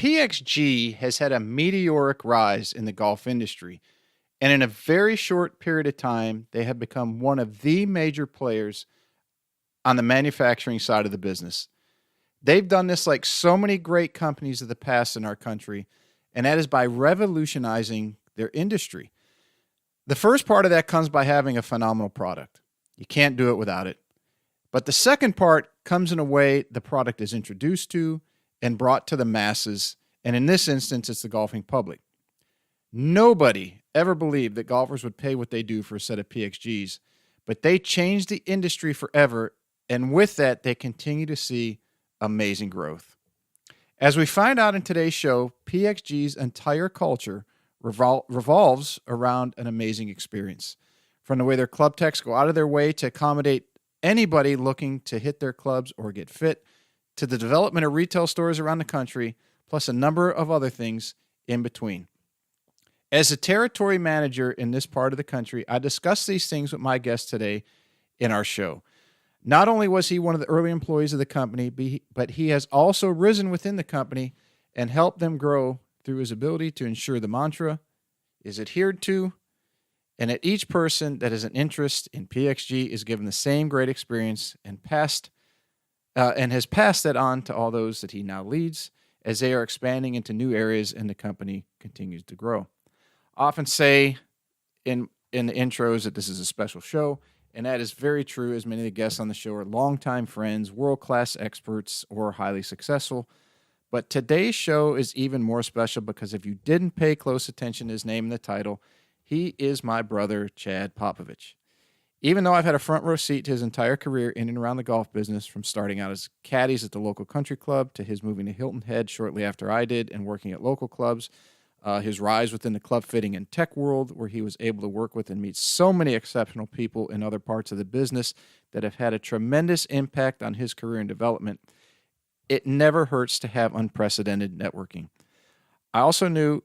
PXG has had a meteoric rise in the golf industry, and in a very short period of time, they have become one of the major players on the manufacturing side of the business. They've done this like so many great companies of the past in our country, and that is by revolutionizing their industry. The first part of that comes by having a phenomenal product. You can't do it without it. But the second part comes in a way the product is introduced to and brought to the masses, and in this instance, it's the golfing public. Nobody ever believed that golfers would pay what they do for a set of PXGs, but they changed the industry forever, and with that, they continue to see amazing growth. As we find out in today's show, PXG's entire culture revolves around an amazing experience. From the way their club techs go out of their way to accommodate anybody looking to hit their clubs or get fit, to the development of retail stores around the country, plus a number of other things in between. As a territory manager in this part of the country, I discussed these things with my guest today in our show. Not only was he one of the early employees of the company, but he has also risen within the company and helped them grow through his ability to ensure the mantra is adhered to, and that each person that has an interest in PXG is given the same great experience and has passed that on to all those that he now leads as they are expanding into new areas and the company continues to grow. I often say in the intros that this is a special show, and that is very true, as many of the guests on the show are longtime friends, world-class experts, or highly successful. But today's show is even more special because if you didn't pay close attention to his name and the title, he is my brother, Chedo Popovich. Even though I've had a front row seat to his entire career in and around the golf business, from starting out as caddies at the local country club to his moving to Hilton Head shortly after I did and working at local clubs, his rise within the club fitting and tech world, where he was able to work with and meet so many exceptional people in other parts of the business that have had a tremendous impact on his career and development. It never hurts to have unprecedented networking. I also knew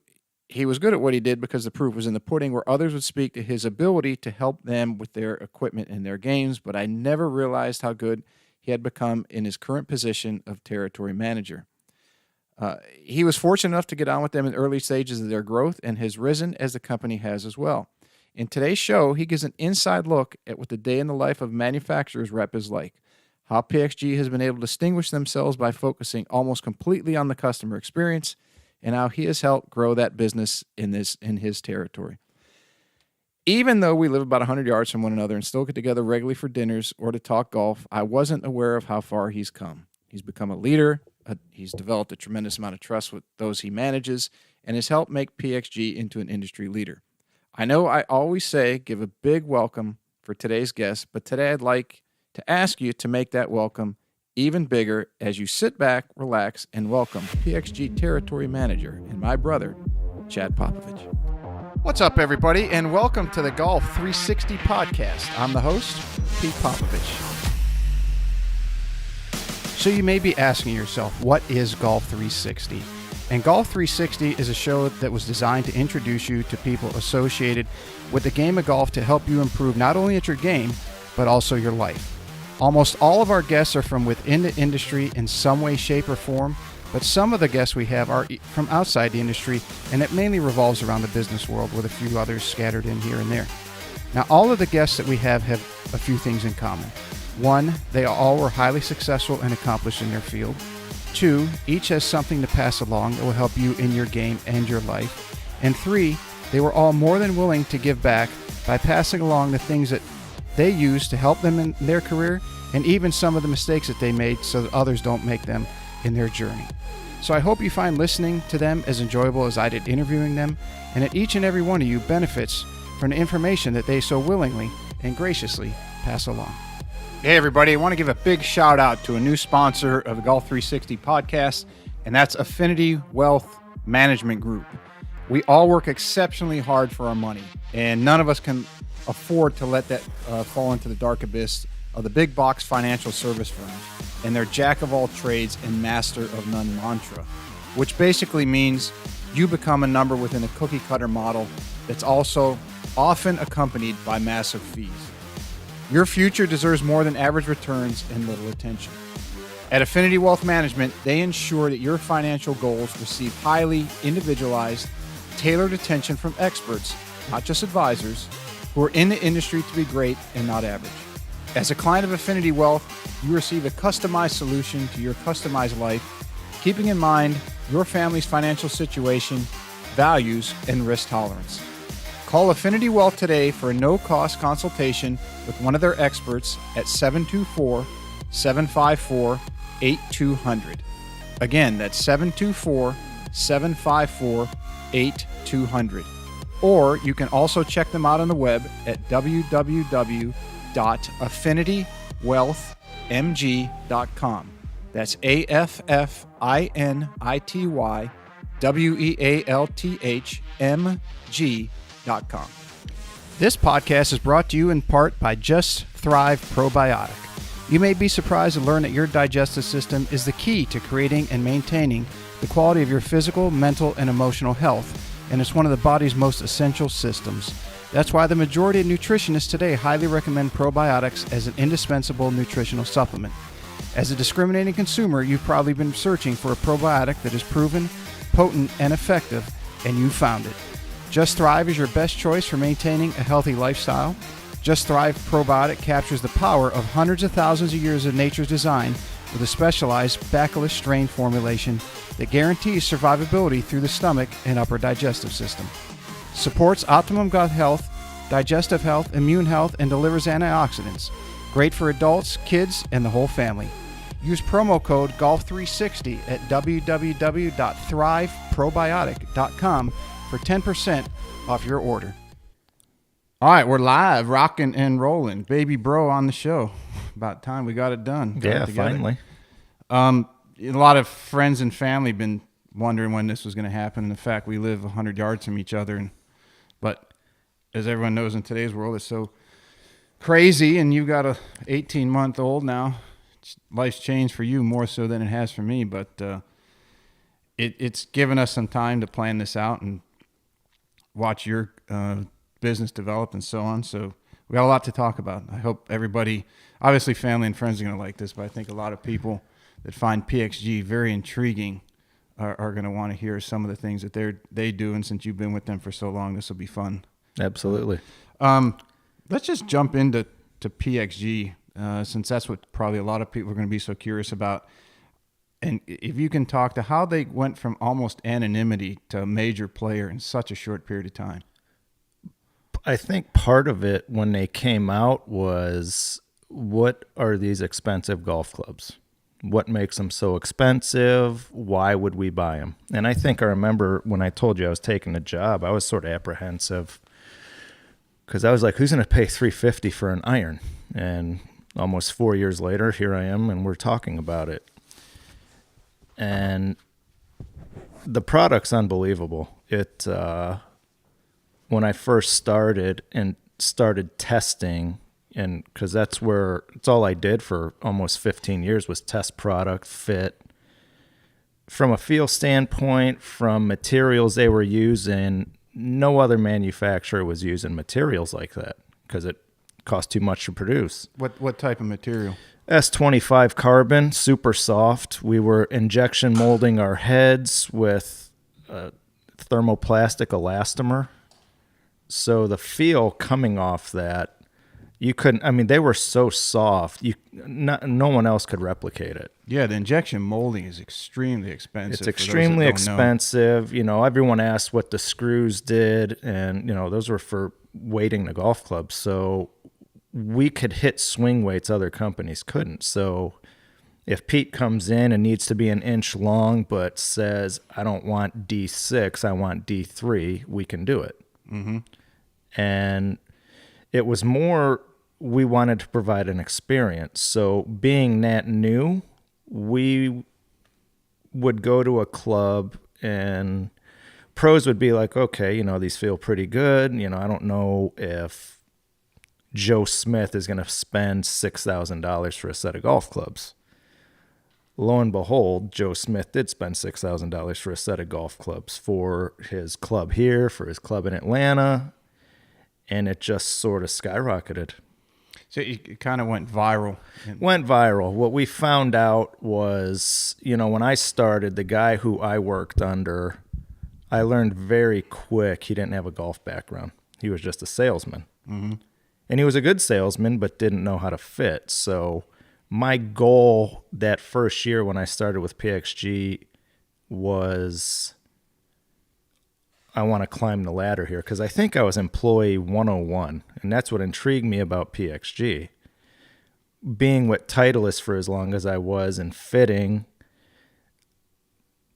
he was good at what he did because the proof was in the pudding, where others would speak to his ability to help them with their equipment and their games, but I never realized how good he had become in his current position of territory manager. He was fortunate enough to get on with them in the early stages of their growth and has risen as the company has as well. In today's show, he gives an inside look at what the day in the life of manufacturer's rep is like, how PXG has been able to distinguish themselves by focusing almost completely on the customer experience, and how he has helped grow that business in his territory. Even though we live about 100 yards from one another and still get together regularly for dinners or to talk golf, I wasn't aware of how far he's come. He's become a leader. He's developed a tremendous amount of trust with those he manages and has helped make PXG into an industry leader. I know I always say give a big welcome for today's guest, but today I'd like to ask you to make that welcome even bigger as you sit back, relax, and welcome PXG Territory Manager and my brother, Chedo Popovich. What's up, everybody, and welcome to the Golf 360 podcast. I'm the host, Pete Popovich. So you may be asking yourself, what is Golf 360? And Golf 360 is a show that was designed to introduce you to people associated with the game of golf to help you improve not only at your game, but also your life. Almost all of our guests are from within the industry in some way, shape, or form, but some of the guests we have are from outside the industry, and it mainly revolves around the business world with a few others scattered in here and there. Now, all of the guests that we have a few things in common. One, they all were highly successful and accomplished in their field. Two, each has something to pass along that will help you in your game and your life. And three, they were all more than willing to give back by passing along the things that they use to help them in their career, and even some of the mistakes that they made so that others don't make them in their journey. So I hope you find listening to them as enjoyable as I did interviewing them, and that each and every one of you benefits from the information that they so willingly and graciously pass along. Hey everybody, I want to give a big shout out to a new sponsor of the Golf 360 podcast, and that's Affinity Wealth Management Group. We all work exceptionally hard for our money, and none of us can afford to let that fall into the dark abyss of the big box financial service firms and their jack of all trades and master of none mantra, which basically means you become a number within a cookie cutter model that's also often accompanied by massive fees. Your future deserves more than average returns and little attention. At Affinity Wealth Management, they ensure that your financial goals receive highly individualized, tailored attention from experts, not just advisors, who are in the industry to be great and not average. As a client of Affinity Wealth, you receive a customized solution to your customized life, keeping in mind your family's financial situation, values, and risk tolerance. Call Affinity Wealth today for a no-cost consultation with one of their experts at 724-754-8200. Again, that's 724-754-8200. Or you can also check them out on the web at www.affinitywealthmg.com. That's AFFINITYWEALTHMG.com. This podcast is brought to you in part by Just Thrive Probiotic. You may be surprised to learn that your digestive system is the key to creating and maintaining the quality of your physical, mental, and emotional health, and it's one of the body's most essential systems. That's why the majority of nutritionists today highly recommend probiotics as an indispensable nutritional supplement. As a discriminating consumer, you've probably been searching for a probiotic that is proven, potent, and effective, and you found it. Just Thrive is your best choice for maintaining a healthy lifestyle. Just Thrive Probiotic captures the power of hundreds of thousands of years of nature's design with a specialized bacillus strain formulation that guarantees survivability through the stomach and upper digestive system. Supports optimum gut health, digestive health, immune health, and delivers antioxidants. Great for adults, kids, and the whole family. Use promo code GOLF360 at www.thriveprobiotic.com for 10% off your order. All right, we're live, rocking and rolling. Baby bro on the show. About time we got it done. Yeah, finally. A lot of friends and family been wondering when this was going to happen. And the fact we live 100 yards from each other. But as everyone knows in today's world, it's so crazy. And you've got a 18-month-old now. Life's changed for you more so than it has for me. But it's given us some time to plan this out and watch your business develop and so on. So we got a lot to talk about. I hope everybody, obviously family and friends are going to like this, but I think a lot of people that find PXG very intriguing are going to want to hear some of the things that they do. And since you've been with them for so long, this will be fun. Absolutely. Let's just jump into PXG since that's what probably a lot of people are going to be so curious about. And if you can talk to how they went from almost anonymity to a major player in such a short period of time. I think part of it when they came out was, what are these expensive golf clubs? What makes them so expensive? Why would we buy them? And I think I remember when I told you I was taking the job, I was sort of apprehensive because I was like, who's going to pay $350 for an iron? And almost 4 years later, here I am, and we're talking about it. And the product's unbelievable. It when I first started testing, and because it's all I did for almost 15 years was test product, fit. From a feel standpoint, from materials they were using, no other manufacturer was using materials like that because it cost too much to produce. What type of material? S25 carbon, super soft. We were injection molding our heads with thermoplastic elastomer. So the feel coming off that, you couldn't, I mean, they were so soft, no one else could replicate it. Yeah, the injection molding is extremely expensive. It's extremely expensive. You know, everyone asked what the screws did, and, you know, those were for weighting the golf club. So we could hit swing weights other companies couldn't. So if Pete comes in and needs to be an inch long but says, I don't want D6, I want D3, we can do it. Mm-hmm. And it was more, we wanted to provide an experience. So being that new, we would go to a club and pros would be like, okay, you know, these feel pretty good. You know, I don't know if Joe Smith is going to spend $6,000 for a set of golf clubs. Lo and behold, Joe Smith did spend $6,000 for a set of golf clubs for his club here, for his club in Atlanta, and it just sort of skyrocketed. So it kind of went viral. Went viral. What we found out was, when I started, the guy who I worked under, I learned very quick he didn't have a golf background. He was just a salesman. Mm-hmm. And he was a good salesman, but didn't know how to fit. So my goal that first year when I started with PXG was, I want to climb the ladder here, because I think I was employee 101, and that's what intrigued me about PXG. Being with Titleist for as long as I was and fitting,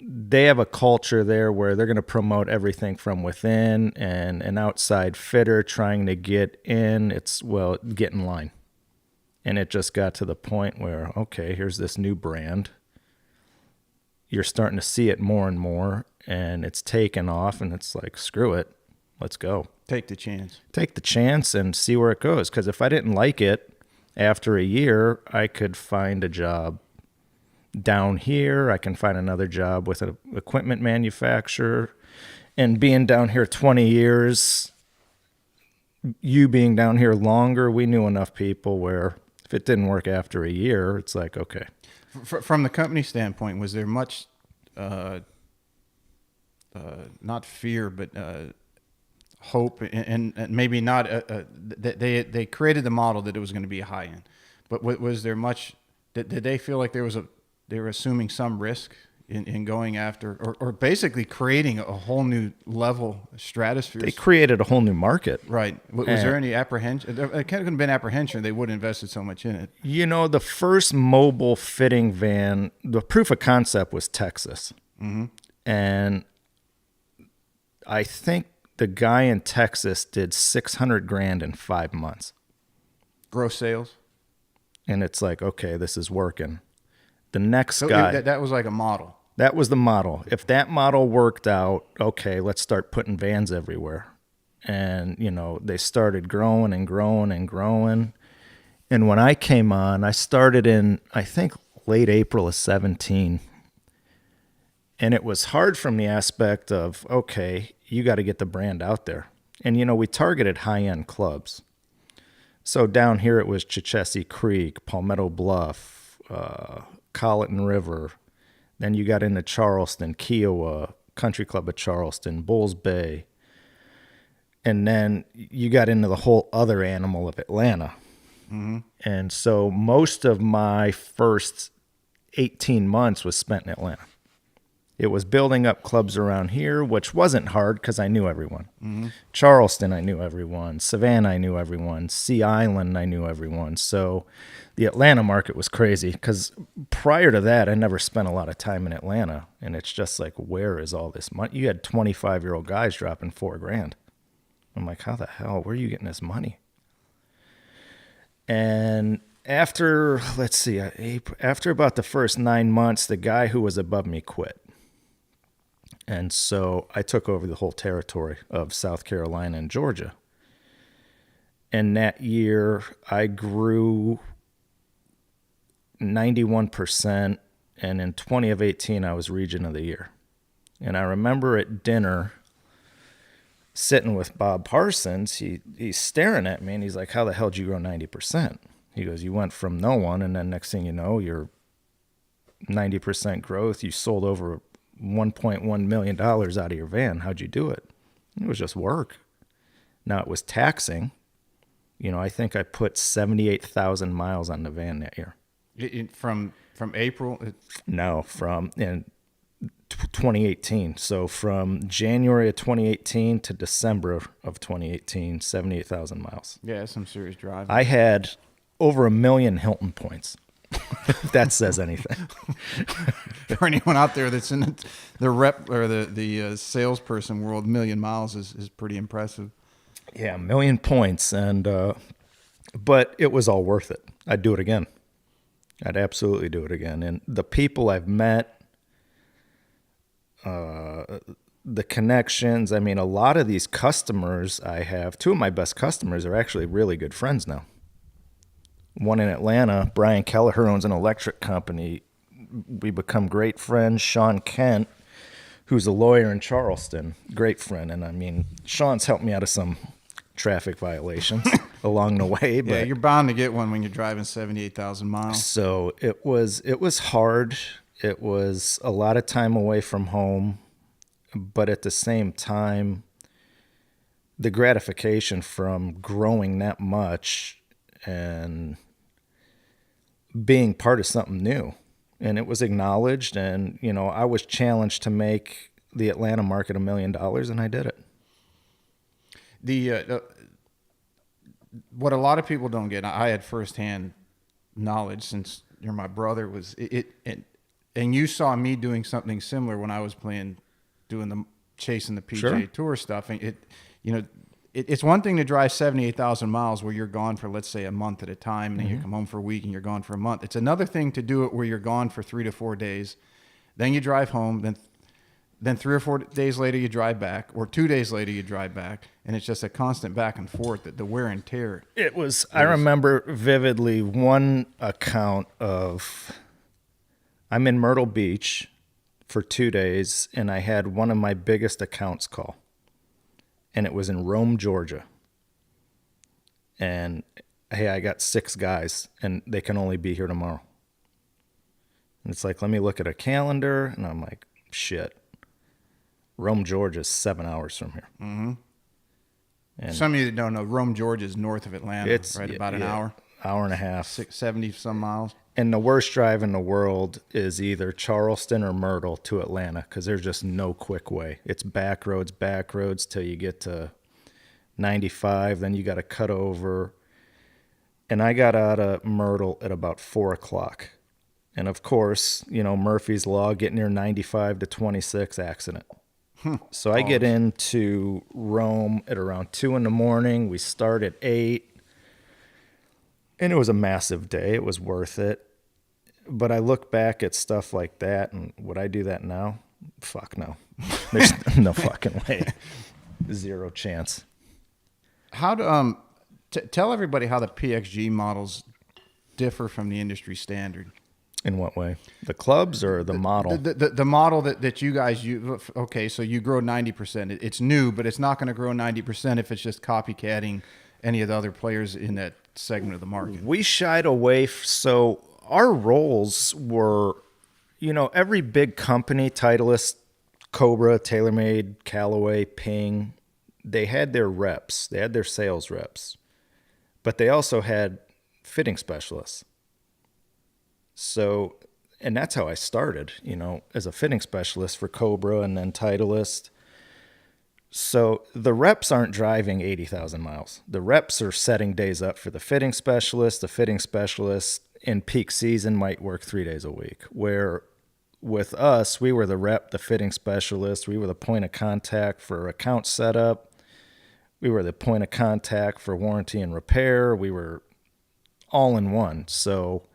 they have a culture there where they're going to promote everything from within, and an outside fitter trying to get in, get in line. And it just got to the point where, okay, here's this new brand. You're starting to see it more and more, and it's taken off, and it's like, screw it, let's go. Take the chance. Take the chance and see where it goes. Because if I didn't like it after a year, I could find a job down here. I can find another job with an equipment manufacturer. And being down here 20 years, you being down here longer, we knew enough people where if it didn't work after a year, it's like, okay. From the company standpoint, was there much, not fear, but hope, and maybe not? They created the model that it was going to be a high end, but was there much? Did they feel like they were assuming some risk in going after, or basically creating a whole new level stratosphere? They created a whole new market. Right. Was there any apprehension? It couldn't have been apprehension. They would have invested so much in it. The first mobile fitting van, the proof of concept was Texas. Mm-hmm. And I think the guy in Texas did $600,000 in 5 months. Gross sales? And it's like, okay, this is working. The next guy... That was like a model. That was the model. If that model worked out, okay, let's start putting vans everywhere. And, they started growing and growing and growing. And when I came on, I started in, I think, late April of 17. And it was hard from the aspect of, okay, you got to get the brand out there. And, we targeted high-end clubs. So down here it was Chichesse Creek, Palmetto Bluff, Colleton River. Then you got into Charleston, Kiowa, Country Club of Charleston, Bulls Bay. And then you got into the whole other animal of Atlanta. Mm-hmm. And so most of my first 18 months was spent in Atlanta. It was building up clubs around here, which wasn't hard because I knew everyone. Mm-hmm. Charleston, I knew everyone. Savannah, I knew everyone. Sea Island, I knew everyone. So the Atlanta market was crazy because prior to that, I never spent a lot of time in Atlanta. And it's just like, where is all this money? You had 25-year-old guys dropping $4,000. I'm like, how the hell? Where are you getting this money? And after about the first 9 months, the guy who was above me quit. And so I took over the whole territory of South Carolina and Georgia. And that year I grew 91%. And in 2018, I was Region of the Year. And I remember at dinner sitting with Bob Parsons, he's staring at me and he's like, how the hell did you grow 90%? He goes, you went from no one, and then next thing you know, you're 90% growth. You sold over $1.1 million out of your van. How'd you do it? It was just work. Now it was taxing. I think I put 78,000 miles on the van that year. From April? No, from in 2018. So from January of 2018 to December of 2018, 78,000 miles. Yeah, that's some serious driving. I had over 1 million Hilton points. If that says anything. For anyone out there that's in the rep or the salesperson world, 1 million miles is pretty impressive. Yeah, 1 million points, and but it was all worth it. I'd do it again. I'd absolutely do it again. And the people I've met, the connections. I mean, a lot of these customers I have. 2 of my best customers are actually really good friends now. One in Atlanta, Brian Kelleher, owns an electric company. We become great friends. Sean Kent, who's a lawyer in Charleston, great friend. And I mean, Sean's helped me out of some traffic violations. along the way. But yeah, you're bound to get one when you're driving 78,000 miles. so it was hard. It was a lot of time away from home, but at the same time, the gratification from growing that much and being part of something new. And it was acknowledged, and I was challenged to make the Atlanta market $1 million, and I did it. What a lot of people don't get, I had firsthand knowledge since you're my brother, was and you saw me doing something similar when I was chasing the PGA Sure. Tour stuff. And it's one thing to drive 78,000 miles where you're gone for, let's say, a month at a time, and then you come home for a week and you're gone for a month. It's another thing to do it where you're gone for 3 to 4 days, then you drive home, then 3 or 4 days later you drive back, or 2 days later you drive back, and it's just a constant back and forth. That the wear and tear. I remember vividly one account of, I'm in Myrtle Beach for 2 days, and I had one of my biggest accounts call. And it was in Rome, Georgia. And, hey, I got 6 guys, and they can only be here tomorrow. And it's like, let me look at a calendar, and I'm like, shit. Rome, Georgia is 7 hours from here. Mm-hmm. And some of you that don't know, Rome, Georgia is north of Atlanta. It's right about an hour and a half. 70 some miles. And the worst drive in the world is either Charleston or Myrtle to Atlanta, because there's just no quick way. It's back roads till you get to 95. Then you got to cut over. And I got out of Myrtle at about 4 o'clock. And of course, Murphy's Law, getting near 95 to 26, accident. So I get into Rome at around 2 in the morning. We start at 8. And it was a massive day. It was worth it. But I look back at stuff like that, and would I do that now? Fuck no. There's no fucking way. Zero chance. How do tell everybody how the PXG models differ from the industry standard? In what way? The clubs or the model? The model that you guys use. Okay, so you grow 90%. It's new, but it's not going to grow 90% if it's just copycatting any of the other players in that segment of the market. We shied away. So our roles were, every big company, Titleist, Cobra, TaylorMade, Callaway, Ping, they had their reps. They had their sales reps. But they also had fitting specialists. So, and that's how I started, as a fitting specialist for Cobra and then Titleist. So the reps aren't driving 80,000 miles. The reps are setting days up for the fitting specialist. The fitting specialist in peak season might work 3 days a week. Where with us, we were the rep, the fitting specialist. We were the point of contact for account setup. We were the point of contact for warranty and repair. We were all in one. So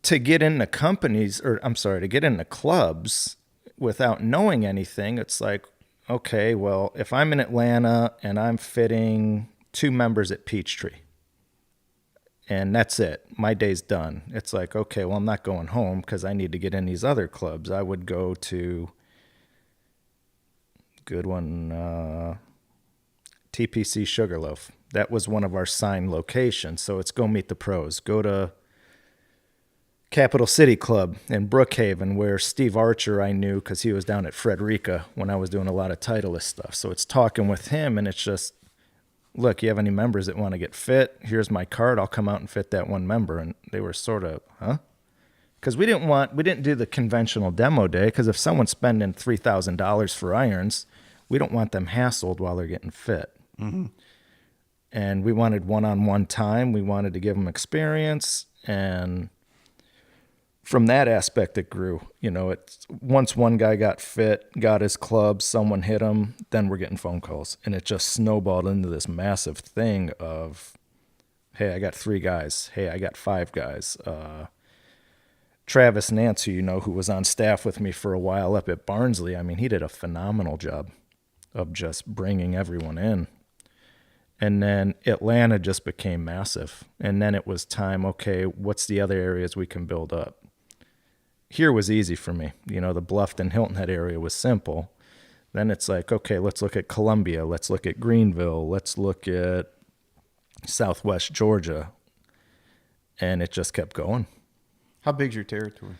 to get into to get into clubs without knowing anything, it's like, okay, well, if I'm in Atlanta and I'm fitting 2 members at Peachtree, and that's it, my day's done. It's like, okay, well, I'm not going home because I need to get in these other clubs. I would go to, good one, TPC Sugarloaf. That was one of our signed locations. So it's go meet the pros. Go to Capital City Club in Brookhaven, where Steve Archer I knew because he was down at Frederica when I was doing a lot of Titleist stuff. So it's talking with him, and it's just, look, you have any members that want to get fit? Here's my card. I'll come out and fit that one member. And they were sort of, huh? Because we didn't do the conventional demo day, because if someone's spending $3,000 for irons, we don't want them hassled while they're getting fit. Mm-hmm. And we wanted one-on-one time. We wanted to give them experience, and from that aspect, it grew. It's once one guy got fit, got his club, someone hit him, then we're getting phone calls. And it just snowballed into this massive thing of, hey, I got 3 guys. Hey, I got 5 guys. Travis Nance, who was on staff with me for a while up at Barnsley, he did a phenomenal job of just bringing everyone in. And then Atlanta just became massive. And then it was time, okay, what's the other areas we can build up? Here was easy for me. The Bluffton, Hilton Head area was simple. Then it's like, okay, let's look at Columbia. Let's look at Greenville. Let's look at Southwest Georgia. And it just kept going. How big's your territory?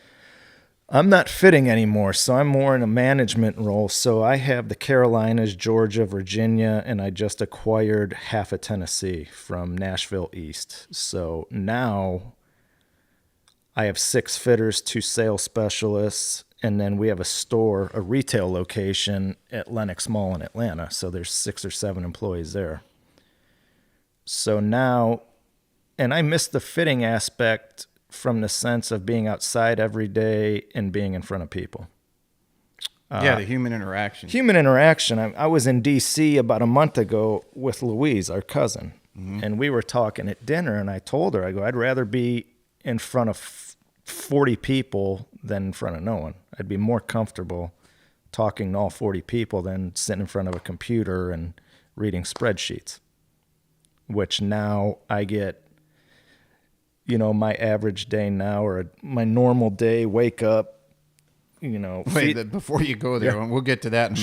I'm not fitting anymore, so I'm more in a management role. So I have the Carolinas, Georgia, Virginia, and I just acquired half of Tennessee from Nashville East. So now I have 6 fitters, 2 sales specialists, and then we have a store, a retail location at Lenox Mall in Atlanta. So there's 6 or 7 employees there. So now, and I miss the fitting aspect from the sense of being outside every day and being in front of people. Yeah, the human interaction. Human interaction. I was in D.C. about a month ago with Louise, our cousin, and we were talking at dinner, and I told her, I go, I'd rather be in front of 40 people than in front of no one. I'd be more comfortable talking to all 40 people than sitting in front of a computer and reading spreadsheets, which now I get, my average day now, or my normal day, wake up, Wait, before you go there, we'll get to that in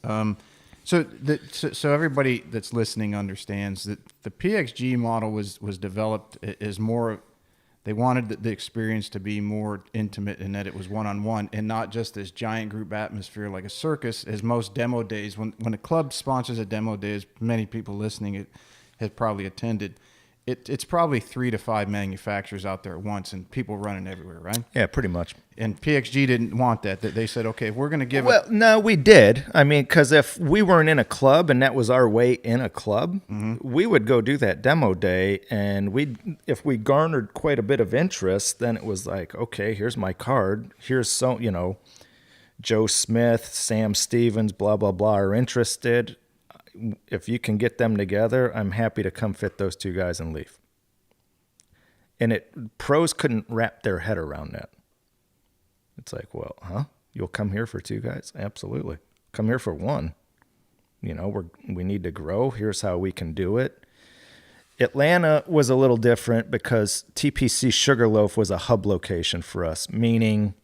a minute. So everybody that's listening understands that the PXG model was developed as more. They wanted the experience to be more intimate in that it was one-on-one and not just this giant group atmosphere like a circus, as most demo days. When a club sponsors a demo day, as many people listening have probably attended, it's probably 3 to 5 manufacturers out there at once and people running everywhere, right? Yeah, pretty much. And PXG didn't want that. They said, okay, if we're going to give Well, no, we did. I mean, because if we weren't in a club and that was our way in a club, we would go do that demo day. And if we garnered quite a bit of interest, then it was like, okay, here's my card. Here's Joe Smith, Sam Stevens, blah, blah, blah, are interested. If you can get them together, I'm happy to come fit those 2 guys and leave. And pros couldn't wrap their head around that. It's like, well, you'll come here for 2 guys? Absolutely. Come here for 1. We need to grow. Here's how we can do it. Atlanta was a little different because TPC Sugarloaf was a hub location for us, meaning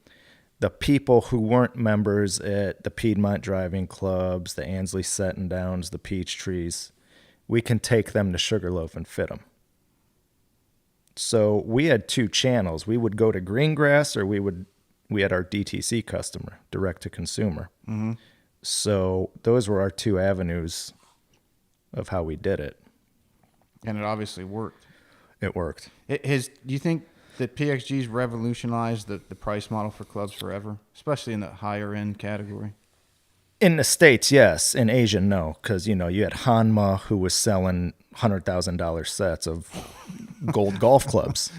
the people who weren't members at the Piedmont Driving Clubs, the Ansley Set and Downs, the Peach Trees, we can take them to Sugarloaf and fit them. So we had 2 channels. We would go to Greengrass, or we had our DTC customer, direct to consumer. Mm-hmm. So those were our 2 avenues of how we did it. And it obviously worked. It worked. Do you think that PXG's revolutionized the price model for clubs forever, especially in the higher end category? In the States, yes. In Asia, no. Because, you had Hanma, who was selling $100,000 sets of gold golf clubs.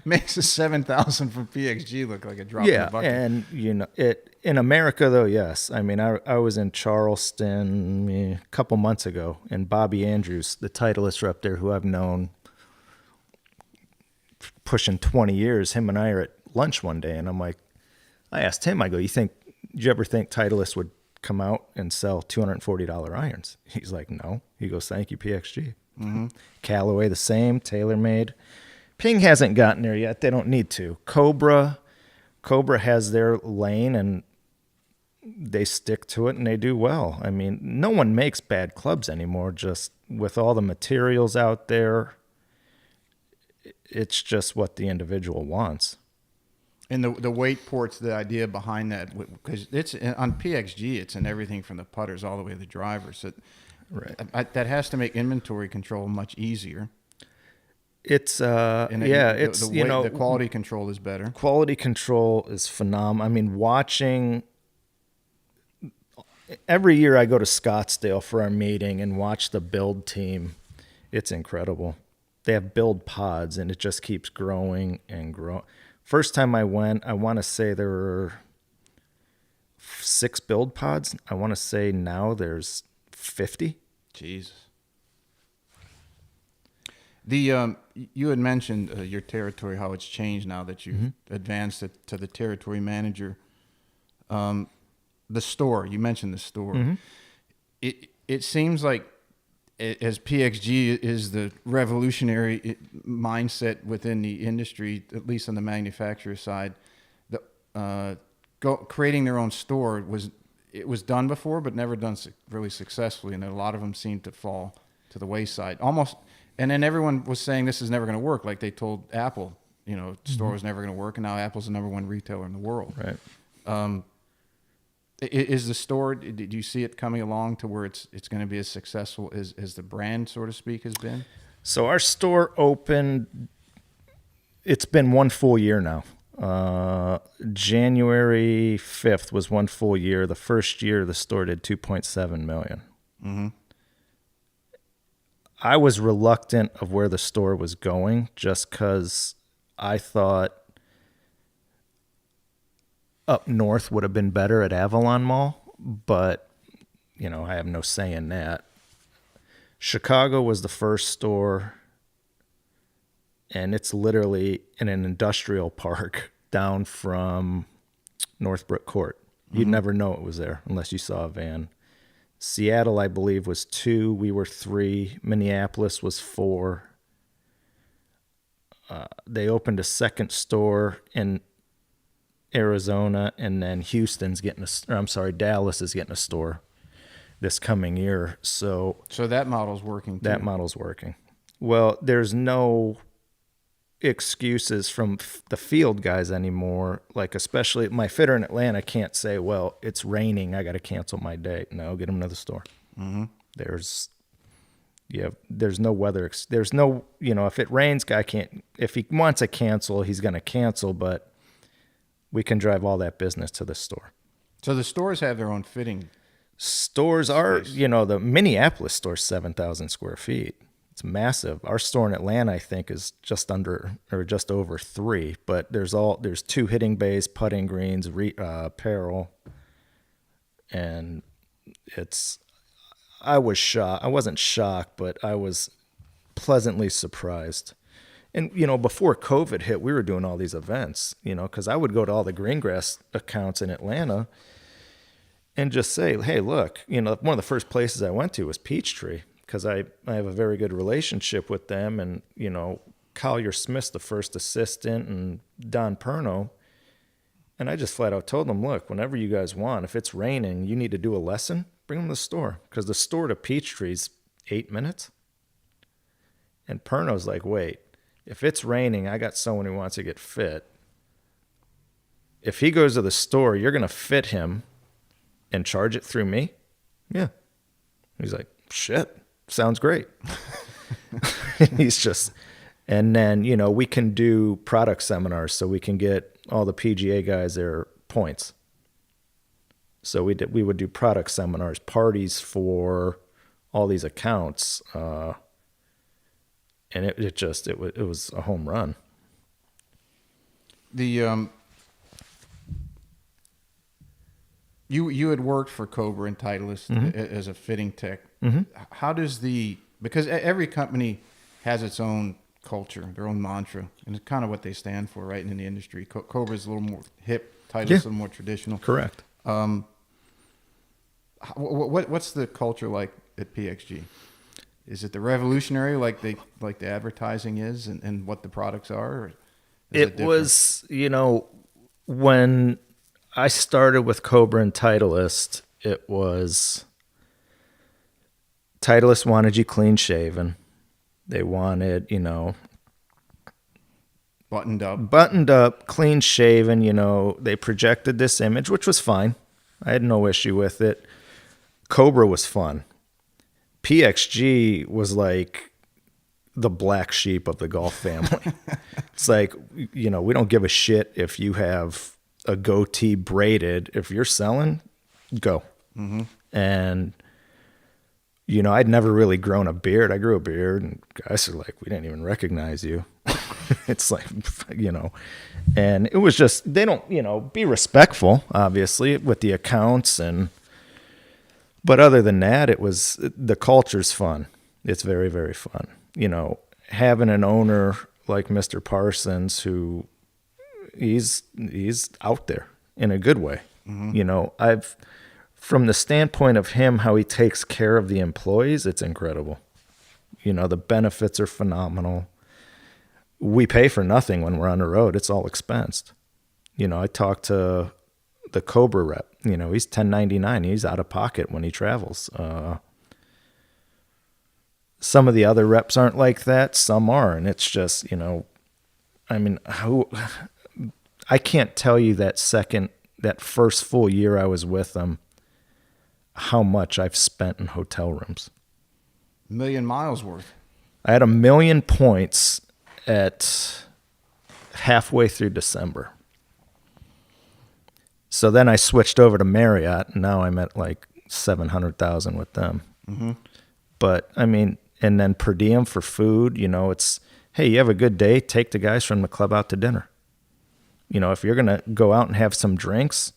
Makes a $7,000 from PXG look like a drop in the bucket. And, in America, though, yes. I mean, I was in Charleston a couple months ago, and Bobby Andrews, the Titleist rep there, who I've known pushing 20 years, him and I are at lunch one day, and I asked him, I go, did you ever think Titleist would come out and sell $240 irons? He's like, no. He goes, thank you, PXG. Mm-hmm. Callaway the same, TaylorMade. Ping hasn't gotten there yet. They don't need to. Cobra has their lane, and they stick to it, and they do well. I mean, no one makes bad clubs anymore, just with all the materials out there. It's just what the individual wants. And the weight port's the idea behind that, because it's on PXG, it's in everything from the putters all the way to the drivers. So right. That has to make inventory control much easier. It's the quality control is better. Quality control is phenomenal. I mean, watching every year I go to Scottsdale for our meeting and watch the build team. It's incredible. They have build pods, and it just keeps growing and growing. First time I went, I want to say there were 6 build pods. I want to say now there's 50. Jesus. You had mentioned your territory, how it's changed now that you've advanced it to the territory manager. The store, you mentioned the store. Mm-hmm. It seems like, as PXG is the revolutionary mindset within the industry, at least on the manufacturer side, creating their own store it was done before, but never done really successfully, and a lot of them seemed to fall to the wayside. Almost, and then everyone was saying this is never going to work. Like they told Apple, store was never going to work, and now Apple's the number one retailer in the world. Right. Is the store? Do you see it coming along to where it's going to be as successful as the brand, so to speak, has been? So our store opened. It's been one full year now. January 5th was one full year. The first year the store did $2.7 million. Mm-hmm. I was reluctant of where the store was going just because I thought up north would have been better at Avalon Mall, but I have no say in that. Chicago was the first store, and it's literally in an industrial park down from Northbrook Court. You'd never know it was there unless you saw a van. Seattle, I believe, was 2. We were 3. Minneapolis was 4. They opened a second store in Arizona, and then Dallas is getting a store this coming year. So that model's working too. That model's working. Well, there's no excuses from the field guys anymore. Like, especially my fitter in Atlanta can't say, well, it's raining, I got to cancel my day. No, get him another store. Mm-hmm. There's no weather. There's no, if it rains, guy can't, if he wants to cancel, he's going to cancel, but we can drive all that business to the store. So the stores have their own fitting. Stores are, the Minneapolis store's 7,000 square feet. It's massive. Our store in Atlanta, I think, is just under or just over 3. But there's 2 hitting bays, putting greens, apparel, and I was shocked. I wasn't shocked, but I was pleasantly surprised. And before COVID hit, we were doing all these events. Because I would go to all the green grass accounts in Atlanta and just say, hey, look, one of the first places I went to was Peachtree. Because I have a very good relationship with them, and Collier Smith's the first assistant, and Don Perno, and I just flat out told them, look, whenever you guys want, if it's raining, you need to do a lesson, bring them to the store, because the store to Peachtree's 8 minutes, and Perno's like, wait, if it's raining, I got someone who wants to get fit. If he goes to the store, you're gonna fit him, and charge it through me? Yeah. He's like, shit. Sounds great. And then, we can do product seminars, so we can get all the PGA guys their points. So we would do product seminars, parties for all these accounts. And it was a home run. You had worked for Cobra and Titleist as a fitting tech. Mm-hmm. How does because every company has its own culture, their own mantra, and it's kind of what they stand for, right, in the industry. Cobra is a little more hip, Titleist a little more traditional. Correct. What's the culture like at PXG? Is it the revolutionary like the advertising is, and what the products are? Or is it was, when I started with Cobra and Titleist, it was Titleist wanted you clean shaven. They wanted, buttoned up, clean shaven. They projected this image, which was fine. I had no issue with it. Cobra was fun. PXG was like the black sheep of the golf family. It's like, we don't give a shit if you have a goatee braided. If you're selling, go. Mm-hmm. And I'd never really grown a beard. I grew a beard, and guys are like, we didn't even recognize you. It's like, and it was just, they don't, be respectful, obviously, with the accounts. But other than that, the culture's fun. It's very, very fun. Having an owner like Mr. Parsons, who he's out there in a good way. Mm-hmm. From the standpoint of him, how he takes care of the employees, it's incredible. The benefits are phenomenal. We pay for nothing when we're on the road. It's all expensed. I talked to the Cobra rep. You know, he's 1099. He's out of pocket when he travels. Some of the other reps aren't like that. Some are. And it's just, you know, I mean, I can't tell you that first full year I was with them, how much I've spent in hotel rooms. 1,000,000 miles worth. I had 1,000,000 points at halfway through December. So then I switched over to Marriott, and now I'm at like 700,000 with them. Mm-hmm. But I mean, and then per diem for food, you know, it's, hey, you have a good day, take the guys from the club out to dinner. You know, if you're going to go out and have some drinks,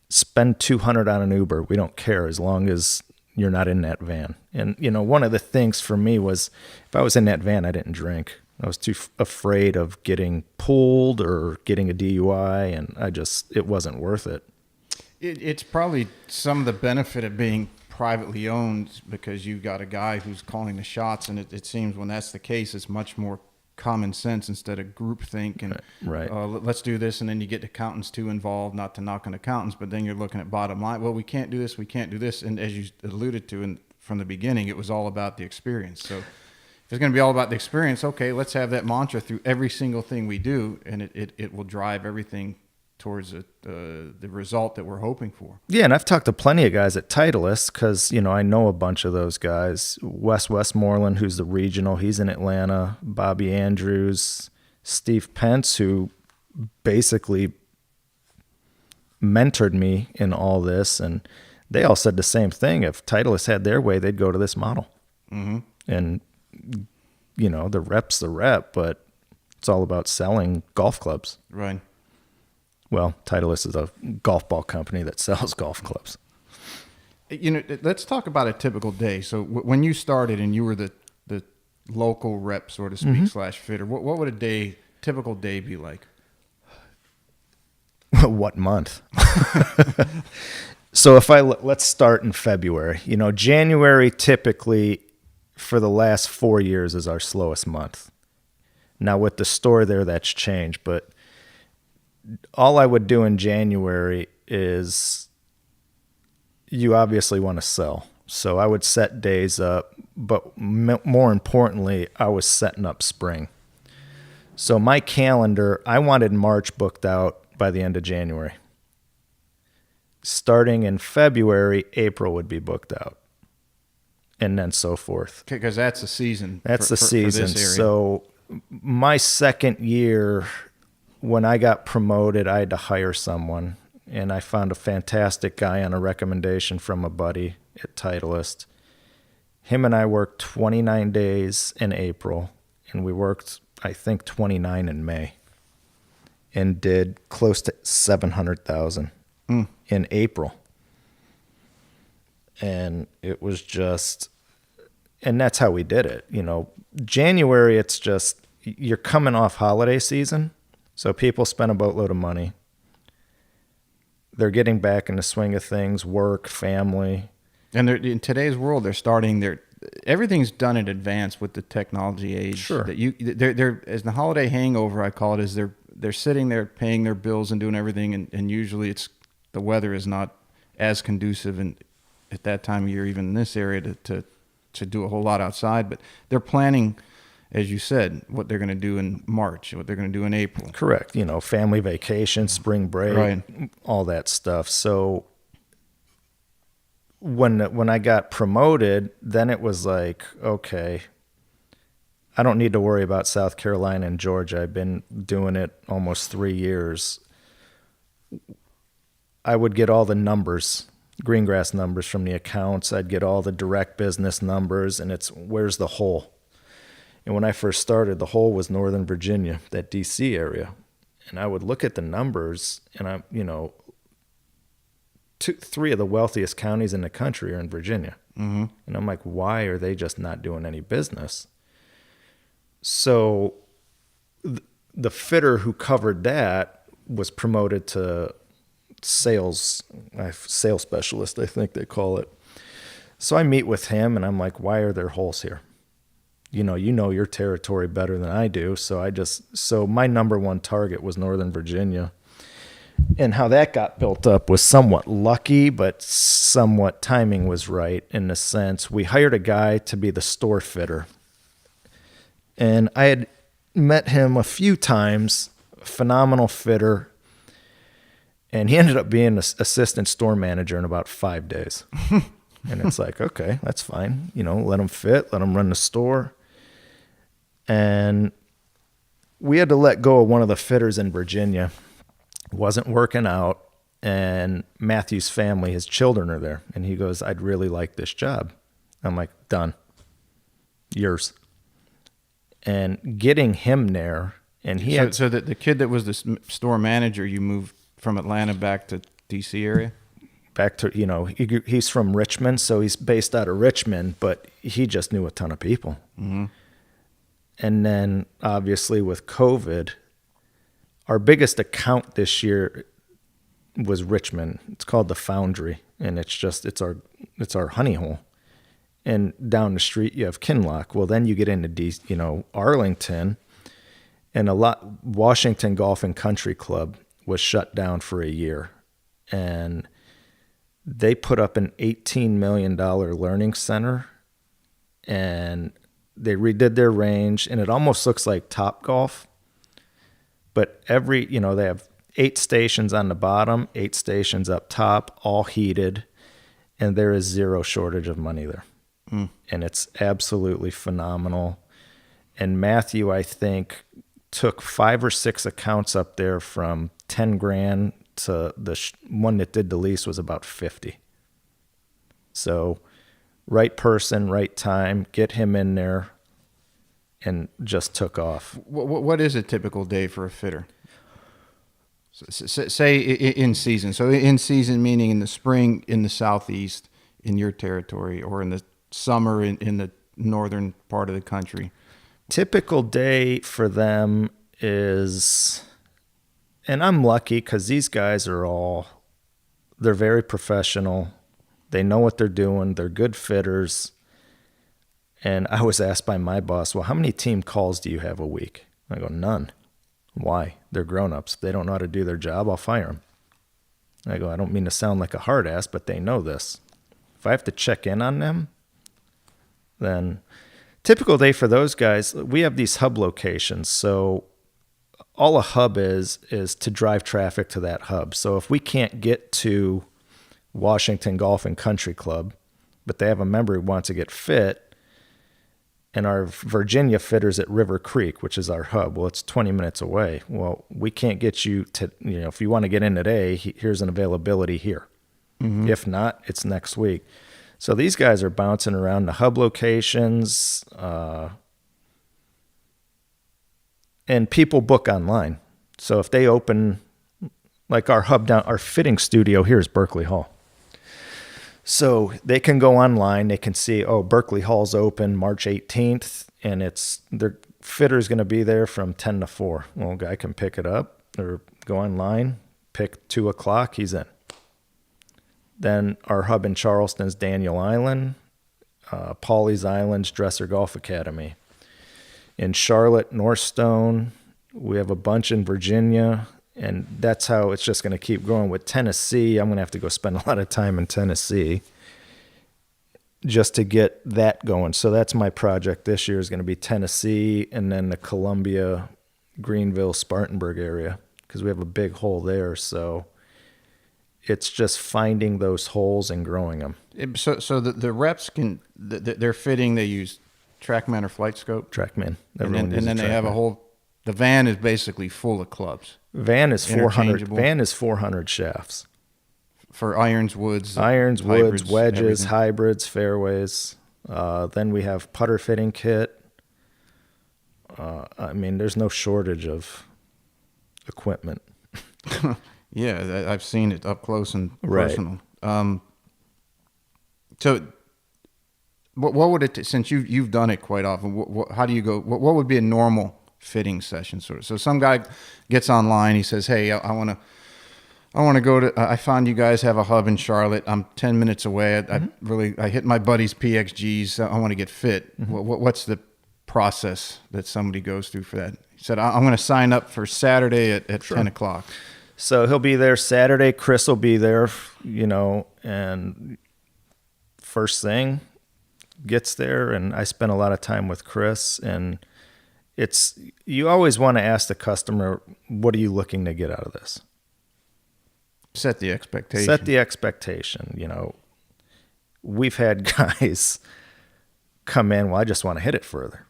spend $200 on an Uber. We don't care as long as you're not in that van. And, you know, one of the things for me was if I was in that van, I didn't drink. I was too afraid of getting pulled or getting a DUI, and it wasn't worth it. It's probably some of the benefit of being privately owned because you've got a guy who's calling the shots, and it seems when that's the case, it's much more common sense instead of groupthink and right. Let's do this, and then you get accountants too involved, not to knock on accountants, but then you're looking at bottom line. Well, we can't do this, and as you alluded to from the beginning, it was all about the experience. So if it's going to be all about the experience, okay, let's have that mantra through every single thing we do, and it will drive everything towards the result that we're hoping for. Yeah, and I've talked to plenty of guys at Titleist because, you know, I know a bunch of those guys. Wes Westmoreland, who's the regional, he's in Atlanta. Bobby Andrews, Steve Pence, who basically mentored me in all this, and they all said the same thing. If Titleist had their way, they'd go to this model. Mm-hmm. And, you know, the rep's the rep, but it's all about selling golf clubs. Right. Well, Titleist is a golf ball company that sells golf clubs. You know, let's talk about a typical day. So when you started and you were the local rep, so to speak, mm-hmm. / fitter, what would a typical day be like? What month? So let's start in February. You know, January typically for the last 4 years is our slowest month. Now with the store there, that's changed, but all I would do in January is you obviously want to sell. So I would set days up, but more importantly, I was setting up spring. So my calendar, I wanted March booked out by the end of January. Starting in February, April would be booked out. And then so forth. Because that's the season. That's the season. For this area. So my second year, when I got promoted, I had to hire someone, and I found a fantastic guy on a recommendation from a buddy at Titleist. Him and I worked 29 days in April, and we worked, I think, 29 in May, and did close to 700,000 in April. And it was just, and that's how we did it. You know, January, it's just, you're coming off holiday season. So people spend a boatload of money. They're getting back in the swing of things, work, family. And in today's world, everything's done in advance with the technology age. Sure. That they're as the holiday hangover, I call it, is they're sitting there paying their bills and doing everything, and usually the weather is not as conducive at that time of year, even in this area, to do a whole lot outside. But they're planning, as you said, what they're going to do in March, what they're going to do in April. Correct. You know, family vacation, spring break, right. All that stuff. So when I got promoted, then it was like, okay, I don't need to worry about South Carolina and Georgia. I've been doing it almost 3 years. I would get all the numbers, green grass numbers from the accounts. I'd get all the direct business numbers, and it's where's the hole? And when I first started, the hole was Northern Virginia, that D.C. area. And I would look at the numbers, and three of the wealthiest counties in the country are in Virginia. Mm-hmm. And I'm like, why are they just not doing any business? So the fitter who covered that was promoted to sales specialist, I think they call it. So I meet with him, and I'm like, why are there holes here? You know your territory better than I do. So my number one target was Northern Virginia. And how that got built up was somewhat lucky, but somewhat timing was right in the sense we hired a guy to be the store fitter. And I had met him a few times, phenomenal fitter. And he ended up being an assistant store manager in about 5 days. And it's like, okay, that's fine. Let him fit, let him run the store. And we had to let go of one of the fitters in Virginia. Wasn't working out, and Matthew's family, his children are there, and he goes, I'd really like this job. I'm like, done. Yours. And getting him there, and so that the kid that was the store manager, you moved from Atlanta back to DC area? Back to, he's from Richmond, so he's based out of Richmond, but he just knew a ton of people. Mm-hmm. And then obviously with COVID, our biggest account this year was Richmond. It's called the Foundry, and it's our honey hole. And down the street you have Kinloch. Well, then you get into Arlington, and Washington Golf and Country Club was shut down for a year, and they put up an $18 million learning center, and they redid their range, and it almost looks like Topgolf. But they have 8 stations on the bottom, 8 stations up top, all heated, and there is zero shortage of money there. Mm. And it's absolutely phenomenal. And Matthew, I think, took 5 or 6 accounts up there from 10 grand to the one that did the least was about 50. So right person, right time, get him in there, and just took off. What is a typical day for a fitter? Say in season. So in season meaning in the spring in the southeast in your territory, or in the summer in the northern part of the country. Typical day for them is, and I'm lucky because these guys they're very professional. They know what they're doing. They're good fitters. And I was asked by my boss, well, how many team calls do you have a week? I go, none. Why? They're grown-ups. If they don't know how to do their job, I'll fire them. I go, I don't mean to sound like a hard ass, but they know this. If I have to check in on them, then typical day for those guys, we have these hub locations. So all a hub is to drive traffic to that hub. So if we can't get to Washington Golf and Country Club, but they have a member who wants to get fit, and our Virginia fitters at River Creek, which is our hub, well, it's 20 minutes away. Well, we can't get you to, if you want to get in today, here's an availability here. Mm-hmm. If not, it's next week. So these guys are bouncing around the hub locations, and people book online. So if they open, like our hub down, our fitting studio here is Berkeley Hall. So they can go online, they can see, Berkeley Hall's open March 18th, and their fitter's going to be there from 10 to 4. Well, a guy can pick it up or go online, pick 2 o'clock, he's in. Then our hub in Charleston's Daniel Island, Pawleys Island's Dresser Golf Academy. In Charlotte, Northstone, we have a bunch in Virginia. And that's how it's just going to keep growing. With Tennessee, I'm going to have to go spend a lot of time in Tennessee just to get that going. So that's my project this year is going to be Tennessee and then the Columbia, Greenville, Spartanburg area because we have a big hole there. So it's just finding those holes and growing them. So the reps they're fitting, they use TrackMan or Flight Scope? TrackMan. And then they have a whole, the van is basically full of clubs. Van is 400. Van is 400 shafts for irons, woods, wedges, everything. hybrids, fairways. Then we have putter fitting kit. There's no shortage of equipment. Yeah, I've seen it up close and personal. Right. So, what would it? Since you've done it quite often, how do you go? What would be a normal fitting session sort of? So some guy gets online, he says, hey, I want to go to, I found you guys have a hub in Charlotte. I'm 10 minutes away. I hit my buddy's PXGs. I want to get fit. Mm-hmm. What's the process that somebody goes through for that? He said, I'm going to sign up for Saturday at 10 o'clock. So he'll be there Saturday. Chris will be there, and first thing gets there, and I spent a lot of time with Chris, and you always want to ask the customer, what are you looking to get out of this? Set the expectation. Set the expectation. We've had guys come in, well, I just want to hit it further.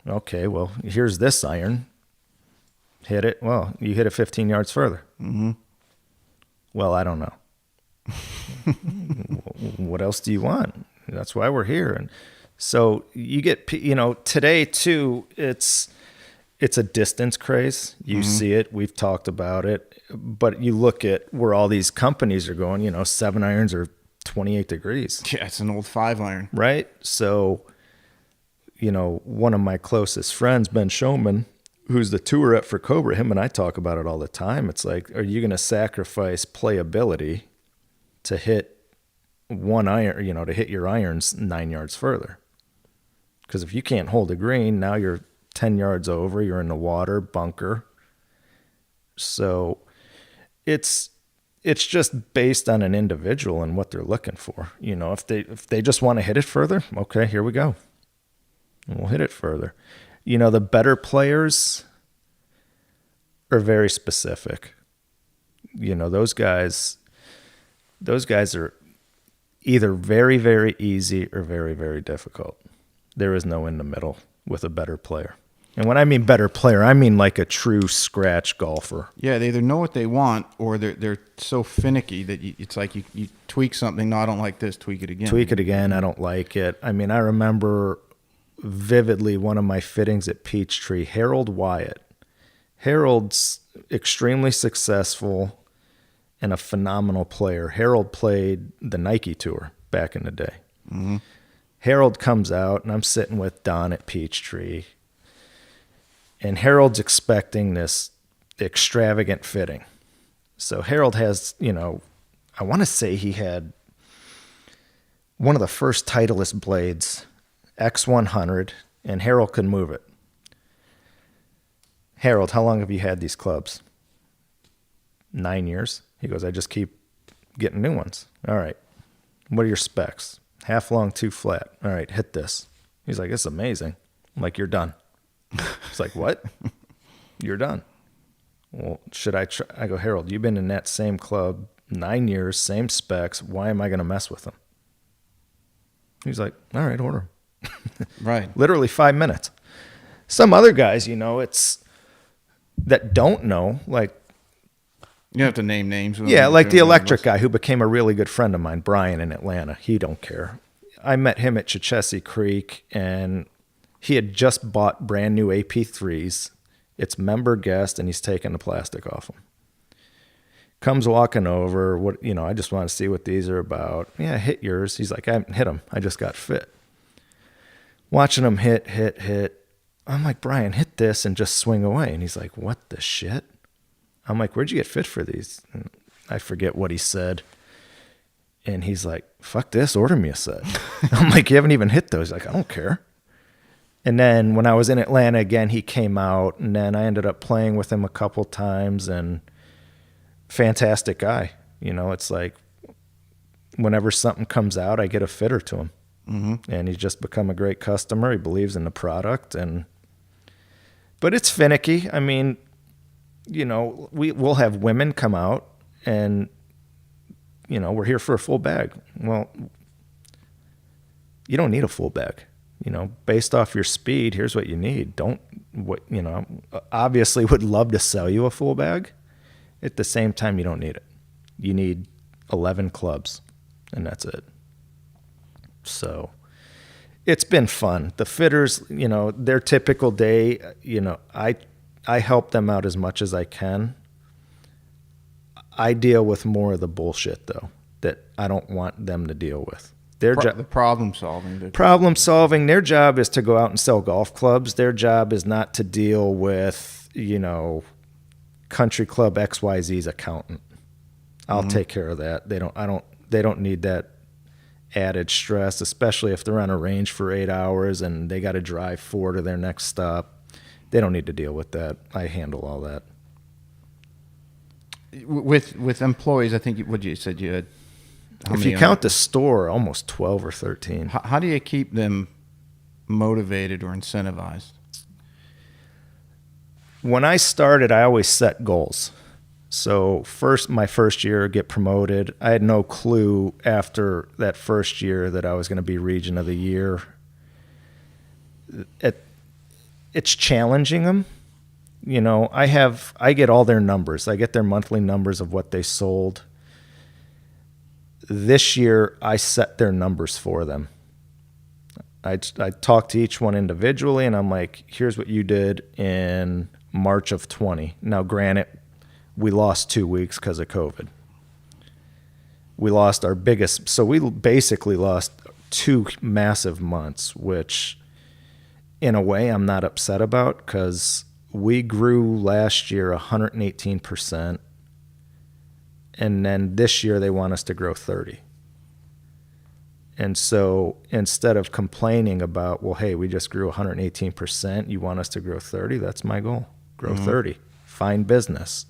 Okay, well, here's this iron. Hit it. Well, you hit it 15 yards further. Mm-hmm. Well, I don't know. What else do you want? That's why we're here. And so you get, today too, it's a distance craze. You see it. We've talked about it. But you look at where all these companies are going, 7 irons are 28 degrees. Yeah, it's an old 5 iron. Right? So, one of my closest friends, Ben Showman, who's the tour rep for Cobra, him and I talk about it all the time. It's like, are you going to sacrifice playability to hit one iron, to hit your irons 9 yards further? Because if you can't hold a green, now you're 10 yards over, you're in the water, bunker. So it's just based on an individual and what they're looking for. If they just want to hit it further, okay, here we go. And we'll hit it further. The better players are very specific. Those guys are either very, very easy or very, very difficult. There is no in the middle with a better player. And when I mean better player, I mean like a true scratch golfer. Yeah, they either know what they want or they're so finicky that it's like you tweak something. No, I don't like this. Tweak it again. Tweak it again. I don't like it. I mean, I remember vividly one of my fittings at Peachtree, Harold Wyatt. Harold's extremely successful and a phenomenal player. Harold played the Nike Tour back in the day. Mm-hmm. Harold comes out, and I'm sitting with Don at Peachtree, and Harold's expecting this extravagant fitting. So Harold has, I want to say he had one of the first Titleist blades, X100, and Harold could move it. Harold, how long have you had these clubs? 9 years. He goes, I just keep getting new ones. All right. What are your specs? Half long, 2 flat. All right, hit this. He's like, it's amazing. I'm like, you're done. It's like, what? You're done. Well, should I try? I go, Harold, you've been in that same club 9 years, same specs. Why am I going to mess with them? He's like, all right, order 'em. Right. Literally 5 minutes. Some other guys, it's that don't know, like, you have to name names. Yeah, like the electric guy who became a really good friend of mine, Brian, in Atlanta. He don't care. I met him at Chichessie Creek, and he had just bought brand new AP3s. It's member guest, and he's taking the plastic off them. Comes walking over. I just want to see what these are about. Yeah, hit yours. He's like, I haven't hit them. I just got fit. Watching him hit. I'm like, Brian, hit this and just swing away. And he's like, what the shit? I'm like, where'd you get fit for these? And I forget what he said. And he's like, fuck this, order me a set. I'm like, you haven't even hit those. He's like, I don't care. And then when I was in Atlanta again, he came out, and then I ended up playing with him a couple times, and fantastic guy. It's like whenever something comes out, I get a fitter to him. Mm-hmm. And he's just become a great customer. He believes in the product. But it's finicky. I mean, we'll have women come out and, we're here for a full bag. Well, you don't need a full bag. Based off your speed, here's what you need. Obviously would love to sell you a full bag. At the same time, you don't need it. You need 11 clubs, and that's it. So it's been fun. The fitters, their typical day, I help them out as much as I can. I deal with more of the bullshit, though, that I don't want them to deal with. The problem solving. Problem solving. Their job is to go out and sell golf clubs. Their job is not to deal with, Country Club XYZ's accountant. I'll take care of that. They don't need that added stress, especially if they're on a range for 8 hours and they got to drive 4 to their next stop. They don't need to deal with that. I handle all that. with employees, I think what you said you had. If you count the store, almost 12 or 13. How do you keep them motivated or incentivized? When I started, I always set goals. So my first year, get promoted. I had no clue after that first year that I was going to be Region of the Year. It's challenging them. You know, I get all their numbers. I get their monthly numbers of what they sold. This year, I set their numbers for them. I talked to each one individually, and I'm like, here's what you did in March of 20. Now, granted, we lost 2 weeks because of COVID. We lost our biggest, so we basically lost 2 massive months, which in a way I'm not upset about because we grew last year 118%. And then this year they want us to grow 30. And so instead of complaining about, well, hey, we just grew 118%, you want us to grow 30, that's my goal. Grow 30. Find business.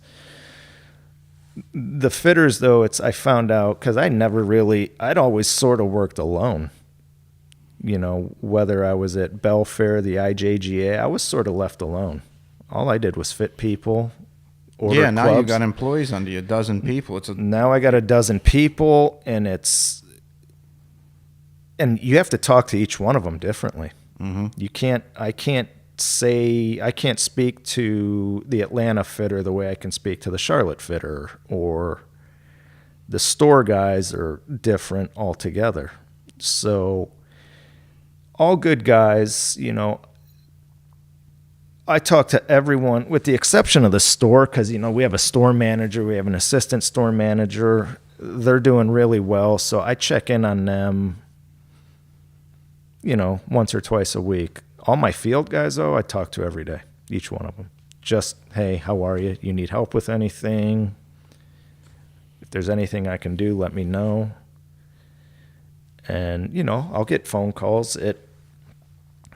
The fitters, though, I found out, because I'd always sort of worked alone. You know, whether I was at Belfair, the IJGA, I was sort of left alone. All I did was fit people. Yeah, now clubs. You've got employees under you, a dozen people. Now I got a dozen people, and you have to talk to each one of them differently. Mm-hmm. I can't speak to the Atlanta fitter the way I can speak to the Charlotte fitter, or the store guys are different altogether. So all good guys, you know, I talk to everyone with the exception of the store because, you know, we have a store manager, we have an assistant store manager. They're doing really well. So I check in on them, you know, once or twice a week. All my field guys, though, I talk to every day, each one of them. Just, hey, how are you? You need help with anything? If there's anything I can do, let me know. And, you know, I'll get phone calls at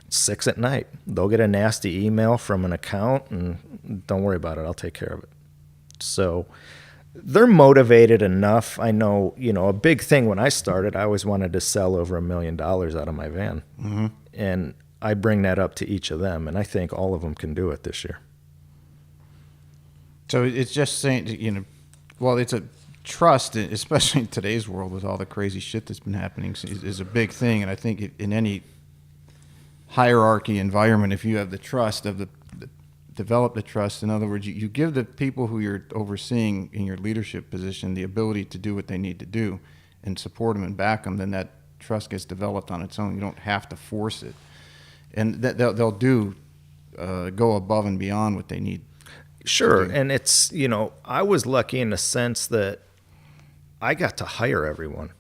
6 at night. They'll get a nasty email from an account, and don't worry about it. I'll take care of it. So they're motivated enough. I know, you know, a big thing when I started, I always wanted to sell over $1 million out of my van. Mm-hmm. And I bring that up to each of them, and I think all of them can do it this year. So it's just saying, you know, well, it's a trust, especially in today's world with all the crazy shit that's been happening, is a big thing. And I think in any hierarchy environment, if you have the trust develop the trust, in other words, you give the people who you're overseeing in your leadership position the ability to do what they need to do and support them and back them, then that trust gets developed on its own. You don't have to force it. And they'll go above and beyond what they need. Sure. And it's, you know, I was lucky in the sense that I got to hire everyone.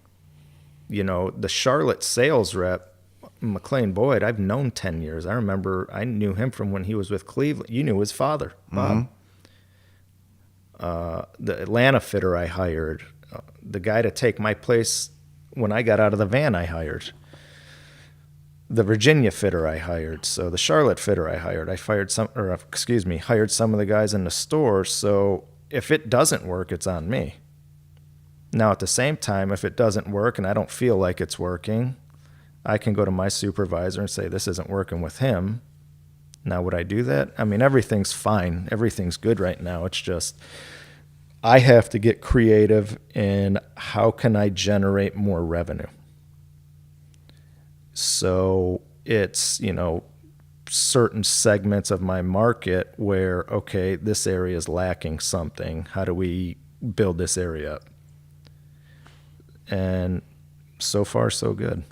You know, the Charlotte sales rep, McLean Boyd, I've known 10 years. I remember I knew him from when he was with Cleveland. You knew his father, Bob. Mm-hmm. The Atlanta fitter I hired. The guy to take my place when I got out of the van I hired. The Virginia fitter I hired. So the Charlotte fitter I hired. Hired some of the guys in the store. So if it doesn't work, it's on me. Now, at the same time, if it doesn't work and I don't feel like it's working, I can go to my supervisor and say, this isn't working with him. Now, would I do that? I mean, everything's fine. Everything's good right now. It's just I have to get creative in how can I generate more revenue. So it's, you know, certain segments of my market where, okay, this area is lacking something. How do we build this area up? And so far, so good.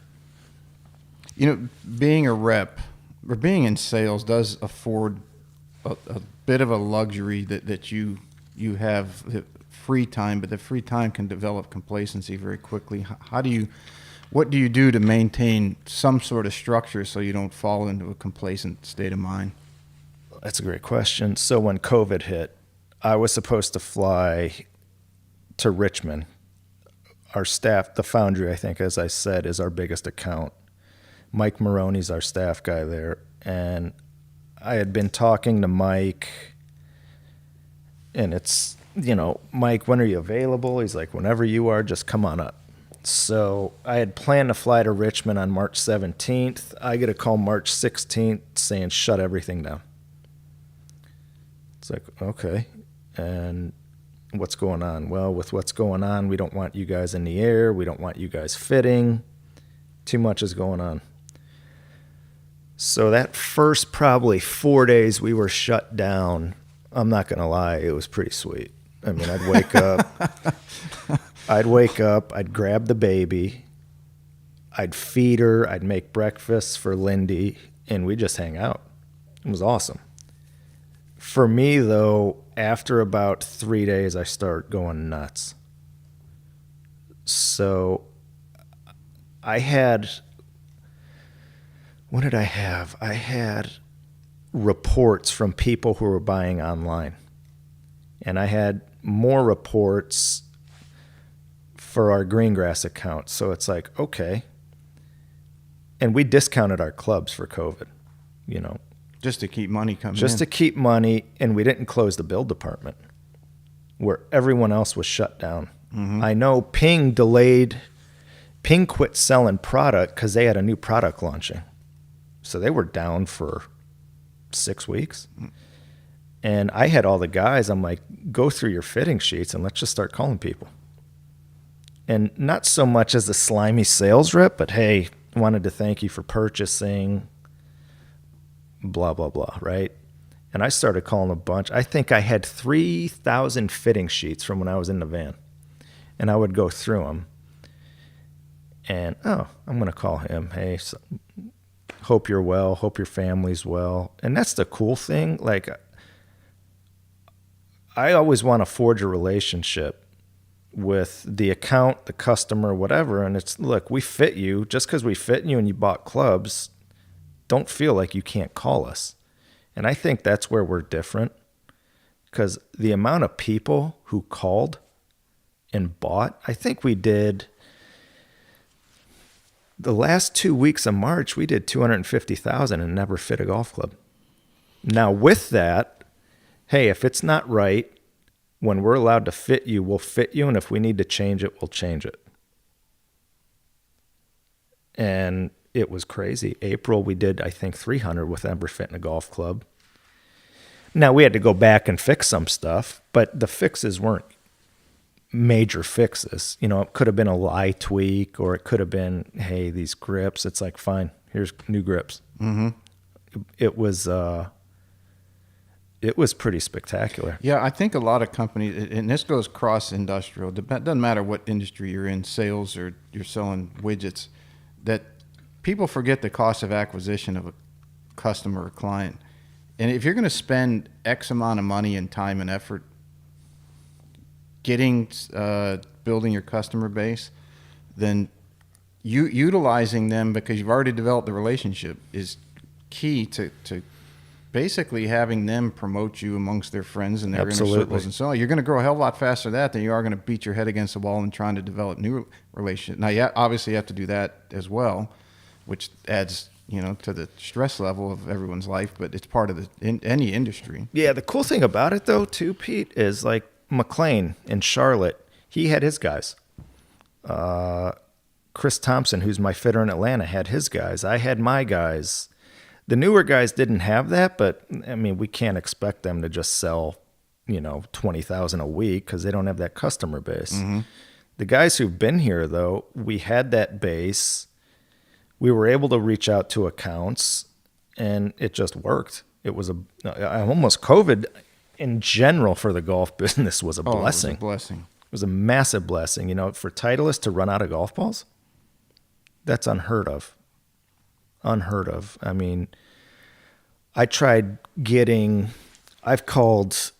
You know, being a rep or being in sales does afford a bit of a luxury that you have free time, but the free time can develop complacency very quickly. What do you do to maintain some sort of structure so you don't fall into a complacent state of mind? That's a great question. So when COVID hit, I was supposed to fly to Richmond. Our staff, the foundry, I think, as I said, is our biggest account. Mike Maroney's our staff guy there. And I had been talking to Mike, and it's Mike, when are you available? He's like, whenever you are, just come on up. So I had planned to fly to Richmond on March 17th. I get a call March 16th saying, shut everything down. It's like, okay. And what's going on? Well, with what's going on, we don't want you guys in the air. We don't want you guys fitting. Too much is going on. So that first probably 4 days we were shut down, I'm not going to lie, it was pretty sweet. I mean, I'd wake up, I'd grab the baby, I'd feed her, I'd make breakfast for Lindy, and we'd just hang out. It was awesome. For me, though, after about 3 days, I started going nuts. So I had, what did I have? I had reports from people who were buying online. And I had more reports for our Greengrass account. So it's like, okay. And we discounted our clubs for COVID, Just to keep money coming Just in. to keep money, and we didn't close the build department where everyone else was shut down. Mm-hmm. I know Ping quit selling product because they had a new product launching. So they were down for 6 weeks. And I had all the guys, I'm like, go through your fitting sheets and let's just start calling people. And not so much as a slimy sales rep, but hey, wanted to thank you for purchasing, blah, blah, blah, right? And I started calling a bunch. I think I had 3,000 fitting sheets from when I was in the van. And I would go through them. And, I'm going to call him. Hey, hope you're well. Hope your family's well. And that's the cool thing. Like, I always want to forge a relationship with the account, the customer, whatever. And it's, look, we fit you. Just because we fit you and you bought clubs, don't feel like you can't call us. And I think that's where we're different, because the amount of people who called and bought, I think we did, the last 2 weeks of March, we did 250,000 and never fit a golf club. Now with that, hey, if it's not right, when we're allowed to fit you, we'll fit you. And if we need to change it, we'll change it. And it was crazy. April, we did, I think, 300 with Ember Fitting a golf club. Now, we had to go back and fix some stuff, but the fixes weren't major fixes. It could have been a lie tweak, or it could have been, hey, these grips. It's like, fine, here's new grips. Mm-hmm. It was pretty spectacular. Yeah, I think a lot of companies, and this goes cross-industrial, it doesn't matter what industry you're in, sales or you're selling widgets, that people forget the cost of acquisition of a customer or client. And if you're going to spend X amount of money and time and effort building your customer base, then utilizing them because you've already developed the relationship is key to basically having them promote you amongst their friends and their inner circles and so on. You're going to grow a hell of a lot faster than you are going to beat your head against the wall and trying to develop new relationships. Now, obviously you have to do that as well, which adds, to the stress level of everyone's life, but it's part of any industry. Yeah, the cool thing about it, though, too, Pete, is like McLean in Charlotte, he had his guys. Chris Thompson, who's my fitter in Atlanta, had his guys. I had my guys. The newer guys didn't have that, but I mean, we can't expect them to just sell, 20,000 a week because they don't have that customer base. Mm-hmm. The guys who've been here, though, we had that base. We were able to reach out to accounts, and it just worked. It was almost COVID in general for the golf business was a blessing. It was a blessing. It was a massive blessing. For Titleist to run out of golf balls, that's unheard of. Unheard of. I mean, I've called,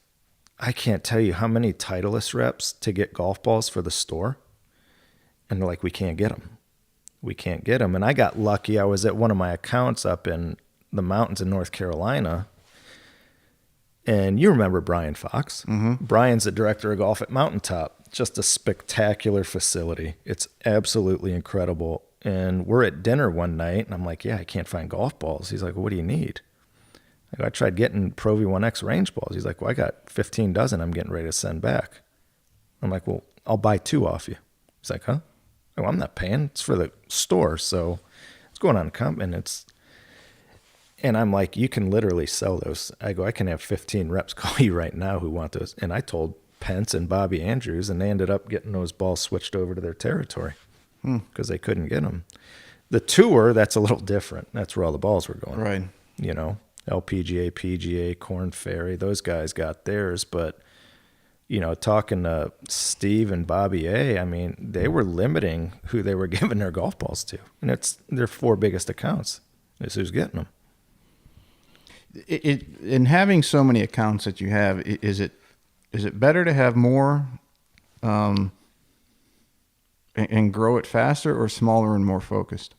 I can't tell you how many Titleist reps to get golf balls for the store. And they're like, we can't get them. We can't get them. And I got lucky. I was at one of my accounts up in the mountains in North Carolina. And you remember Brian Fox. Mm-hmm. Brian's the director of golf at Mountaintop. Just a spectacular facility. It's absolutely incredible. And we're at dinner one night, and I'm like, yeah, I can't find golf balls. He's like, well, what do you need? I tried getting Pro V1X range balls. He's like, well, I got 15 dozen I'm getting ready to send back. I'm like, well, I'll buy 2 off you. He's like, huh? Oh, I'm not paying. It's for the store. So it's going on and I'm like, you can literally sell those. I go, I can have 15 reps call you right now who want those. And I told Pence and Bobby Andrews, and they ended up getting those balls switched over to their territory because they couldn't get them. The tour, that's a little different. That's where all the balls were going. Right. You know, LPGA, PGA, Korn Ferry, those guys got theirs. But, you know, talking to Steve and Bobby A., I mean, they were limiting who they were giving their golf balls to. And it's their 4 biggest accounts is who's getting them. In having so many accounts that you have, is it better to have more and grow it faster, or smaller and more focused?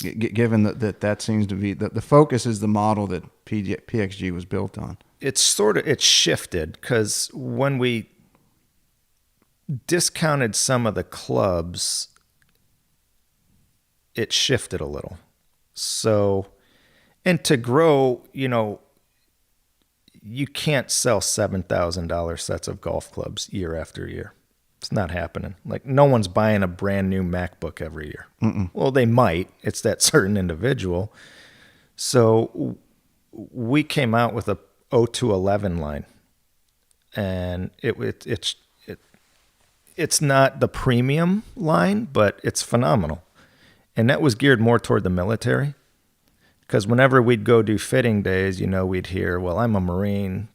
Given that seems to be the focus is the model that PXG was built on. It's shifted because when we discounted some of the clubs, it shifted a little. So, and to grow, you know, you can't sell $7,000 sets of golf clubs year after year. It's not happening. Like, no one's buying a brand new MacBook every year. Well, they might. It's that certain individual. So we came out with a 0211 line, and it's not the premium line, but it's phenomenal. And that was geared more toward the military. Because whenever we'd go do fitting days, you know, we'd hear, well, I'm a Marine.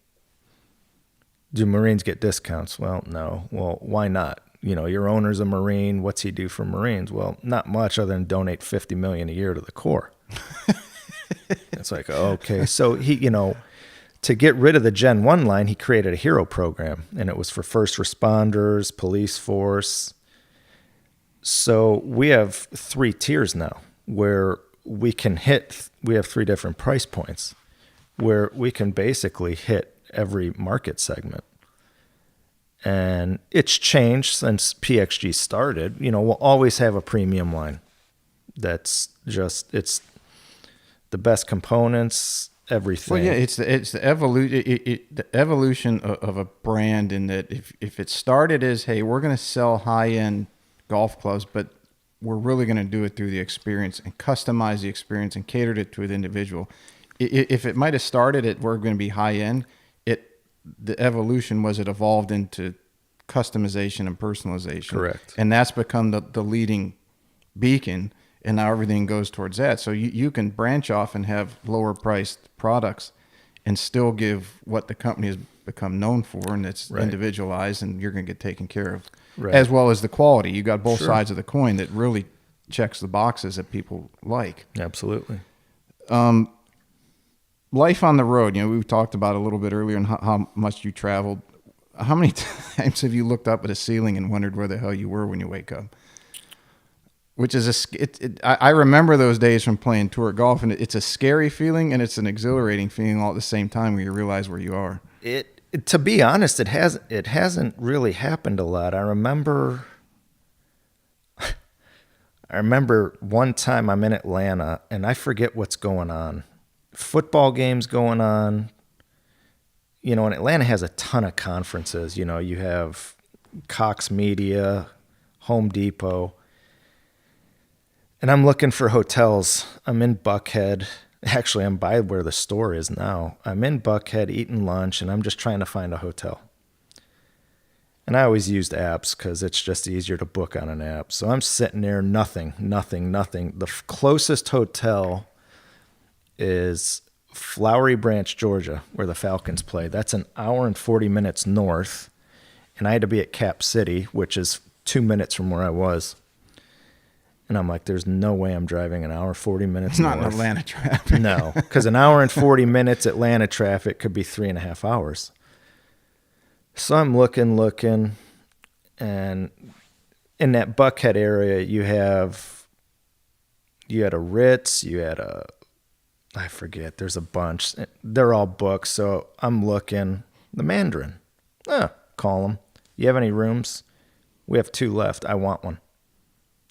Do Marines get discounts? Well, no. Well, why not? You know, your owner's a Marine. What's he do for Marines? Well, not much other than donate $50 million a year to the Corps. It's like, okay. So he, you know, to get rid of the Gen 1 line, he created a hero program, and it was for first responders, police force. So we have 3 tiers now where we have 3 different price points where we can basically hit every market segment. And it's changed since PXG started. You know, we'll always have a premium line. It's the best components, everything. Well, yeah, it's the evolution of a brand, in that if it started as, hey, we're going to sell high-end golf clubs, but we're really going to do it through the experience and customize the experience and cater it to an individual. If it might have started at, we're going to be high-end, the evolution was it evolved into customization and personalization. Correct. And that's become the leading beacon, and now everything goes towards that. So you can branch off and have lower priced products and still give what the company has become known for, and it's individualized, and you're going to get taken care of. Right. As well as the quality. You got both sides of the coin that really checks the boxes that people like. Absolutely. Life on the road, you know, we talked about a little bit earlier and how much you traveled. How many times have you looked up at a ceiling and wondered where the hell you were when you wake up? Which is I remember those days from playing tour golf, and it's a scary feeling and it's an exhilarating feeling all at the same time when you realize where you are. To be honest, it hasn't really happened a lot. I remember one time I'm in Atlanta and I forget what's going on. Football games going on. You know, and Atlanta has a ton of conferences. You know, you have Cox Media, Home Depot. And I'm looking for hotels. I'm in Buckhead. Actually, I'm by where the store is now. I'm in Buckhead eating lunch, and I'm just trying to find a hotel. And I always used apps because it's just easier to book on an app. So I'm sitting there, nothing. The closest hotel is Flowery Branch, Georgia, where the Falcons play. That's an hour and 40 minutes north. And I had to be at Cap City, which is 2 minutes from where I was. And I'm like, there's no way I'm driving an hour, 40 minutes north. Not in Atlanta traffic. No, because an hour and 40 minutes Atlanta traffic could be 3.5 hours. So I'm looking, and in that Buckhead area, you had a Ritz, I forget, there's a bunch. They're all booked, so I'm looking. The Mandarin. Call them. You have any rooms? We have 2 left. I want one.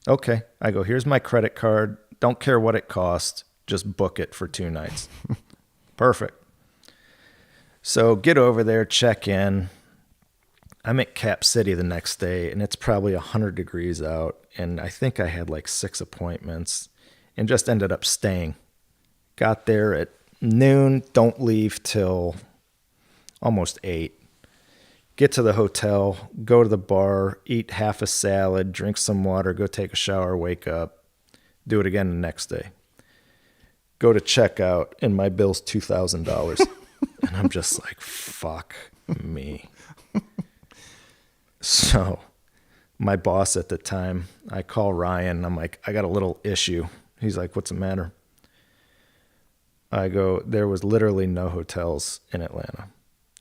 Okay. I go, here's my credit card. Don't care what it costs. Just book it for 2 nights. Perfect. So get over there, check in. I'm at Cap City the next day, and it's probably 100 degrees out. And I think I had like 6 appointments and just ended up staying. Got there at noon, don't leave till almost 8. Get to the hotel, go to the bar, eat half a salad, drink some water, go take a shower, wake up, do it again the next day. Go to checkout, and my bill's $2,000. And I'm just like, fuck me. So my boss at the time, I call Ryan. I'm like, I got a little issue. He's like, what's the matter? I go, there was literally no hotels in Atlanta.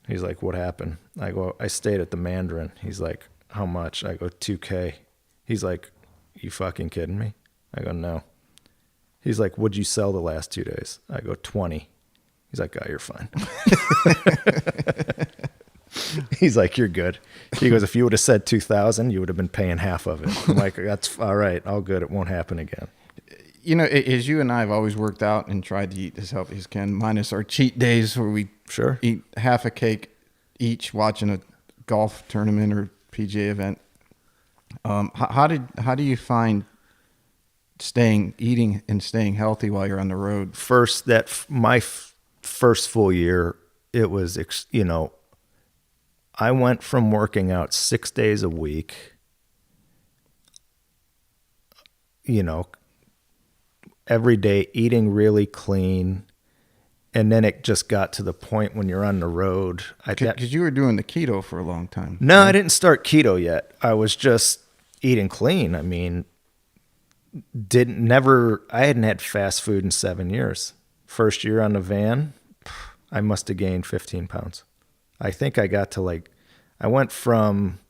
He's like, what happened? I go, I stayed at the Mandarin. He's like, how much? I go, $2,000. He's like, you fucking kidding me? I go, no. He's like, what'd you sell the last 2 days? I go, 20. He's like, oh, you're fine. He's like, you're good. He goes, if you would have said 2,000, you would have been paying half of it. I'm like, that's all right. All good. It won't happen again. You know, as you and I have always worked out and tried to eat as healthy as can, minus our cheat days where we eat half a cake each watching a golf tournament or PGA event. How do you find eating and staying healthy while you're on the road? First, my first full year, it was, I went from working out 6 days a week, every day, eating really clean. And then it just got to the point when you're on the road. Because you were doing the keto for a long time. No, right? I didn't start keto yet. I was just eating clean. I mean, I hadn't had fast food in 7 years. First year on the van, I must have gained 15 pounds. I think I got to I went from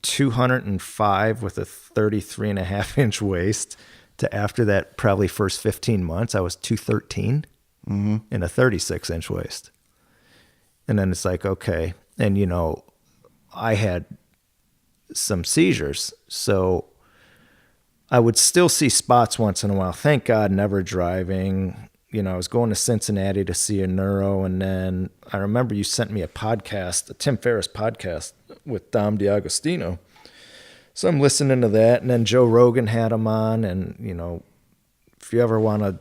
205 with a 33.5-inch waist to, after that, probably first 15 months, I was 213 in a 36-inch waist. And then it's like, okay. And, I had some seizures. So I would still see spots once in a while. Thank God, never driving. I was going to Cincinnati to see a neuro. And then I remember you sent me a podcast, a Tim Ferriss podcast with Dom DiAgostino. So I'm listening to that. And then Joe Rogan had him on. And, if you ever want to,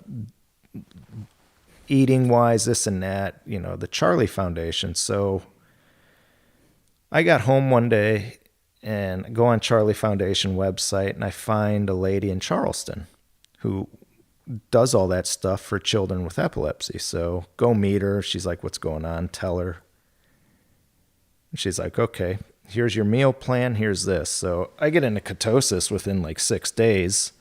eating wise, this and that, the Charlie Foundation. So I got home one day and I go on Charlie Foundation website and I find a lady in Charleston who does all that stuff for children with epilepsy. So go meet her. She's like, what's going on? Tell her. And she's like, okay, here's your meal plan. Here's this. So I get into ketosis within 6 days.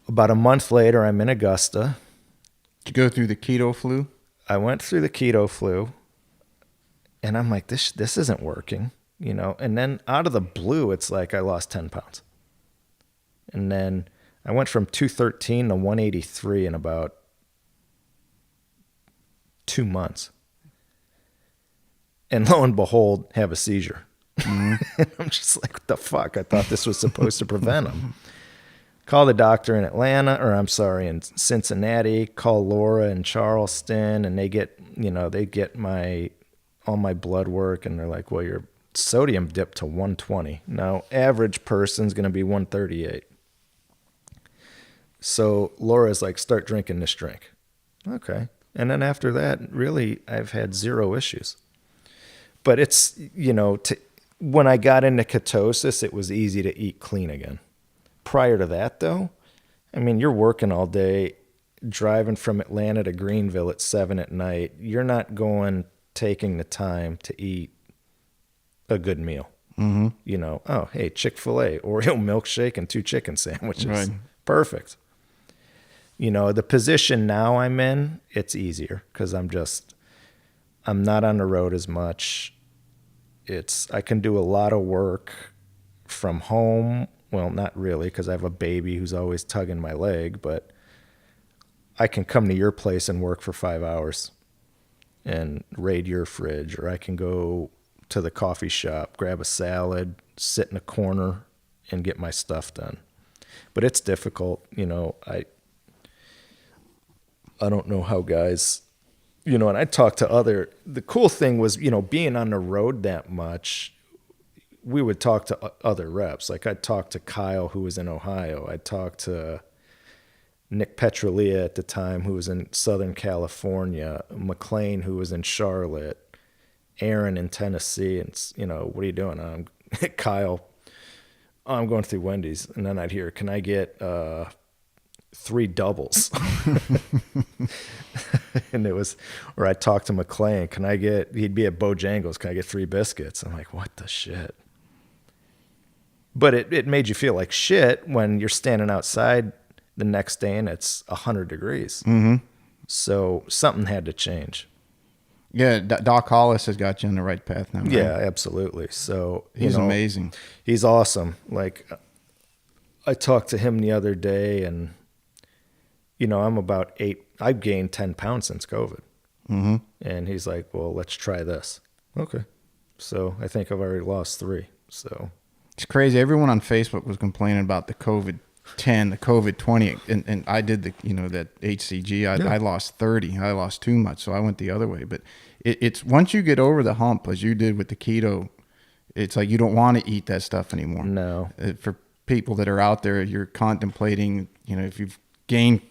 About a month later, I'm in Augusta. Did you go through the keto flu? I went through the keto flu. And I'm like, this isn't working, And then out of the blue, it's like I lost 10 pounds. And then I went from 213 to 183 in about 2 months. And lo and behold, have a seizure. Mm-hmm. And I'm just like, what the fuck? I thought this was supposed to prevent them. Call the doctor in in Cincinnati, call Laura in Charleston, and they get all my blood work, and they're like, well, your sodium dipped to 120. Now, average person's going to be 138. So Laura's like, start drinking this drink. Okay. And then after that, really, I've had zero issues. But it's, when I got into ketosis, it was easy to eat clean again. Prior to that, though, I mean, you're working all day, driving from Atlanta to Greenville at 7 at night. You're not taking the time to eat a good meal. Mm-hmm. Hey, Chick-fil-A, Oreo milkshake and 2 chicken sandwiches. Right. Perfect. The position now I'm in, it's easier because I'm not on the road as much. I can do a lot of work from home. Well, not really, because I have a baby who's always tugging my leg, but I can come to your place and work for 5 hours and raid your fridge, or I can go to the coffee shop, grab a salad, sit in a corner, and get my stuff done. But it's difficult. I don't know how guys And I talked to the cool thing was, being on the road that much, we would talk to other reps. Like I'd talk to Kyle, who was in Ohio. I'd talk to Nick Petrolia at the time, who was in Southern California, McLean, who was in Charlotte, Aaron in Tennessee. And, what are you doing? Kyle, I'm going through Wendy's. And then I'd hear, can I get 3 doubles? And it was, or I'd talk to McLean, he'd be at Bojangles, can I get 3 biscuits? I'm like, what the shit? But it made you feel like shit when you're standing outside the next day and it's 100 degrees. Mm-hmm. So something had to change. Yeah, Doc Hollis has got you on the right path now. Right? Yeah, absolutely. So he's amazing. He's awesome. Like I talked to him the other day, and I've gained 10 pounds since COVID. Mm-hmm. And he's like, well, let's try this. Okay. So I think I've already lost 3. So it's crazy. Everyone on Facebook was complaining about the COVID 10, the COVID 20, and I did that HCG. I lost 30. I lost too much, so I went the other way. But it's once you get over the hump, as you did with the keto, it's like you don't want to eat that stuff anymore. No. For people that are out there, you're contemplating, if you've gained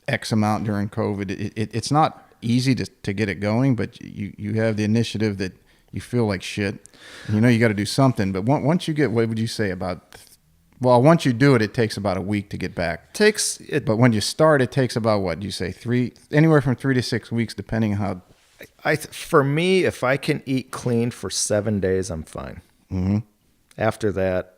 X amount during COVID, it's not easy to get it going, but you have the initiative that you feel like shit. You got to do something. But once you get, what would you say about? Well, once you do it, it takes about a week to get back. But when you start, it takes about what you say anywhere from 3 to 6 weeks, depending on how. For me, if I can eat clean for 7 days, I'm fine. Mm-hmm. After that,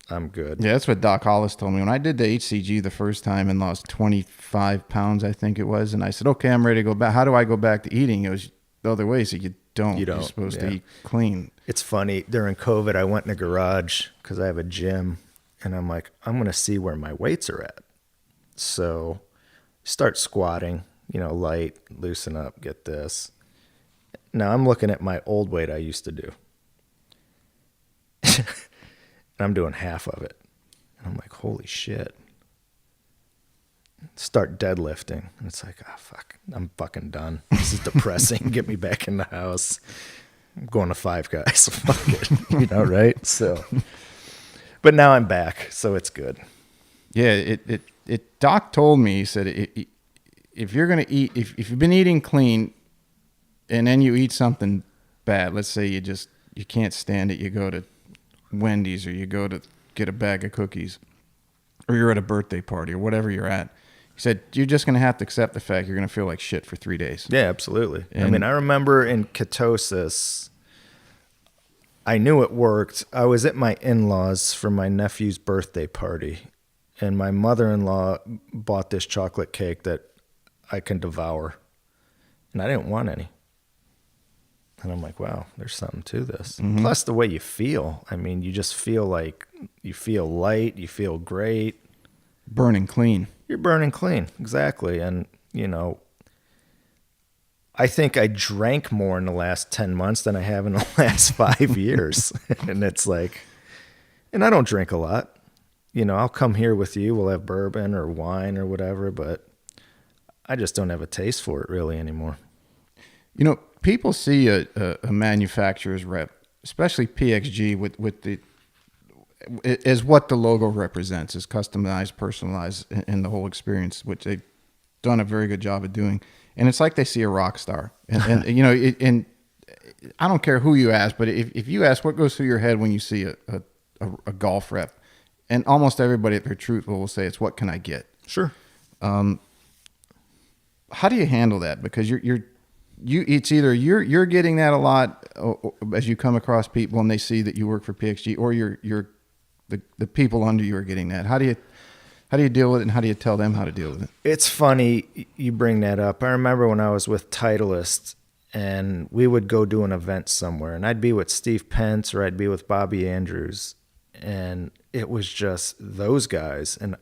I'm good. Yeah, that's what Doc Hollis told me when I did the HCG the first time and lost 25 pounds, I think it was. And I said, okay, I'm ready to go back. How do I go back to eating? It was the other way. So you don't. You're supposed to eat clean. It's funny. During COVID, I went in the garage because I have a gym. And I'm like, I'm going to see where my weights are at. So start squatting, light, loosen up, get this. Now I'm looking at my old weight I used to do. And I'm doing half of it. And I'm like, holy shit. Start deadlifting. And it's like, fuck, I'm fucking done. This is depressing. Get me back in the house. I'm going to Five Guys. Fuck it. Right? So... But now I'm back, so it's good. Yeah, Doc told me, he said, if you're going to eat, if you've been eating clean and then you eat something bad, let's say you can't stand it, you go to Wendy's or you go to get a bag of cookies or you're at a birthday party or whatever you're at, he said, you're just going to have to accept the fact you're going to feel like shit for 3 days. Yeah, absolutely. I remember in ketosis, I knew it worked. I was at my in-laws for my nephew's birthday party, and my mother-in-law bought this chocolate cake that I can devour, and I didn't want any. And I'm like, wow, there's something to this. Mm-hmm. Plus the way you feel. I mean, you just feel like you feel light, you feel great. Burning clean. You're burning clean, exactly. And, I think I drank more in the last 10 months than I have in the last 5 years. And it's like, and I don't drink a lot. I'll come here with you. We'll have bourbon or wine or whatever, but I just don't have a taste for it really anymore. People see a manufacturer's rep, especially PXG, with the as what the logo represents, is customized, personalized, in the whole experience, which they've done a very good job of doing. And it's like they see a rock star. And and I don't care who you ask, but if you ask what goes through your head when you see a golf rep, and almost everybody at their truthful will say it's what can I get? Sure. How do you handle that? Because it's either you're getting that a lot as you come across people and they see that you work for PXG, or the people under you are getting that. How do you deal with it, and how do you tell them how to deal with it? It's funny you bring that up. I remember when I was with Titleist, and we would go do an event somewhere, and I'd be with Steve Pence or I'd be with Bobby Andrews, and it was just those guys. And,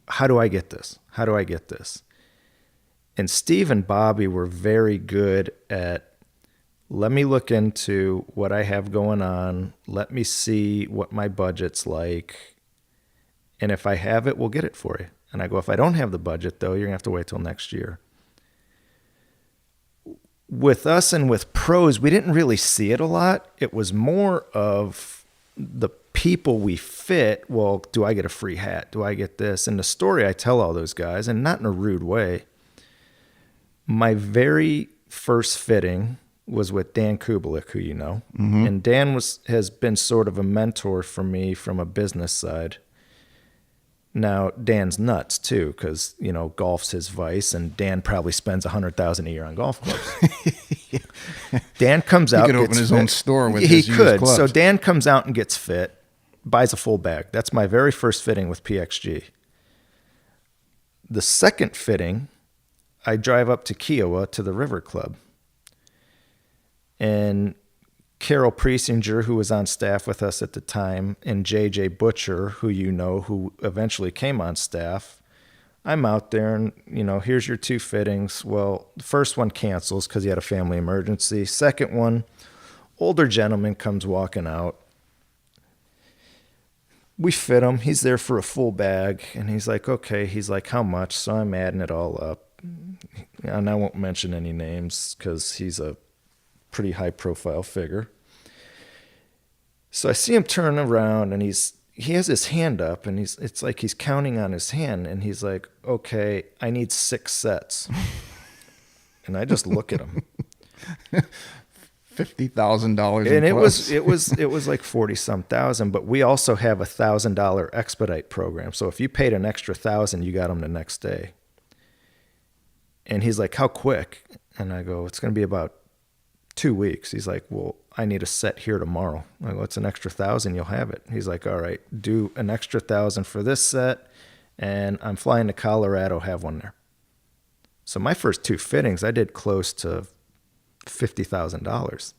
how do I get this? How do I get this? And Steve and Bobby were very good at, let me look into what I have going on. Let me see what my budget's like. And if I have it, we'll get it for you. And I go, if I don't have the budget, though, you're going to have to wait till next year. with us and with pros, we didn't really see it a lot. It was more of the people we fit. Well, do I get a free hat? Do I get this? And the story I tell all those guys, and not in a rude way, my very first fitting was with Dan Kubelik, who you know. Mm-hmm. And Dan has been sort of a mentor for me from a business side. Now, Dan's nuts, too, because, you know, golf's his vice, and Dan probably spends $100,000 a year on golf clubs. Dan comes out. He could open his own store with his used clubs. So Dan comes out and gets fit, buys a full bag. That's my very first fitting with PXG. The second fitting, I drive up to Kiowa to the River Club. And Carol Priesinger, who was on staff with us at the time, and JJ Butcher, who you know, who eventually came on staff. I'm out there and, you know, here's your two fittings. Well, the first one cancels because he had a family emergency. Second one, older gentleman comes walking out. We fit him. He's there for a full bag. And he's like, okay. He's like, how much? So I'm adding it all up. And I won't mention any names because he's a pretty high profile figure. So I see him turn around and he has his hand up and it's like he's counting on his hand and he's like, okay, I need 6 sets. And I just look at him. $50,000. And it was like 40-some thousand, but we also have a $1,000 expedite program. So if you paid an extra $1,000, you got them the next day. And he's like, how quick? And I go, it's going to be about 2 weeks. He's like, well, I need a set here tomorrow. I go, it's an extra $1,000, you'll have it. He's like, all right, do an extra $1,000 for this set, and I'm flying to Colorado, have one there. So my first 2 fittings, I did close to $50,000.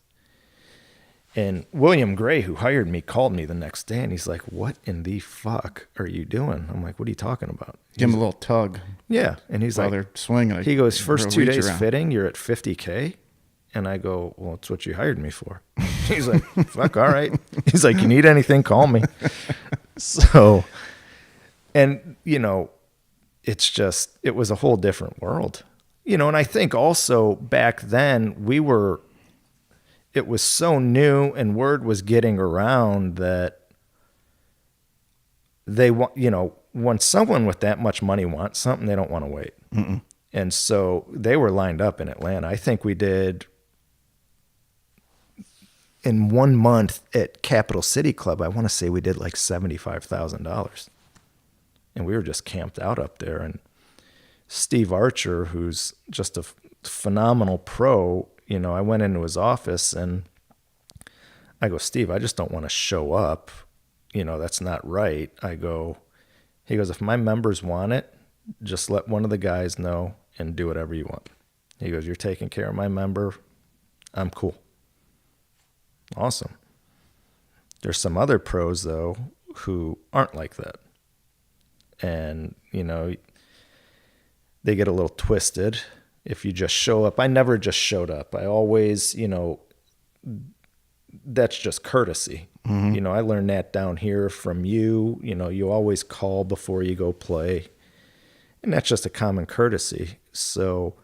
And William Gray, who hired me, called me the next day, and he's like, what in the fuck are you doing? I'm like, what are you talking about? Give him a little tug. Yeah. And he's like, they're swinging. He goes, first 2 days fitting, you're at $50K. And I go, well, it's what you hired me for. He's like, fuck, all right. He's like, you need anything, call me. So, and, you know, it was a whole different world. You know, and I think also back then it was so new and word was getting around that they want, you know, when someone with that much money wants something, they don't want to wait. Mm-mm. And so they were lined up in Atlanta. I think we did, in 1 month at Capital City Club, I want to say we did like $75,000. And we were just camped out up there. And Steve Archer, who's just a phenomenal pro, you know, I went into his office and I go, Steve, I just don't want to show up. You know, that's not right. He goes, if my members want it, just let one of the guys know and do whatever you want. He goes, you're taking care of my member. I'm cool. Awesome. There's some other pros, though, who aren't like that. And, you know, they get a little twisted if you just show up. I never just showed up. I always, you know, that's just courtesy. Mm-hmm. You know, I learned that down here from you. You know, you always call before you go play. And that's just a common courtesy. So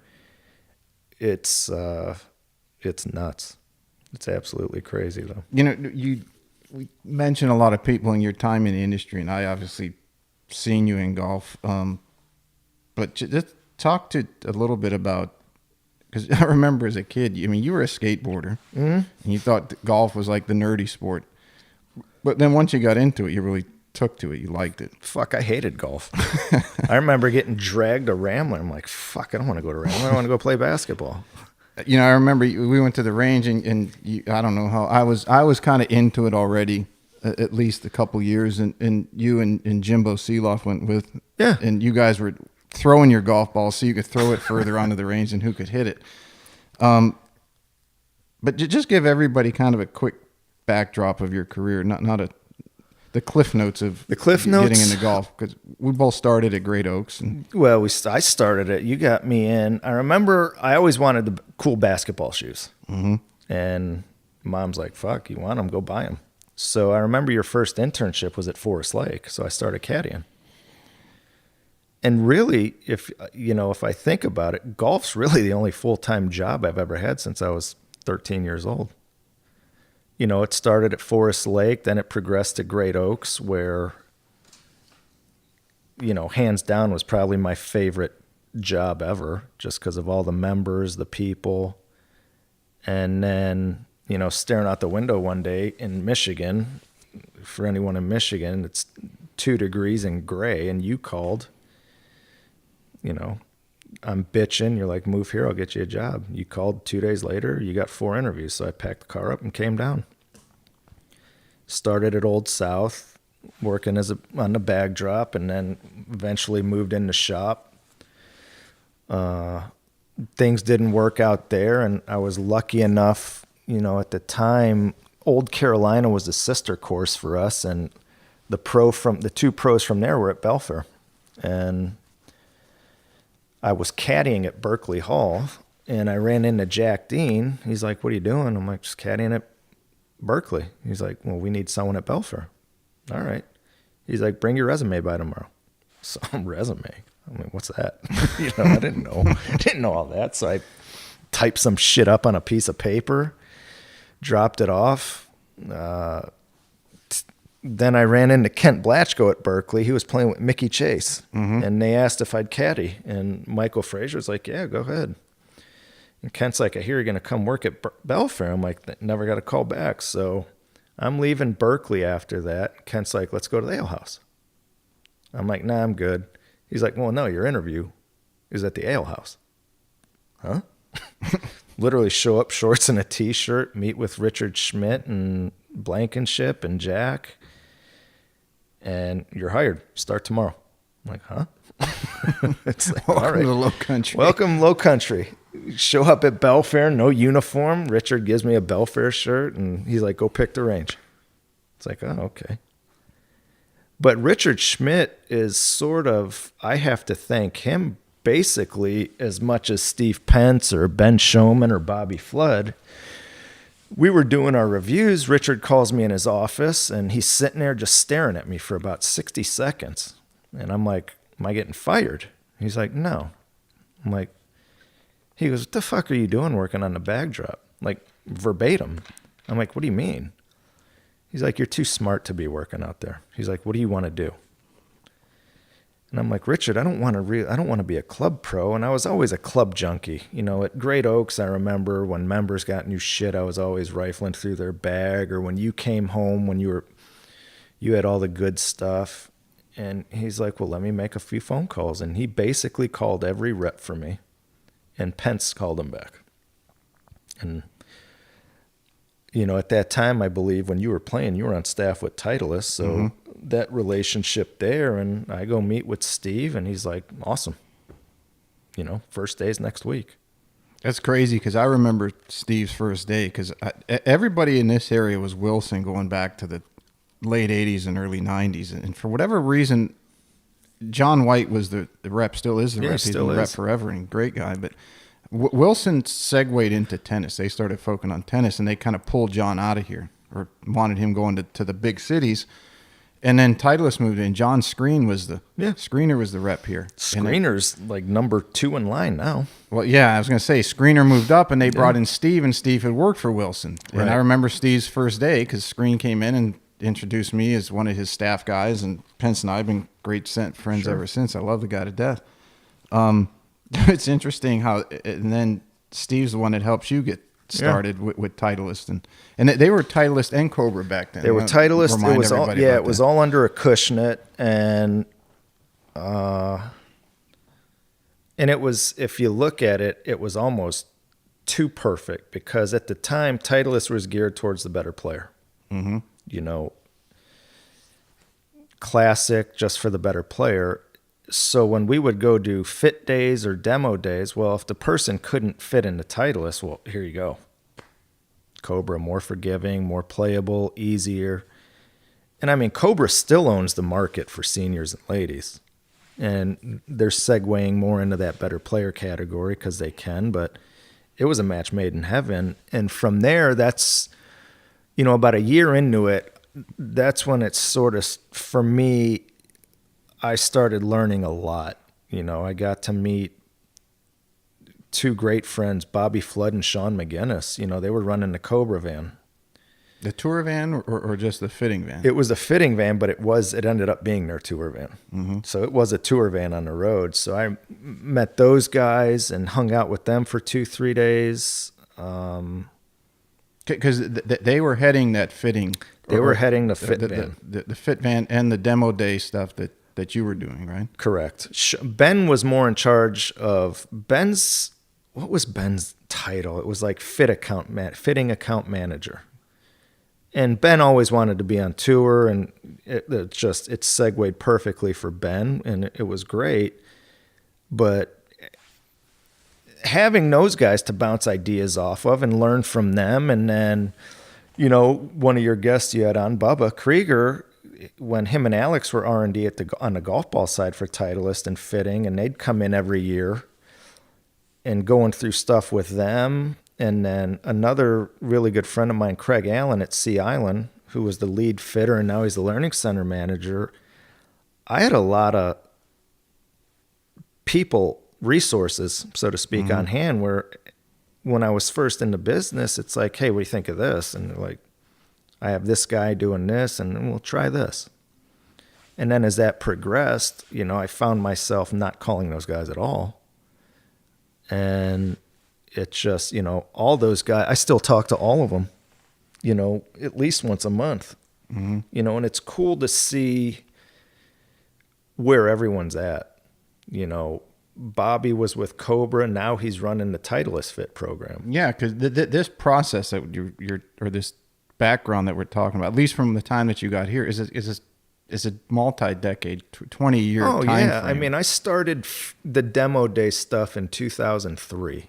it's nuts. It's absolutely crazy, though. You know, we mentioned a lot of people in your time in the industry, and I obviously seen you in golf. But just talk to a little bit about, because I remember as a kid, I mean, you were a skateboarder, mm-hmm. and you thought golf was like the nerdy sport. But then once you got into it, you really took to it. You liked it. Fuck, I hated golf. I remember getting dragged to Rambler. I'm like, fuck, I don't want to go to Rambler. I want to go play basketball. You know, I remember we went to the range, and you, I don't know how, I was kind of into it already, at least a couple years, and you and Jimbo Seeloff went with, yeah, and you guys were throwing your golf ball so you could throw it further onto the range and who could hit it. But just give everybody kind of a quick backdrop of your career, not the cliff notes of getting into golf, because we both started at Great Oaks. Well, I started it. You got me in. I remember I always wanted the cool basketball shoes. Mm-hmm. And Mom's like, fuck, you want them? Go buy them. So I remember your first internship was at Forest Lake. So I started caddying. And really, if I think about it, golf's really the only full-time job I've ever had since I was 13 years old. It started at Forest Lake, then it progressed to Great Oaks, where, hands down was probably my favorite job ever, just because of all the members, the people. And then, staring out the window one day in Michigan, for anyone in Michigan, it's 2 degrees and gray, and you called. I'm bitching. You're like, move here, I'll get you a job. You called 2 days later, you got 4 interviews. So I packed the car up and came down. Started at Old South, working on the bag drop, and then eventually moved into shop. Things didn't work out there, and I was lucky enough, at the time, Old Carolina was a sister course for us, and the 2 pros from there were at Belfair. And I was caddying at Berkeley Hall, and I ran into Jack Dean. He's like, what are you doing? I'm like, just caddying at Berkeley. He's like, well, we need someone at Belfair. All right. He's like, bring your resume by tomorrow. So resume. I'm like, what's that? I didn't know. I didn't know all that. So I typed some shit up on a piece of paper, dropped it off. Then I ran into Kent Blatchko at Berkeley. He was playing with Mickey Chase, and they asked if I'd caddy. And Michael Frazier was like, yeah, go ahead. And Kent's like, I hear you're going to come work at Belfair. I'm like, never got a call back. So I'm leaving Berkeley after that. Kent's like, let's go to the ale house. I'm like, nah, I'm good. He's like, well, no, your interview is at the ale house. Huh? Literally show up, shorts and a T-shirt, meet with Richard Schmidt and Blankenship and Jack, and you're hired. Start tomorrow. I'm like, huh? It's like, Welcome all right. to Low Country. Welcome, Low Country. Show up at Belfair, no uniform. Richard gives me a Belfair shirt, and he's like, go pick the range. It's like, oh, okay. But Richard Schmidt is sort of, I have to thank him basically as much as Steve Pence or Ben Showman or Bobby Flood. We were doing our reviews. Richard calls me in his office, and he's sitting there just staring at me for about 60 seconds. And I'm like, am I getting fired? He's like, no. I'm like, he goes, what the fuck are you doing working on the bag drop? Like, verbatim. I'm like, what do you mean? He's like, you're too smart to be working out there. He's like, what do you want to do? And I'm like, Richard, I don't want to be a club pro. And I was always a club junkie. At Great Oaks, I remember when members got new shit, I was always rifling through their bag. Or when you came home, when you had all the good stuff. And he's like, well, let me make a few phone calls. And he basically called every rep for me. And Pence called him back. And, at that time, I believe when you were playing, you were on staff with Titleist. So that relationship there, and I go meet with Steve, and he's like, awesome. First day's next week. That's crazy, because I remember Steve's first day, because everybody in this area was Wilson going back to the late 80s and early 90s. And for whatever reason, John White was the rep, still is the rep. He's been the rep forever, and great guy. But Wilson segued into tennis. They started focusing on tennis, and they kind of pulled John out of here, or wanted him going to the big cities. And then Titleist moved in. John Screen was Screener was the rep here. Screener's like number 2 in line now. Well, yeah, I was going to say Screener moved up, and they brought in Steve, and Steve had worked for Wilson. Right. And I remember Steve's first day, because Screen came in and introduced me as one of his staff guys, and Pence and I have been great friends ever since. I love the guy to death. It's interesting how, and then Steve's the one that helps you get started with Titleist, and they were Titleist and Cobra back then. They were Titleist. It was all under a Cushnet, and it was, if you look at it, it was almost too perfect, because at the time Titleist was geared towards the better player. Classic, just for the better player. So when we would go do fit days or demo days, well, if the person couldn't fit into Titleist, well, here you go. Cobra, more forgiving, more playable, easier. And I mean, Cobra still owns the market for seniors and ladies. And they're segueing more into that better player category because they can, but it was a match made in heaven. And from there, that's, about a year into it, that's when it's sort of, for me, I started learning a lot. I got to meet two great friends, Bobby Flood and Sean McGinnis. They were running the Cobra van. The tour van or just the fitting van? It was a fitting van, but it ended up being their tour van. Mm-hmm. So it was a tour van on the road. So I met those guys and hung out with them for 2-3 days. Because they were heading that fitting. They were heading the fit van. The fit van and the demo day stuff that you were doing, right? Correct. Ben was more in charge of what was Ben's title? It was like fitting account manager. And Ben always wanted to be on tour, and it segued perfectly for Ben, and it was great. But having those guys to bounce ideas off of and learn from them, and then, one of your guests you had on, Bubba Krieger, when him and Alex were R&D on the golf ball side for Titleist and fitting, and they'd come in every year and going through stuff with them. And then another really good friend of mine, Craig Allen at Sea Island, who was the lead fitter, and now he's the Learning Center manager. I had a lot of resources, so to speak, mm-hmm. on hand, where when I was first in the business, it's like, hey, what do you think of this? And they're like, I have this guy doing this, and we'll try this. And then as that progressed, I found myself not calling those guys at all. And it's just, all those guys, I still talk to all of them, at least once a month, mm-hmm. And it's cool to see where everyone's at. Bobby was with Cobra. Now he's running the Titleist Fit program. Yeah. Cause this process that or this background that we're talking about, at least from the time that you got here, is a multi-decade, 20-year time frame. I mean, I started the demo day stuff in 2003.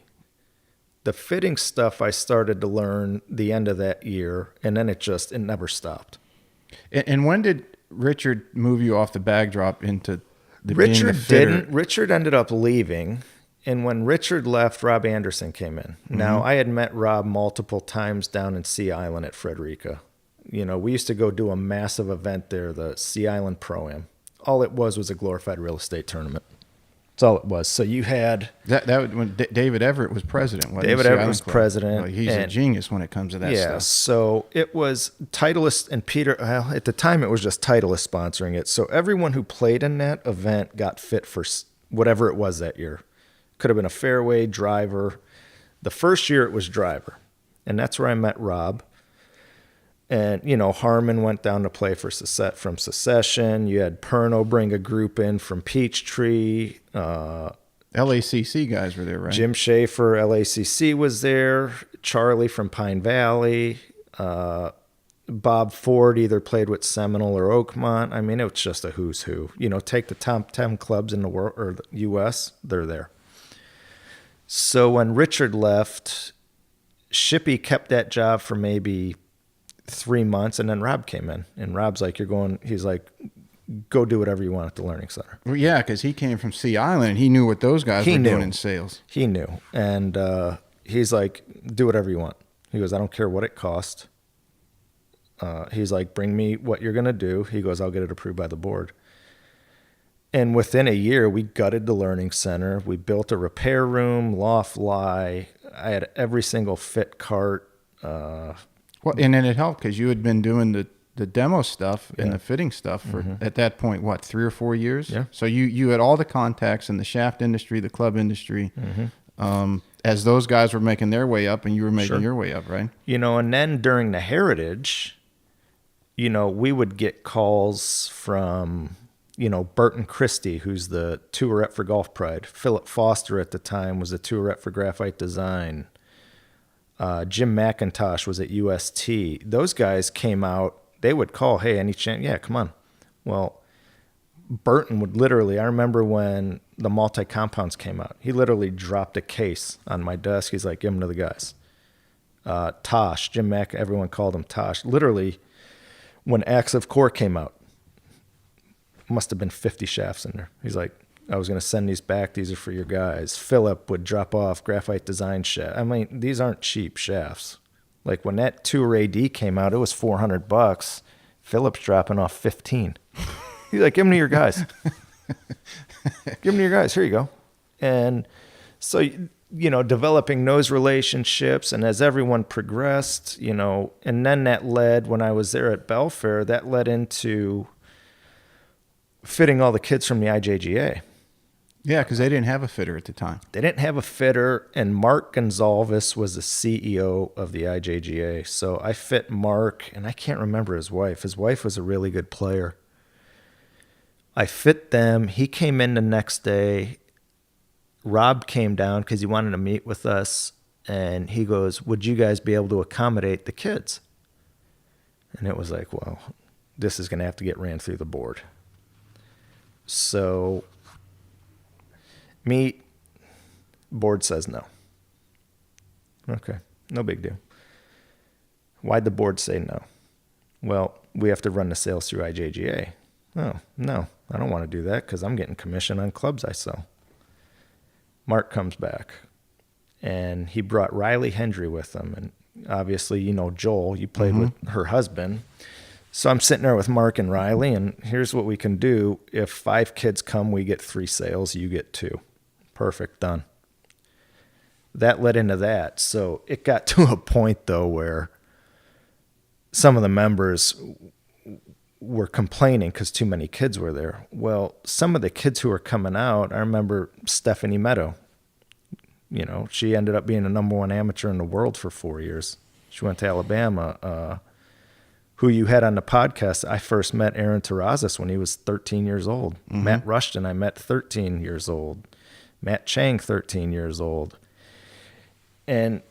The fitting stuff I started to learn the end of that year, and then it never stopped. And when did Richard move you off the bag drop into Richard being the fitter? Didn't. Richard ended up leaving, and when Richard left, Rob Anderson came in. Mm-hmm. Now, I had met Rob multiple times down in Sea Island at Frederica. We used to go do a massive event there, the Sea Island Pro-Am. All it was a glorified real estate tournament. That's all it was. So you had that when David Everett was president. David Everett was president. He's a genius when it comes to that stuff. Yeah. So it was Titleist and Peter. Well, at the time, it was just Titleist sponsoring it. So everyone who played in that event got fit for whatever it was that year. Could have been a fairway, driver. The first year it was driver, and that's where I met Rob. And, Harmon went down to play from Secession. You had Perno bring a group in from Peachtree. LACC guys were there, right? Jim Schaefer, LACC was there. Charlie from Pine Valley. Bob Ford either played with Seminole or Oakmont. I mean, it was just a who's who. Take the top 10 clubs in the world or the U.S., they're there. So when Richard left, Shippy kept that job for maybe 3 months, and then Rob came in, and Rob's like, he's like, go do whatever you want at the Learning Center. Well, yeah, because he came from Sea Island, and he knew what those guys were doing in sales. He knew, and he's like, do whatever you want. He goes, I don't care what it costs. He's like, bring me what you're going to do. He goes, I'll get it approved by the board. And within a year, we gutted the Learning Center. We built a repair room, loft lie. I had every single fit cart. Well, and then it helped because you had been doing the demo stuff and the fitting stuff for, mm-hmm. at that point, 3 or 4 years? Yeah. So you had all the contacts in the shaft industry, the club industry, mm-hmm. As those guys were making their way up and you were making your way up, right? And then during the Heritage, we would get calls from, Burton Christie, who's the tour rep for Golf Pride. Philip Foster at the time was a tour rep for Graphite Design. Jim McIntosh was at UST. Those guys came out. They would call, hey, any chance? Yeah, come on. Well, Burton would literally, I remember when the multi-compounds came out, he literally dropped a case on my desk. He's like, give them to the guys. Tosh, Jim Mack, everyone called him Tosh. Literally, when Acts of Core came out, must have been 50 shafts in there. He's like, I was going to send these back. These are for your guys. Philip would drop off Graphite Design shaft. I mean, these aren't cheap shafts. Like when that Tour AD came out, it was $400. Philip's dropping off 15. He's like, give them to your guys. Give them to your guys. Here you go. And so, developing those relationships, and as everyone progressed, and then that led, when I was there at Belfair, that led into fitting all the kids from the IJGA. Yeah, because they didn't have a fitter at the time. They didn't have a fitter, and Mark Gonzalez was the CEO of the IJGA. So I fit Mark, and I can't remember his wife. His wife was a really good player. I fit them. He came in the next day. Rob came down because he wanted to meet with us, and he goes, would you guys be able to accommodate the kids? And it was like, well, this is going to have to get ran through the board. So meet, board says no. Okay, no big deal. Why'd the board say no? Well, we have to run the sales through IJGA. Oh, no, I don't want to do that because I'm getting commission on clubs I sell. Mark comes back, and he brought Riley Hendry with him. And obviously, Joel, you played with her husband. So I'm sitting there with Mark and Riley, and here's what we can do. If 5 kids come, we get 3 sales, you get 2. Perfect, done. That led into that. So it got to a point, though, where some of the members were complaining because too many kids were there. Well, some of the kids who were coming out, I remember Stephanie Meadow. She ended up being the #1 amateur in the world for 4 years. She went to Alabama. Who you had on the podcast, I first met Aaron Terrazas when he was 13 years old. Matt Rushton, I met 13 years old. Matt Chang, 13 years old. And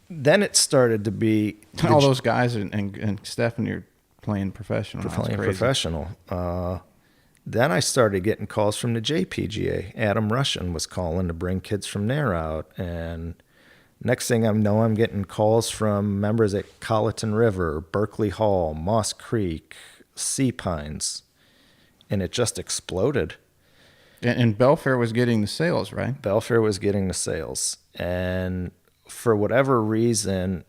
then it started to be... all those guys and Stephanie are playing professional. Playing professional. Then I started getting calls from the JPGA. Adam Russian was calling to bring kids from there out. And next thing I know, I'm getting calls from members at Colleton River, Berkeley Hall, Moss Creek, Sea Pines. And it just exploded. And Belfair was getting the sales, right? Belfair was getting the sales. And for whatever reason...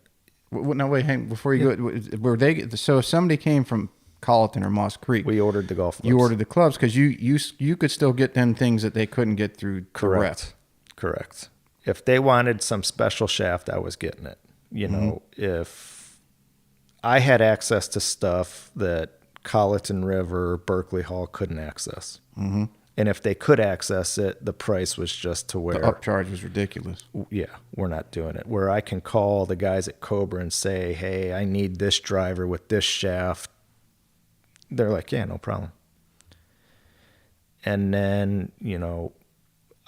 No, wait, hang before you go. Were they? So if somebody came from Colleton or Moss Creek, we ordered the golf clubs. You ordered the clubs because you could still get them things that they couldn't get through Correct. If they wanted some special shaft, I was getting it. If I had access to stuff that Colleton River, Berkeley Hall couldn't access. And if they could access it, the price was just to where... The upcharge was ridiculous. Yeah, we're not doing it. Where I can call the guys at Cobra and say, hey, I need this driver with this shaft. They're like, yeah, no problem. And then,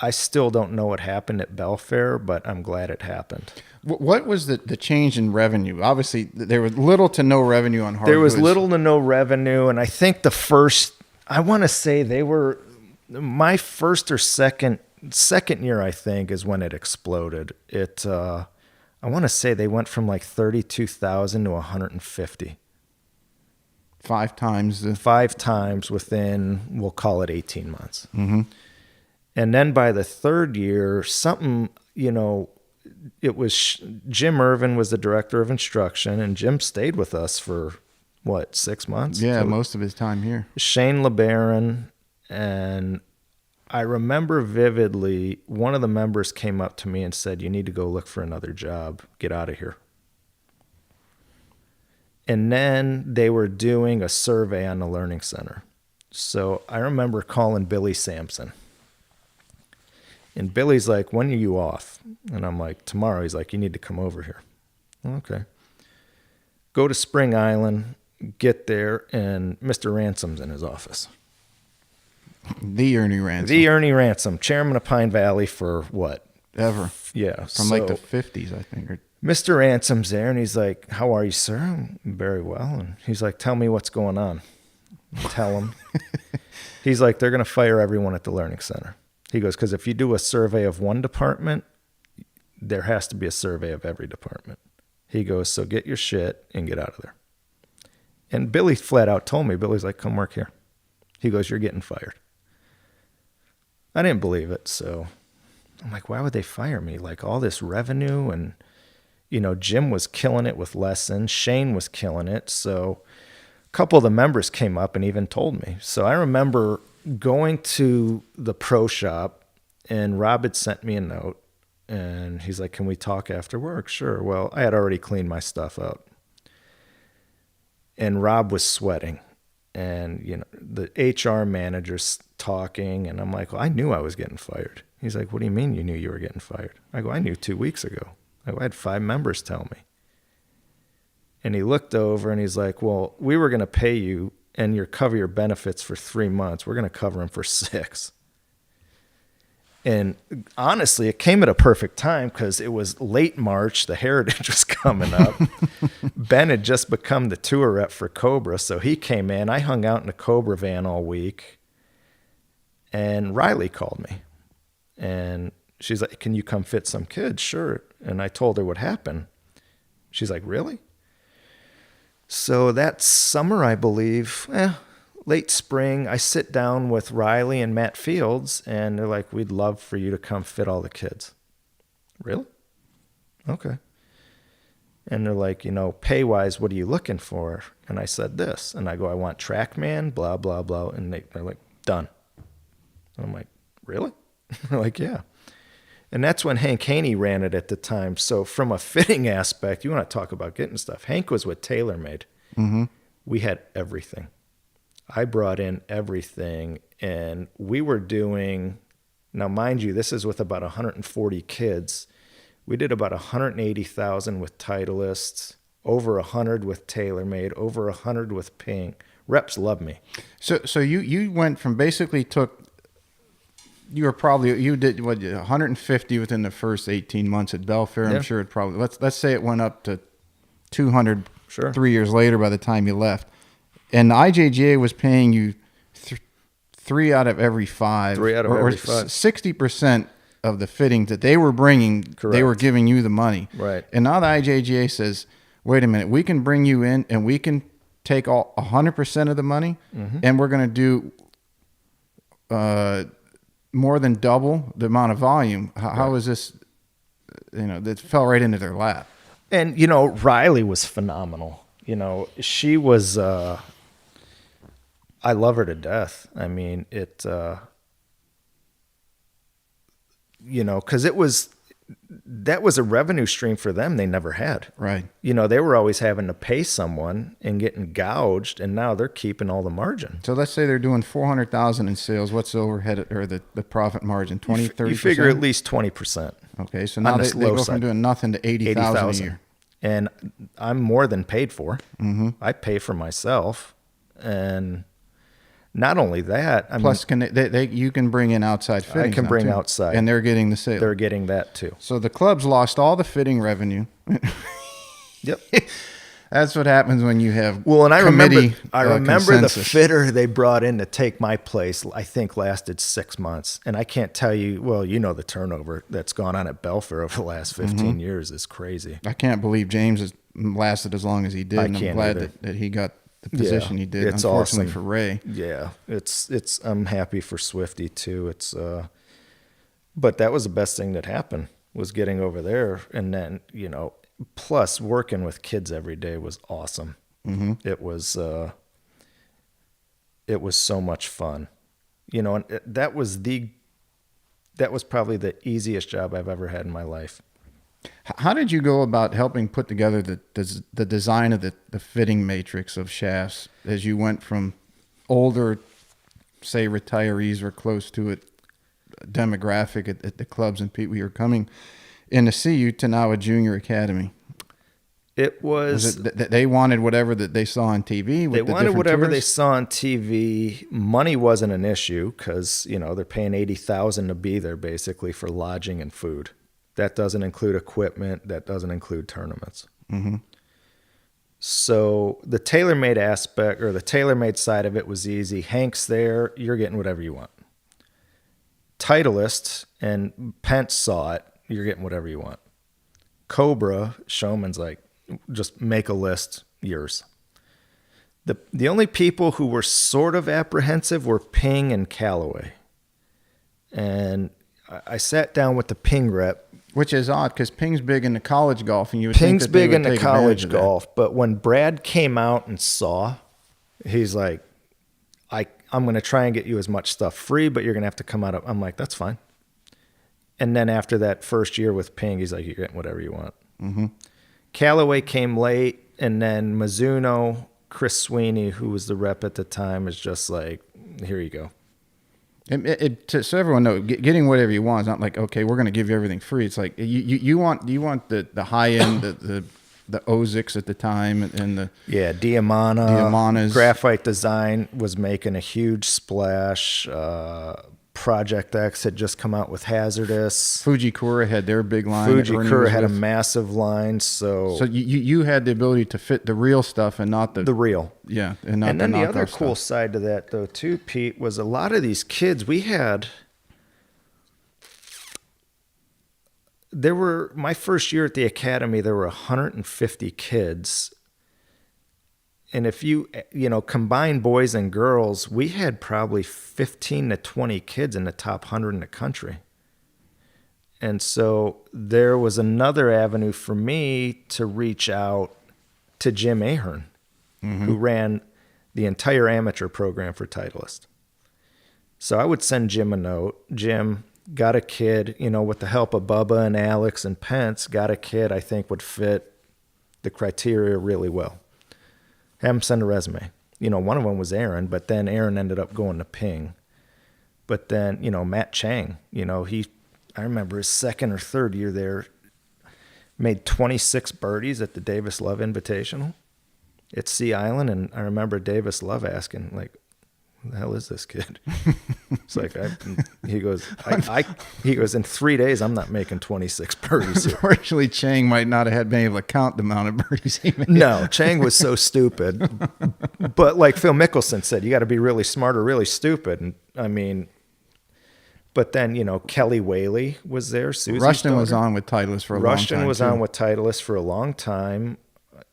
I still don't know what happened at Belfair, but I'm glad it happened. What was the change in revenue? Obviously, there was little to no revenue on hard There was goods. little to no revenue, and I think I want to say they were... My first or second year, I think, is when it exploded. I want to say they went from like 32,000 to 150. 5 times 5 times within, we'll call it 18 months. And then by the 3rd year, something, it was Jim Irvin was the director of instruction, and Jim stayed with us for 6 months? Yeah, most of his time here. Shane LeBaron. And I remember vividly, one of the members came up to me and said, you need to go look for another job. Get out of here. And then they were doing a survey on the Learning Center. So I remember calling Billy Sampson. And Billy's like, when are you off? And I'm like, tomorrow. He's like, you need to come over here. Okay. Go to Spring Island, get there, and Mr. Ransom's in his office. The Ernie Ransom. The Ernie Ransom, chairman of Pine Valley for what? Ever. Yeah. From like the 50s, I think. Mr. Ransom's there, and he's like, how are you, sir? I'm very well. And he's like, tell me what's going on. Tell him. He's like, they're going to fire everyone at the Learning Center. He goes, because if you do a survey of one department, there has to be a survey of every department. He goes, so get your shit and get out of there. And Billy flat out told me, Billy's like, come work here. He goes, you're getting fired. I didn't believe it, so I'm like, why would they fire me? Like all this revenue, and Jim was killing it with lessons. Shane was killing it. So a couple of the members came up and even told me. So I remember going to the pro shop, and Rob had sent me a note, and he's like, "Can we talk after work?" Sure. Well, I had already cleaned my stuff out, and Rob was sweating, and the HR manager's talking, and I'm like, "Well, I knew I was getting fired." He's like, "What do you mean you knew you were getting fired?" I go, "I knew 2 weeks ago. I had 5 members tell me." And he looked over and he's like, "Well, we were going to pay you and cover your benefits for 3 months. We're going to cover them for 6. And honestly, it came at a perfect time because it was late March. The Heritage was coming up. Ben had just become the tour rep for Cobra. So he came in. I hung out in a Cobra van all week. And Riley called me. And she's like, "Can you come fit some kids?" Sure. And I told her what happened. She's like, "Really?" So that summer, I believe, late spring, I sit down with Riley and Matt Fields, and they're like, "We'd love for you to come fit all the kids." Really? Okay. And they're like, "Pay-wise, what are you looking for?" And I said this. And I go, "I want TrackMan, blah, blah, blah." And they're like, "Done." And I'm like, "Really?" They're like, "Yeah." And that's when Hank Haney ran it at the time. So from a fitting aspect, you want to talk about getting stuff. Hank was with TaylorMade. Mm-hmm. We had everything. I brought in everything, and we were doing, now mind you, this is with about 140 kids. We did about 180,000 with Titleists, over 100 with TaylorMade, over 100 with Ping. Reps love me. So you went from basically you did 150 within the first 18 months at Belfair. Yeah. I'm sure it probably, let's say it went up to 200 Sure. 3 years later by the time you left. And the IJGA was paying you 3 out of every 5. 3 out of every 5. 60% of the fittings that they were bringing, Correct. They were giving you the money. Right. And now the IJGA says, "Wait a minute, we can bring you in and we can take all 100% of the money, and we're going to do more than double the amount of volume." How is this? That fell right into their lap. And, Riley was phenomenal. She was, I love her to death. I mean, because that was a revenue stream for them they never had. Right. They were always having to pay someone and getting gouged, and now they're keeping all the margin. So let's say they're doing 400,000 in sales. What's the overhead or the profit margin? 20, 30%? You figure at least 20%. Okay, so now they go from doing nothing to 80,000 a year. And I'm more than paid for. Mm-hmm. I pay for myself. And not only that, Plus, you can bring in outside fittings. I can bring too. outside. And they're getting the sale. They're getting that too. So the clubs lost all the fitting revenue. Yep. That's what happens when you have and I remember consensus. the fitter they brought in to take my place, I think lasted 6 months. And I can't tell you, the turnover that's gone on at Belfair over the last 15 years is crazy. I can't believe James has lasted as long as he did. And I'm glad that he got the position he did. It's unfortunately awesome for Ray. Yeah. I'm happy for Swifty too. But that was the best thing that happened, was getting over there. And then, plus working with kids every day was awesome. Mm-hmm. It was so much fun, and that was probably the easiest job I've ever had in my life. How did you go about helping put together the design of the fitting matrix of shafts as you went from older, say retirees or close to it, demographic at the clubs and people who were coming in to see you to now a junior academy? It was they wanted whatever that they saw on TV. They wanted whatever they saw on TV. Money wasn't an issue because they're paying $80,000 to be there basically for lodging and food. That doesn't include equipment. That doesn't include tournaments. Mm-hmm. So the TaylorMade aspect or the TaylorMade side of it was easy. Hank's there. You're getting whatever you want. Titleist and Pence saw it. You're getting whatever you want. Cobra, Showman's like, just make a list, yours. The only people who were sort of apprehensive were Ping and Callaway. And I sat down with the Ping rep. Which is odd because Ping's big into college golf. And you would Ping's think that big into college golf. But when Brad came out and saw, he's like, I'm going to try and get you as much stuff free, but you're going to have to come out of, I'm like, that's fine. And then after that first year with Ping, he's like, you're getting whatever you want. Mm-hmm. Callaway came late, and then Mizuno, Chris Sweeney, who was the rep at the time, is just like, here you go. So everyone knows, getting whatever you want is not like, okay, we're going to give you everything free. It's like you want the high end, the Ozics at the time, and the Diamanas. Graphite Design was making a huge splash. Project X had just come out with Hazardous. Fujikura had their big line. Fujikura had a massive line. So you had the ability to fit the real stuff and not the real. Yeah. And then the other cool side to that, though, too, Pete, was a lot of these kids my first year at the academy, there were 150 kids. And if you combine boys and girls, we had probably 15 to 20 kids in the top 100 in the country. And so there was another avenue for me to reach out to Jim Ahern, who ran the entire amateur program for Titleist. So I would send Jim a note. Jim, got a kid, with the help of Bubba and Alex and Pence, got a kid I think would fit the criteria really well. Have him send a resume. One of them was Aaron, but then Aaron ended up going to Ping. But then, Matt Chang, I remember his second or third year there, made 26 birdies at the Davis Love Invitational at Sea Island. And I remember Davis Love asking, like, who the hell is this kid? It's like, he goes, in 3 days, I'm not making 26 birdies here. Unfortunately, Chang might not have been able to count the amount of birdies he made. No, Chang was so stupid. But like Phil Mickelson said, you got to be really smart or really stupid. And I mean, but then, Kelly Whaley was there. Susie's Rushton daughter. was on with Titleist for a long time. Rushton was on with Titleist for a long time.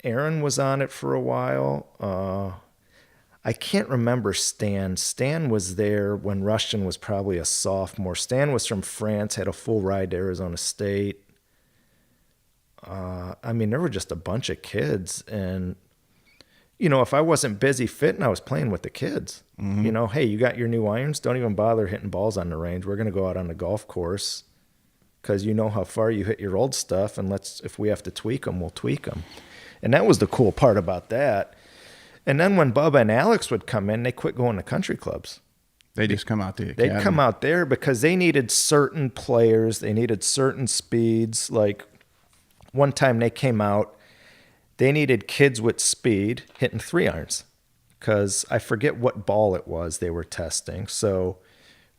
Aaron was on it for a while. I can't remember Stan. Stan was there when Rushton was probably a sophomore. Stan was from France, had a full ride to Arizona State. There were just a bunch of kids. And, if I wasn't busy fitting, I was playing with the kids. Mm-hmm. Hey, you got your new irons? Don't even bother hitting balls on the range. We're going to go out on the golf course because you know how far you hit your old stuff. And if we have to tweak them, we'll tweak them. And that was the cool part about that. And then when Bubba and Alex would come in, they quit going to country clubs. They just come out the academy. They'd come out there because they needed certain players. They needed certain speeds. Like one time they came out, they needed kids with speed hitting 3-irons because I forget what ball it was they were testing. So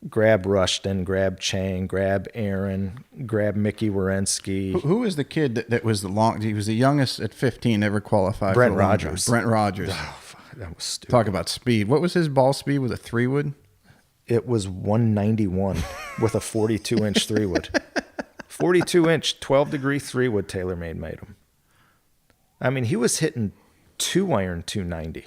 grab Rushton, grab Chang, grab Aaron, grab Mickey Wierenski. Who was the kid that was he was the youngest at 15 ever qualified? Brent Rogers. Brent Rogers. Oh, that was stupid. Talk about speed. What was his ball speed? Was it 3-wood? It was 191 with a 42-inch 3-wood. 42-inch, 12-degree 3-wood TaylorMade made him. He was hitting 2-iron 290.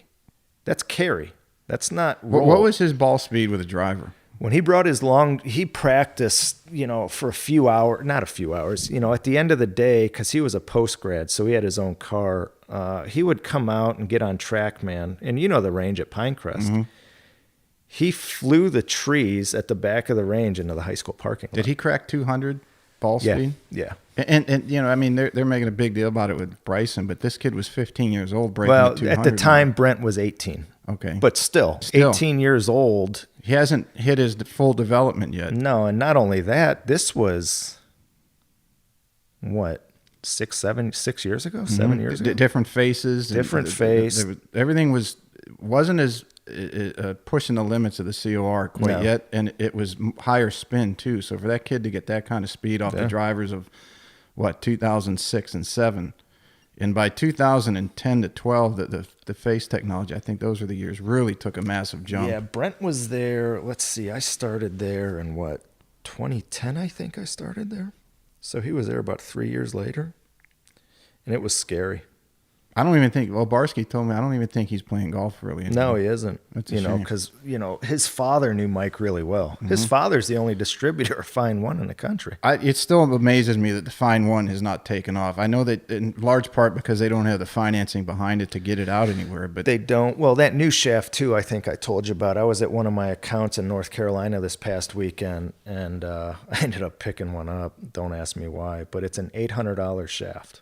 That's carry. That's not roll. What was his ball speed with a driver? When he brought his he practiced, for not a few hours, at the end of the day, because he was a post-grad, so he had his own car. He would come out and get on TrackMan, and the range at Pinecrest. Mm-hmm. He flew the trees at the back of the range into the high school parking lot. Did he crack 200 ball speed? Yeah. And they're making a big deal about it with Bryson, but this kid was 15 years old breaking the 200. At the time, Brent was 18. Okay. But still 18 years old. He hasn't hit his full development yet. No, and not only that, this was, what, 6 years ago? 7 years ago? Different faces. Different face. Everything wasn't as pushing the limits of the COR quite yet, and it was higher spin too. So for that kid to get that kind of speed off the drivers of, 2006 and 7, and by 2010 to 12, the face technology, I think those are the years, really took a massive jump. Yeah, Brent was there. Let's see, I started there in 2010, I think I started there. So he was there about 3 years later, and it was scary. I don't even think. Well, Barsky told me I don't even think he's playing golf really anymore. No, he isn't. That's a shame. Because his father knew Mike really well. His father's the only distributor of Fine One in the country. It still amazes me that the Fine One has not taken off. I know that in large part because they don't have the financing behind it to get it out anywhere. But they don't. Well, that new shaft too, I think I told you about. I was at one of my accounts in North Carolina this past weekend, and I ended up picking one up. Don't ask me why, but it's an $800 shaft.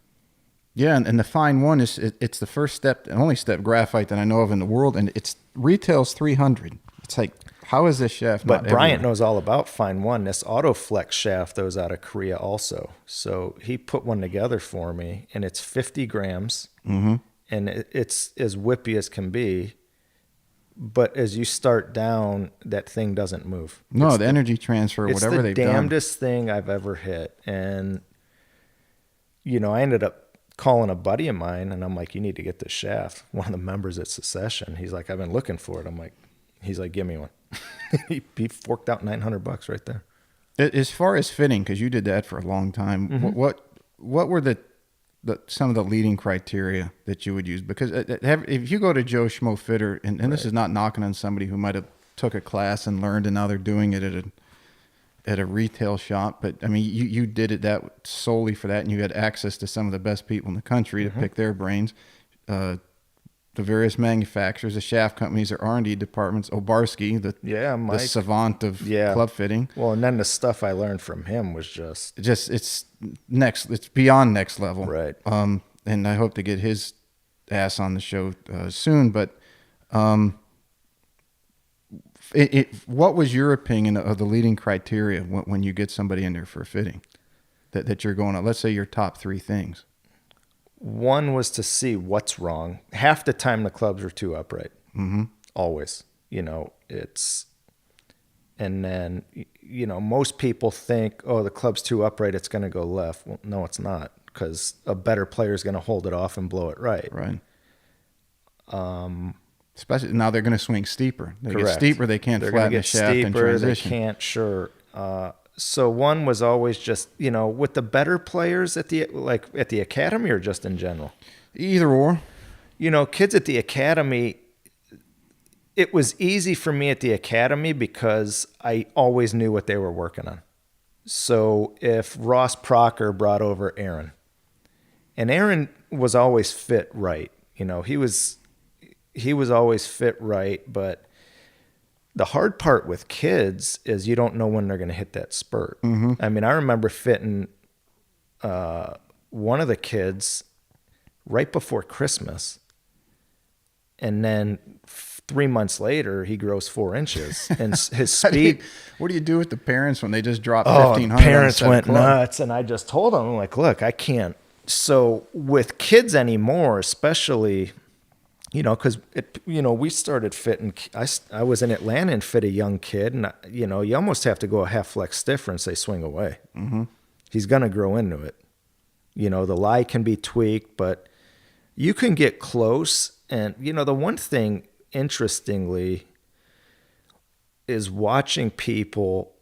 Yeah, and the Fine One it's the first step, and only step graphite that I know of in the world, and it's retails $300. It's like, how is this shaft? But Bryant knows all about Fine One. This Autoflex shaft that was out of Korea also. So he put one together for me, and it's 50 grams, and it's as whippy as can be. But as you start down, that thing doesn't move. No, the energy transfer, whatever they've done. It's the damnedest thing I've ever hit. And, I ended up calling a buddy of mine, and I'm like, you need to get this shaft. One of the members at Secession, he's like, I've been looking for it. He's like, give me one. he forked out $900 right there. As far as fitting, because you did that for a long time, what were some of the leading criteria that you would use? Because if you go to Joe Schmo Fitter, and this is not knocking on somebody who might have took a class and learned, and now they're doing it at a retail shop, but I mean, you did it that solely for that, and you had access to some of the best people in the country to pick their brains. The various manufacturers, the shaft companies, their R&D departments. Obarski, the savant of club fitting. Well, and then the stuff I learned from him was just it's beyond next level, right? And I hope to get his ass on the show soon, but. What was your opinion of the leading criteria when you get somebody in there for a fitting that you're going on? Let's say your top 3 things. One was to see what's wrong. Half the time the clubs were too upright. Always. And then, most people think, oh, the club's too upright, it's going to go left. Well, no, it's not, because a better player is going to hold it off and blow it right. Right. Especially now they're going to swing steeper. They get steeper, they can't flatten the shaft in transition. They can't, sure. So one was always just, with the better players at the academy or just in general? Either or. Kids at the academy, it was easy for me at the academy because I always knew what they were working on. So if Ross Procker brought over Aaron, and Aaron was always fit right, he was always fit right, but the hard part with kids is you don't know when they're going to hit that spurt. I mean, I remember fitting one of the kids right before Christmas, and then 3 months later, he grows 4 inches, and his speed. What do you do with the parents when they just drop 1,500? Parents went nuts, and I just told them, I'm like, look, I can't. So with kids anymore, especially. Because we started fitting. I was in Atlanta and fit a young kid, and you almost have to go a half flex stiffer and say swing away. He's gonna grow into it. The lie can be tweaked, but you can get close. And the one thing, interestingly, is watching people,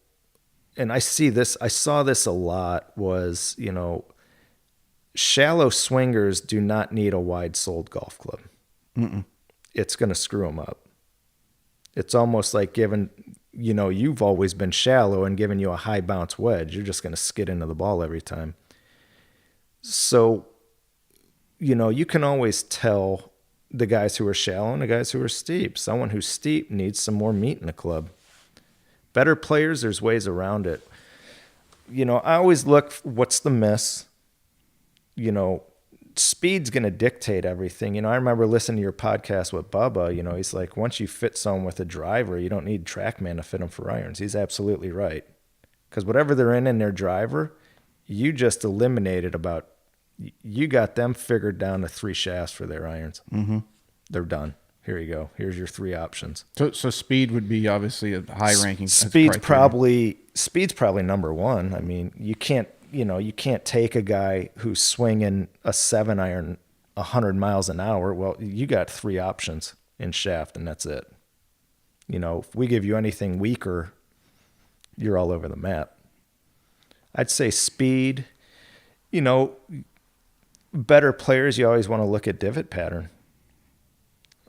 and I saw this a lot. Was shallow swingers do not need a wide-soled golf club. It's going to screw them up. It's almost like giving, you've always been shallow and giving you a high bounce wedge. You're just going to skid into the ball every time. So, you can always tell the guys who are shallow and the guys who are steep. Someone who's steep needs some more meat in the club. Better players, there's ways around it. I always look, what's the miss? Speed's going to dictate everything. I remember listening to your podcast with Bubba. He's like, once you fit someone with a driver, you don't need TrackMan to fit them for irons. He's absolutely right. Because whatever they're in their driver, you just eliminated you got them figured down to 3 shafts for their irons. They're done. Here you go. Here's your 3 options. So speed would be obviously a high ranking. Speed's probably number one. I mean, you can't take a guy who's swinging a 7-iron 100 miles an hour. Well, you got 3 options in shaft, and that's it. If we give you anything weaker, you're all over the map. I'd say speed, better players, you always want to look at divot pattern,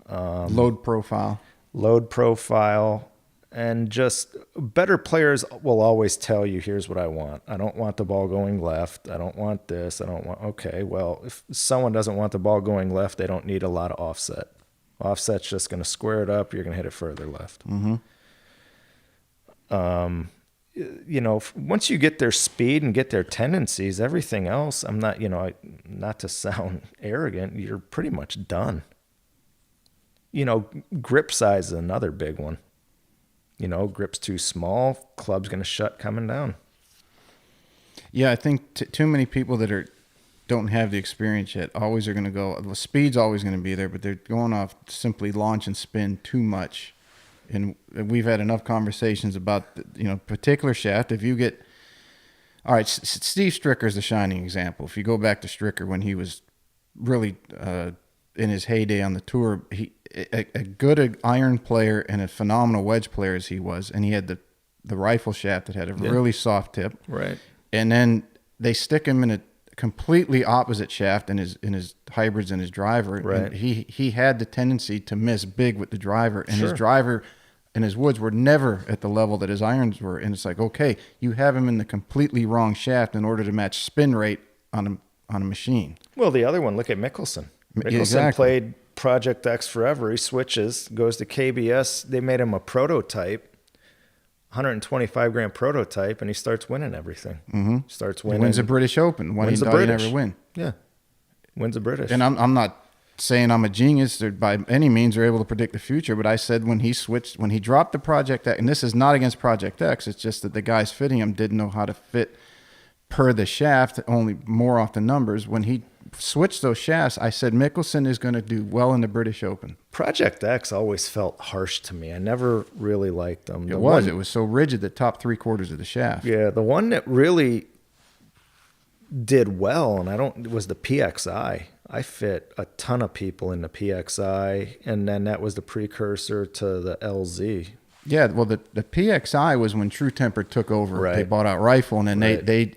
load profile, and just better players will always tell you, here's what I want. I don't want the ball going left. I don't want this. Okay, well, if someone doesn't want the ball going left, they don't need a lot of offset. Offset's just going to square it up. You're going to hit it further left. Mm-hmm. Once you get their speed and get their tendencies, everything else, I'm not, not to sound arrogant, you're pretty much done. Grip size is another big one. Grip's too small, club's going to shut coming down. Yeah, I think too many people that don't have the experience yet always are going to go, the speed's always going to be there, but they're going off simply launch and spin too much. And we've had enough conversations about, particular shaft. If you get, all right, Steve Stricker's the shining example. If you go back to Stricker when he was really in his heyday on the tour, a good iron player and a phenomenal wedge player as he was, and he had the rifle shaft that had a really soft tip. Right. And then they stick him in a completely opposite shaft in his hybrids and his driver. Right. And he had the tendency to miss big with the driver, and his driver and his woods were never at the level that his irons were. And it's like, okay, you have him in the completely wrong shaft in order to match spin rate on a machine. Well, the other one, look at Mickelson. Mickelson played Project X forever. He switches, goes to KBS. They made him a prototype, 125 grand prototype, and he starts winning everything. Mm-hmm. Starts winning. He wins the British Open. When he never win. Yeah, wins the British. And I'm not saying I'm a genius or by any means are able to predict the future, but I said when he dropped the Project X, and this is not against Project X, it's just that the guys fitting him didn't know how to fit per the shaft, only more off the numbers. When he switched those shafts, I said Mickelson is going to do well in the British Open. Project X always felt harsh to me. I never really liked them. It was so rigid, the top 3/4 of the shaft. Yeah, the one that really did well, was the PXI. I fit a ton of people in the PXI, and then that was the precursor to the LZ. Yeah, well, the PXI was when True Temper took over. Right. They bought out Rifle, and then they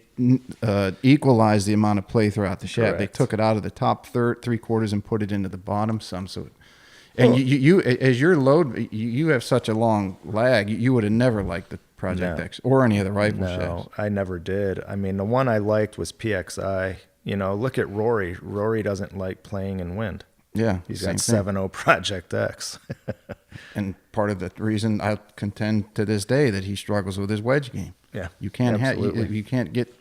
equalized the amount of play throughout the shaft. Correct. They took it out of the top 3/4 and put it into the bottom some. So, and you as your load, you have such a long lag. You would have never liked the Project X or any of the Rifle shafts. No, I never did. I mean, the one I liked was PXI. Look at Rory. Rory doesn't like playing in wind. Yeah, he's got 7.0 Project X. And part of the reason I contend to this day that he struggles with his wedge game. Yeah, you can't you can't get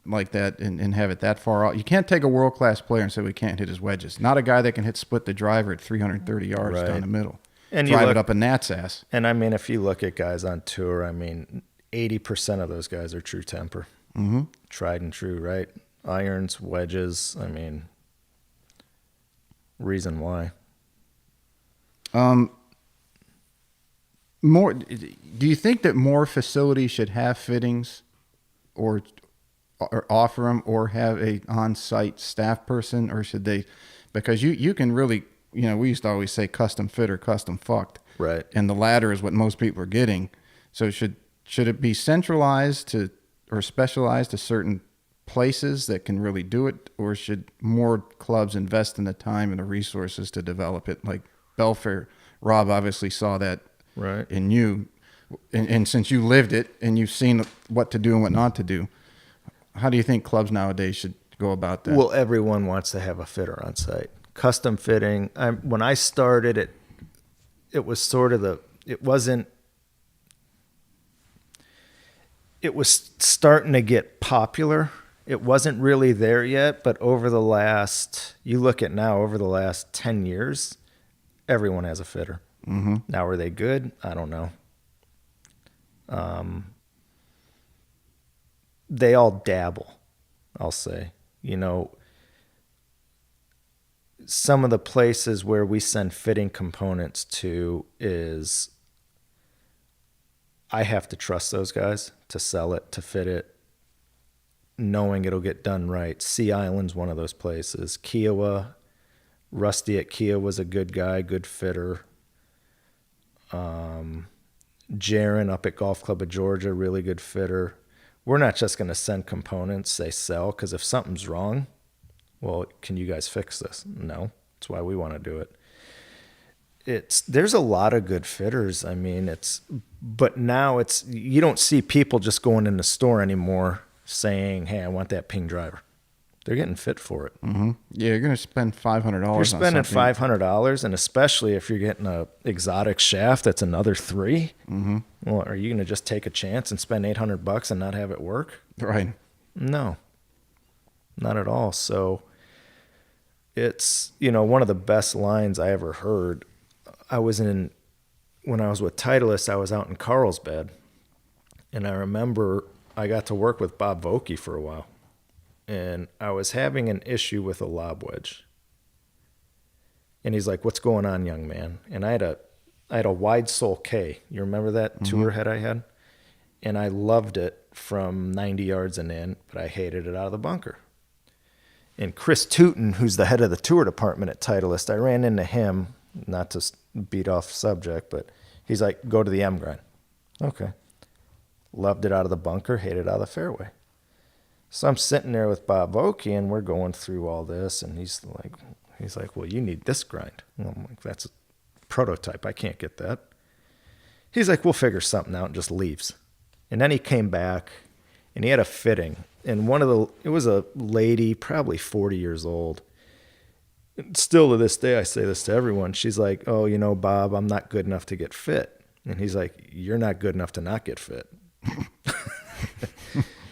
like that and have it that far out. You can't take a world-class player and say we can't hit his wedges. Not a guy that can split the driver at 330 yards down the middle and drive it up a gnat's ass. And I mean, if you look at guys on tour, I mean, 80% of those guys are True Temper. Mm-hmm. Tried and true, right? Irons, wedges, I mean, reason why. More. Do you think that more facilities should have fittings, or offer them, or have a on-site staff person, or should they? Because you can really, we used to always say custom fit or custom fucked, right? And the latter is what most people are getting. So should it be centralized or specialized to certain places that can really do it, or should more clubs invest in the time and the resources to develop it? Like Belfair, Rob obviously saw that right in you, and since you lived it and you've seen what to do and what not to do, how do you think clubs nowadays should go about that? Well, everyone wants to have a fitter on site. Custom fitting. When I started it was sort of it was starting to get popular. It wasn't really there yet, but over the last 10 years, everyone has a fitter. Mm-hmm. Now, are they good? I don't know. They all dabble, I'll say. Some of the places where we send fitting components to is I have to trust those guys to sell it, to fit it, knowing it'll get done right. Sea Island's one of those places. Kiowa, Rusty at Kiowa's a good guy, good fitter. Jaron up at Golf Club of Georgia, really good fitter. We're not just going to send components they sell, because if something's wrong, Well, can you guys fix this? No. That's why we want to do it. There's a lot of good fitters. I mean, but now you don't see people just going in the store anymore saying, hey, I want that ping driver. They're getting fit for it. Mm-hmm. Yeah, you're going to spend $500. You're spending $500, and especially if you're getting a exotic shaft, that's another $3. Mm-hmm. Well, are you going to just take a chance and spend $800 and not have it work? Right. No, not at all. So it's, one of the best lines I ever heard. When I was with Titleist, I was out in Carlsbad, and I remember I got to work with Bob Vokey for a while, and I was having an issue with a lob wedge. And he's like, what's going on, young man? And I had a wide sole K. You remember that tour head I had? And I loved it from 90 yards and in, but I hated it out of the bunker. And Chris Tootin, who's the head of the tour department at Titleist, I ran into him, not to beat off subject, but he's like, go to the M grind. Okay. Loved it out of the bunker, hated it out of the fairway. So I'm sitting there with Bob Vokey, and we're going through all this, and he's like, well, you need this grind. And I'm like, that's a prototype. I can't get that. He's like, we'll figure something out, and just leaves. And then he came back, and he had a fitting. And it was a lady, probably 40 years old. And still to this day, I say this to everyone. She's like, oh, Bob, I'm not good enough to get fit. And he's like, you're not good enough to not get fit.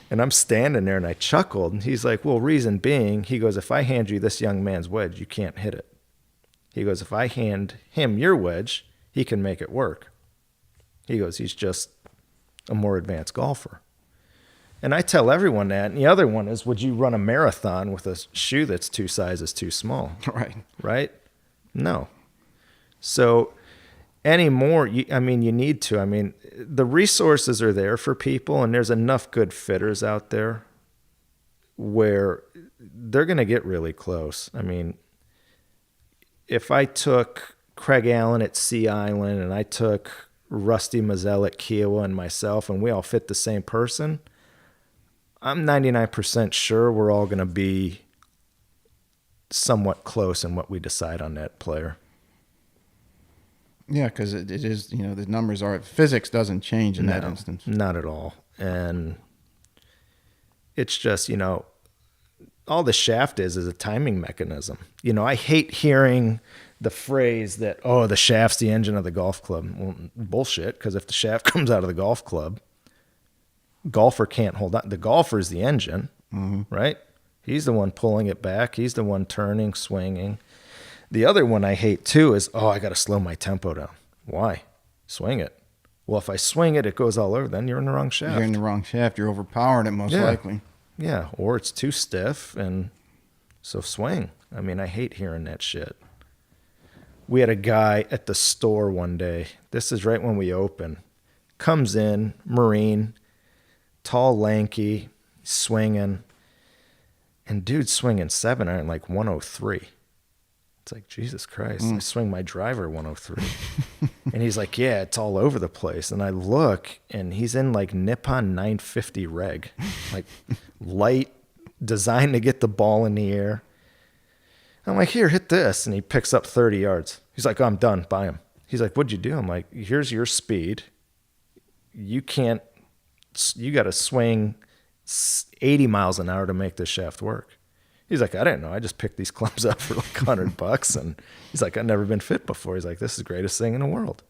And I'm standing there, and I chuckled. And he's like, well, reason being, he goes, if I hand you this young man's wedge, you can't hit it. He goes, if I hand him your wedge, he can make it work. He goes, he's just a more advanced golfer. And I tell everyone that. And the other one is, would you run a marathon with a shoe that's 2 sizes too small? Right. Right? No. So anymore, you need to. I mean, the resources are there for people, and there's enough good fitters out there where they're going to get really close. I mean, if I took Craig Allen at Sea Island and I took Rusty Mazzell at Kiowa and myself, and we all fit the same person, I'm 99% sure we're all going to be somewhat close in what we decide on that player. Yeah, because it is, the numbers are, physics doesn't change in that instance. Not at all. And it's just, all the shaft is a timing mechanism. I hate hearing the phrase that, the shaft's the engine of the golf club. Well, bullshit, because if the shaft comes out of the golf club, golfer can't hold on. The golfer's the engine, right? He's the one pulling it back. He's the one turning, swinging. The other one I hate too is, I got to slow my tempo down. Why? Swing it. Well, if I swing it, it goes all over. Then you're in the wrong shaft. You're in the wrong shaft. You're overpowering it most likely. Yeah, or it's too stiff, and so swing. I mean, I hate hearing that shit. We had a guy at the store one day. This is right when we open. Comes in, Marine, tall, lanky, swinging. And dude's swinging 7-iron like 103. It's like, Jesus Christ, I swing my driver 103. And he's like, yeah, it's all over the place. And I look, and he's in like Nippon 950 reg, like light, designed to get the ball in the air. I'm like, here, hit this. And he picks up 30 yards. He's like, I'm done, buy him. He's like, what'd you do? I'm like, here's your speed. You got to swing 80 miles an hour to make this shaft work. He's like, I didn't know. I just picked these clubs up for like $100. And he's like, I've never been fit before. He's like, this is the greatest thing in the world.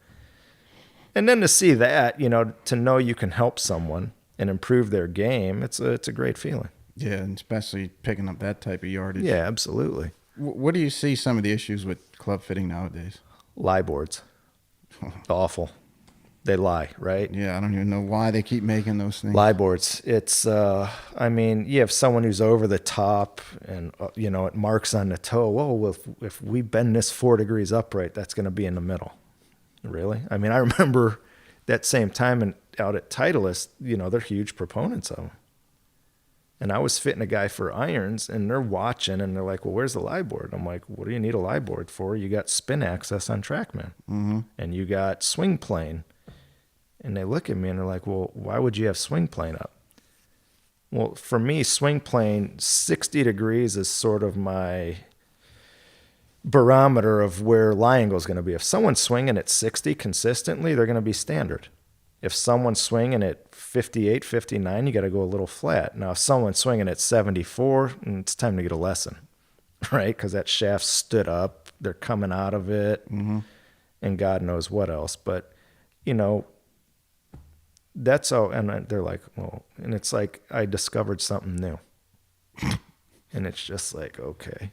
And then to see that, to know you can help someone and improve their game, it's a great feeling. Yeah, and especially picking up that type of yardage. Yeah, absolutely. What do you see some of the issues with club fitting nowadays? Lie boards. Awful. They lie, right? Yeah, I don't even know why they keep making those things. Lie boards. It's, you have someone who's over the top and, it marks on the toe. Well, if we bend this 4 degrees upright, that's going to be in the middle. Really? I mean, I remember that same time out at Titleist, they're huge proponents of them. And I was fitting a guy for irons, and they're watching, and they're like, well, where's the lie board? I'm like, what do you need a lie board for? You got spin access on TrackMan, and you got swing plane. And they look at me, and they're like, well, why would you have swing plane up? Well, for me, swing plane, 60 degrees is sort of my barometer of where lie angle is going to be. If someone's swinging at 60 consistently, they're going to be standard. If someone's swinging at 58, 59, you got to go a little flat. Now, if someone's swinging at 74, it's time to get a lesson, right? Because that shaft stood up. They're coming out of it, and God knows what else. But, you know, that's all. And they're like, well, and it's like I discovered something new. And it's just like, okay.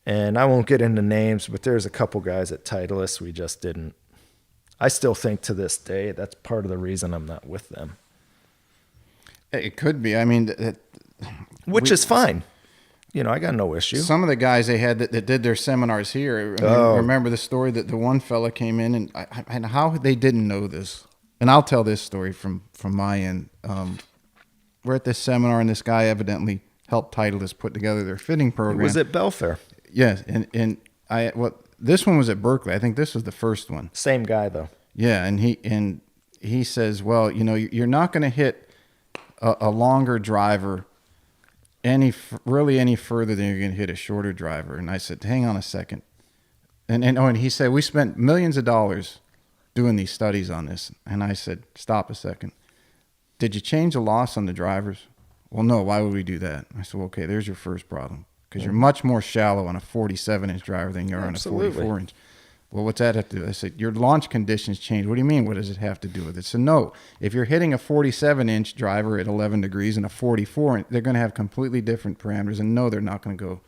And I won't get into names, but there's a couple guys at Titleist we just didn't. I still think to this day that's part of the reason I'm not with them. It could be. I mean, which is fine. You know, I got no issue. Some of the guys they had that did their seminars here. I remember the story that the one fella came in, and how they didn't know this. And I'll tell this story from my end. We're at this seminar, and this guy evidently helped Titleist put together their fitting program. It was at Belfair. Yes, and this one was at Berkeley. I think this was the first one. Same guy though. Yeah, and he says, well, you know, you're not going to hit a longer driver any further than you're going to hit a shorter driver. And I said, hang on a second. And he said, we spent millions of dollars doing these studies on this. And I said, stop a second. Did you change the loss on the drivers? Well, no. Why would we do that? I said, well, okay, there's your first problem. Because you're much more shallow on a 47-inch driver than you are on a 44-inch. Well, what's that have to do? I said, your launch conditions change. What do you mean? What does it have to do with it? So no, if you're hitting a 47-inch driver at 11 degrees and a 44, they're going to have completely different parameters. And no, they're not going to go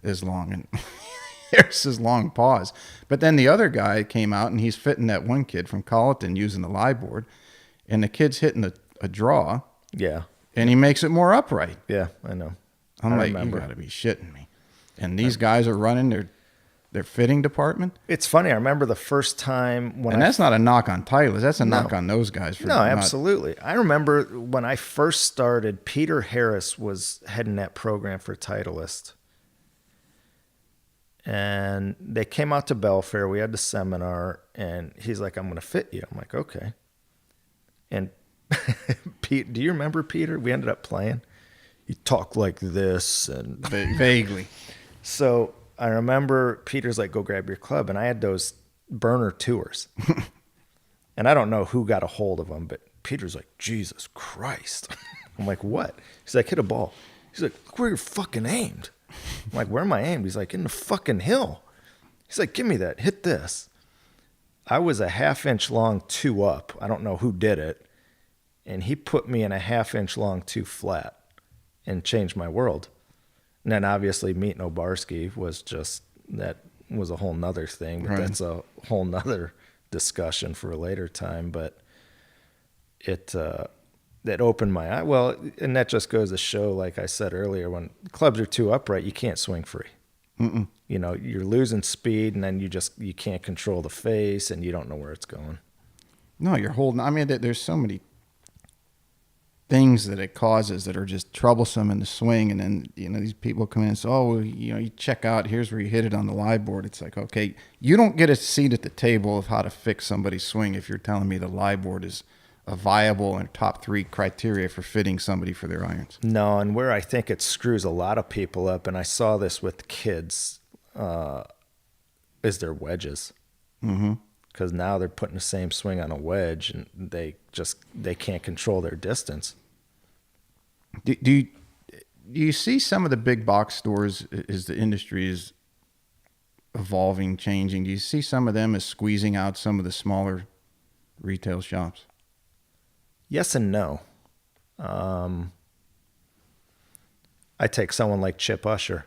as long. And there's this long pause. But then the other guy came out, and he's fitting that one kid from Colleton using the lie board. And the kid's hitting a draw. Yeah. And he makes it more upright. Yeah, I know. I'm like, you got to be shitting me. And these guys are running their fitting department. It's funny. I remember the first time when that's not a knock on Titleist. That's a knock on those guys. No, absolutely. I remember when I first started, Peter Harris was heading that program for Titleist. And they came out to Belfair. We had the seminar, and he's like, I'm going to fit you. I'm like, okay. And Pete, do you remember Peter? We ended up playing. He talked like this and vaguely. So I remember Peter's like, go grab your club. And I had those burner tours. And I don't know who got a hold of them, but Peter's like, Jesus Christ. I'm like, what? He's like, hit a ball. He's like, look where you're fucking aimed. I'm like, where am I aimed? He's like, in the fucking hill. He's like, give me that. Hit this. I was a 1/2 inch long 2 up. I don't know who did it. And he put me in a 1/2 inch long 2 flat. And changed my world. And then obviously meeting Obarski was a whole nother thing, but that's a whole nother discussion for a later time. But that opened my eye. Well, and that just goes to show, like I said earlier, when clubs are too upright, you can't swing free. Mm-mm. You know, you're losing speed, and then you can't control the face, and you don't know where it's going. No, you're holding. I mean, there's so many things that it causes that are just troublesome in the swing. And then, you know, these people come in and say, oh, well, you know, you check out, here's where you hit it on the lie board. It's like, okay, you don't get a seat at the table of how to fix somebody's swing if you're telling me the lie board is a viable and top 3 criteria for fitting somebody for their irons. No, and where I think it screws a lot of people up, and I saw this with kids, is their wedges. Mm-hmm. Because now they're putting the same swing on a wedge, and they can't control their distance. Do you see some of the big box stores as the industry is evolving, changing? Do you see some of them as squeezing out some of the smaller retail shops? Yes and no. I take someone like Chip Usher.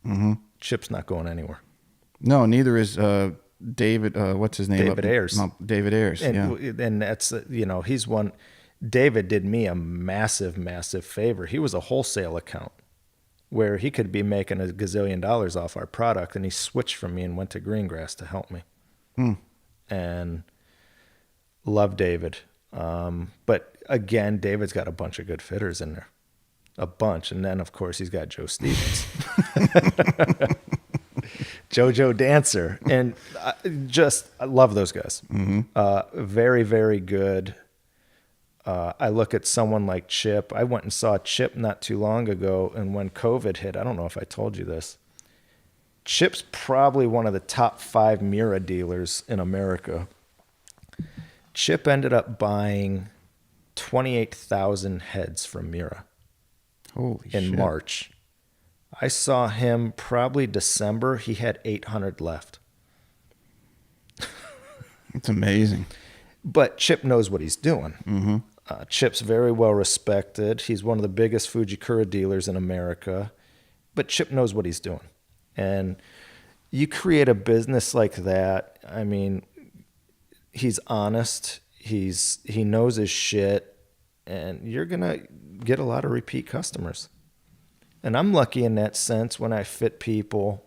Mm-hmm. Chip's not going anywhere. No, neither is David. What's his name? David Ayers. David Ayers. And that's, you know, he's one. David did me a massive, massive favor. He was a wholesale account where he could be making $1 gazillion off our product, and he switched from me and went to Greengrass to help me. And love David. But again, David's got a bunch of good fitters in there. A bunch. And then, of course, he's got Joe Stevens. JoJo Dancer. And I love those guys. Mm-hmm. Very, very good. I look at someone like Chip. I went and saw Chip not too long ago, and when COVID hit, I don't know if I told you this, Chip's probably one of the top 5 Mira dealers in America. Chip ended up buying 28,000 heads from Mira in March. I saw him probably December. He had 800 left. It's amazing. But Chip knows what he's doing. Mm-hmm. Chip's very well respected. He's one of the biggest Fujikura dealers in America. But Chip knows what he's doing. And you create a business like that, I mean, he's honest. He knows his shit. And you're going to get a lot of repeat customers. And I'm lucky in that sense when I fit people.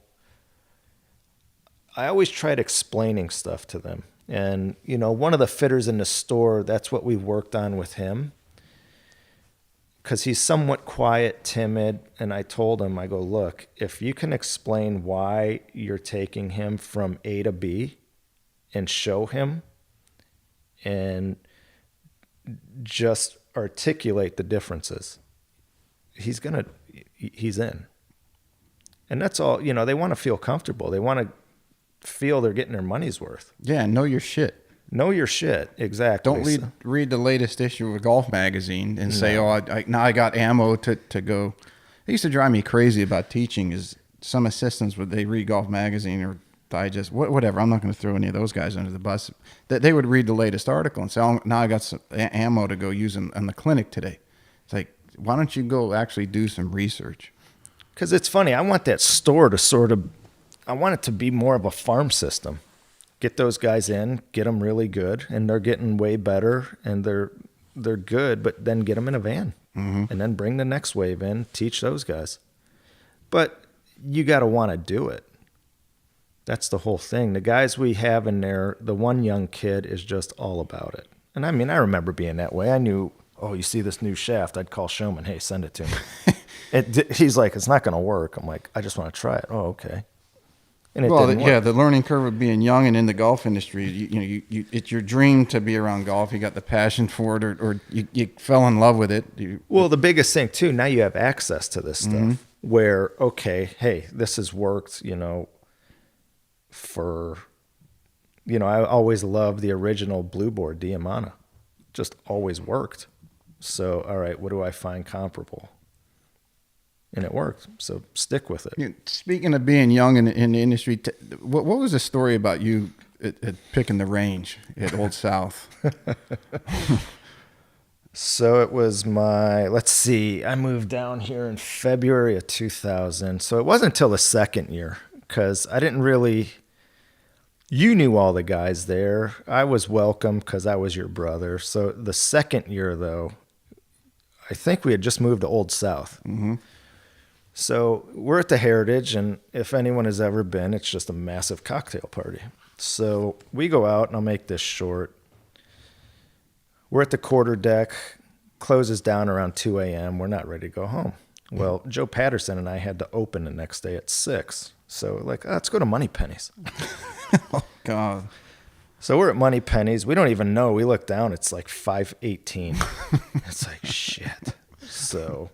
I always tried explaining stuff to them. And, you know, one of the fitters in the store, that's what we've worked on with him. Because he's somewhat quiet, timid. And I told him, I go, look, if you can explain why you're taking him from A to B and show him and just articulate the differences, he's in. And that's all, you know, they want to feel comfortable. They want to feel they're getting their money's worth. Yeah, know your shit. Know your shit, exactly. Don't read the latest issue of Golf Magazine and say, "Oh, now I got ammo to go." It used to drive me crazy about teaching. Is some assistants would they read Golf Magazine or Digest, whatever. I'm not going to throw any of those guys under the bus. That they would read the latest article and say, "Oh, now I got some ammo to go use in the clinic today." It's like, why don't you go actually do some research? Because it's funny. I want that store to I want it to be more of a farm system. Get those guys in, get them really good, and they're getting way better, and they're good, but then get them in a van, and then bring the next wave in, teach those guys. But you got to want to do it. That's the whole thing. The guys we have in there, the one young kid is just all about it. And I mean, I remember being that way. I knew, oh, you see this new shaft? I'd call Showman, hey, send it to me. He's like, it's not going to work. I'm like, I just want to try it. Oh, okay. And it didn't work. The learning curve of being young and in the golf industry, you it's your dream to be around golf. You got the passion for it, or you fell in love with it. Well, the biggest thing too, now you have access to this stuff where, okay, hey, this has worked, I always loved the original Blue Board Diamana. Just always worked. So, all right, what do I find comparable? And it worked, so stick with it. Speaking of being young in the industry, what was the story about you at picking the range at Old South? So it was I moved down here in February of 2000. So it wasn't until the second year, because I didn't really, you knew all the guys there. I was welcome because I was your brother. So the second year, though, I think we had just moved to Old South. Mm-hmm. So we're at the Heritage, and if anyone has ever been, it's just a massive cocktail party. So we go out, and I'll make this short. We're at the quarter deck, closes down around 2 a.m. We're not ready to go home. Well, Joe Patterson and I had to open the next day at 6. So let's go to Moneypenny's. Oh, God. So we're at Moneypenny's. We don't even know. We look down. It's like 5:18. It's like, shit. So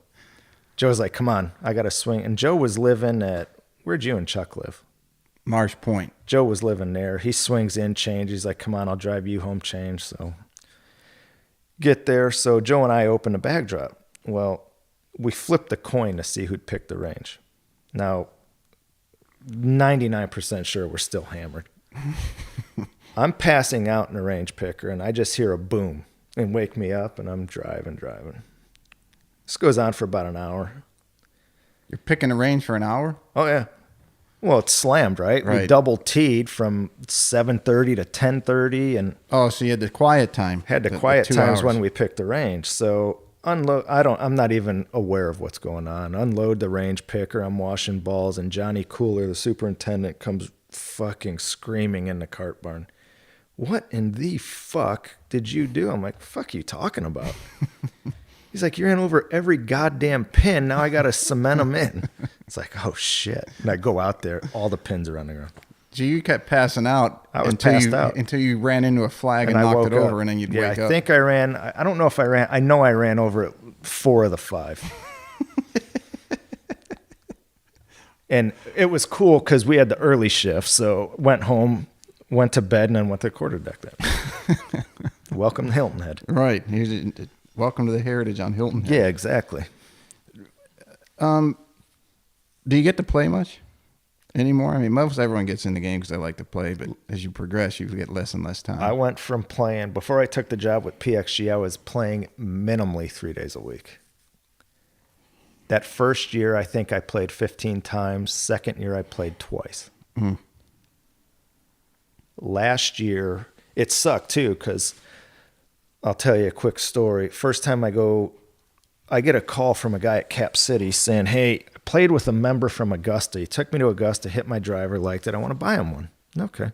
Joe's like, come on, I got to swing. And Joe was living where'd you and Chuck live? Marsh Point. Joe was living there. He swings in change. He's like, come on, I'll drive you home change. So get there. So Joe and I open a bag drop. Well, we flipped the coin to see who'd pick the range. Now, 99% sure we're still hammered. I'm passing out in the range picker, and I just hear a boom and wake me up, and I'm driving. This goes on for about an hour. You're picking a range for an hour? Oh, yeah. Well, it's slammed, right? We double teed from 7:30 to 10:30, and so you had the quiet time. Had the quiet times when we picked the range. So unload. I'm not even aware of what's going on. Unload the range picker. I'm washing balls, and Johnny Cooler, the superintendent, comes fucking screaming in the cart barn. What in the fuck did you do? I'm like, fuck you talking about? He's like, you're in over every goddamn pin. Now I got to cement them in. It's like, oh, shit. And I go out there. All the pins are on the ground. So you kept passing out I was passed out until you ran into a flag and knocked it over, and then you'd wake up. I think I ran. I don't know if I ran. I know I ran over it 4 of the 5. And it was cool because we had the early shift. So went home, went to bed, and then went to the quarterdeck then. Welcome to Hilton Head. Right. Welcome to the heritage on Hilton Head. Yeah, exactly. Do you get to play much anymore? I mean, most everyone gets in the game because they like to play, but as you progress, you get less and less time. I went from playing, before I took the job with PXG, I was playing minimally 3 days a week. That first year, I think I played 15 times. Second year, I played twice. Mm. Last year, it sucked too, because I'll tell you a quick story. First time I get a call from a guy at Cap City saying, hey, I played with a member from Augusta. He took me to Augusta, hit my driver, liked it. I want to buy him one. Okay.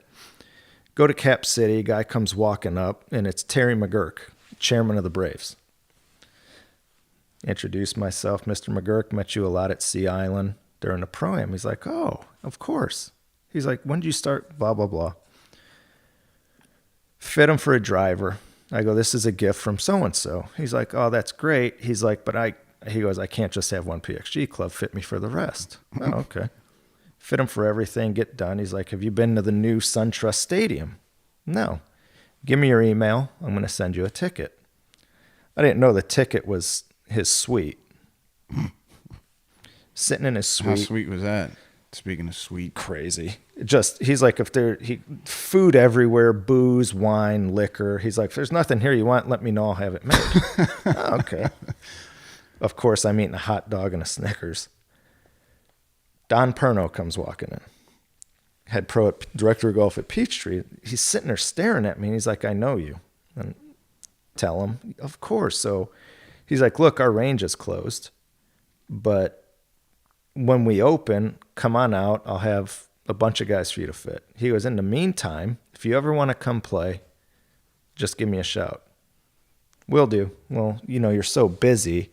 Go to Cap City. Guy comes walking up, and it's Terry McGurk, chairman of the Braves. Introduced myself, Mr. McGurk, met you a lot at Sea Island during the Pro-Am. He's like, oh, of course. He's like, when did you start? Blah, blah, blah. Fit him for a driver. I go, this is a gift from so-and-so. He's like, oh, that's great. He's like, but he goes, I can't just have one PXG club. Fit me for the rest. Oh, okay. Fit him for everything, get done. He's like, have you been to the new SunTrust Stadium? No. Give me your email. I'm going to send you a ticket. I didn't know the ticket was his suite. Sitting in his suite. How sweet was that? Speaking of sweet. Crazy. Just, he's like, food everywhere, booze, wine, liquor. He's like, if there's nothing here you want, let me know, I'll have it made. Oh, okay. Of course, I'm eating a hot dog and a Snickers. Don Perno comes walking in. Head pro at director of golf at Peachtree. He's sitting there staring at me, and he's like, I know you. And tell him, of course. So he's like, look, our range is closed, but when we open, come on out. I'll have a bunch of guys for you to fit. He goes, in the meantime, if you ever want to come play, just give me a shout. Will do. Well, you're so busy.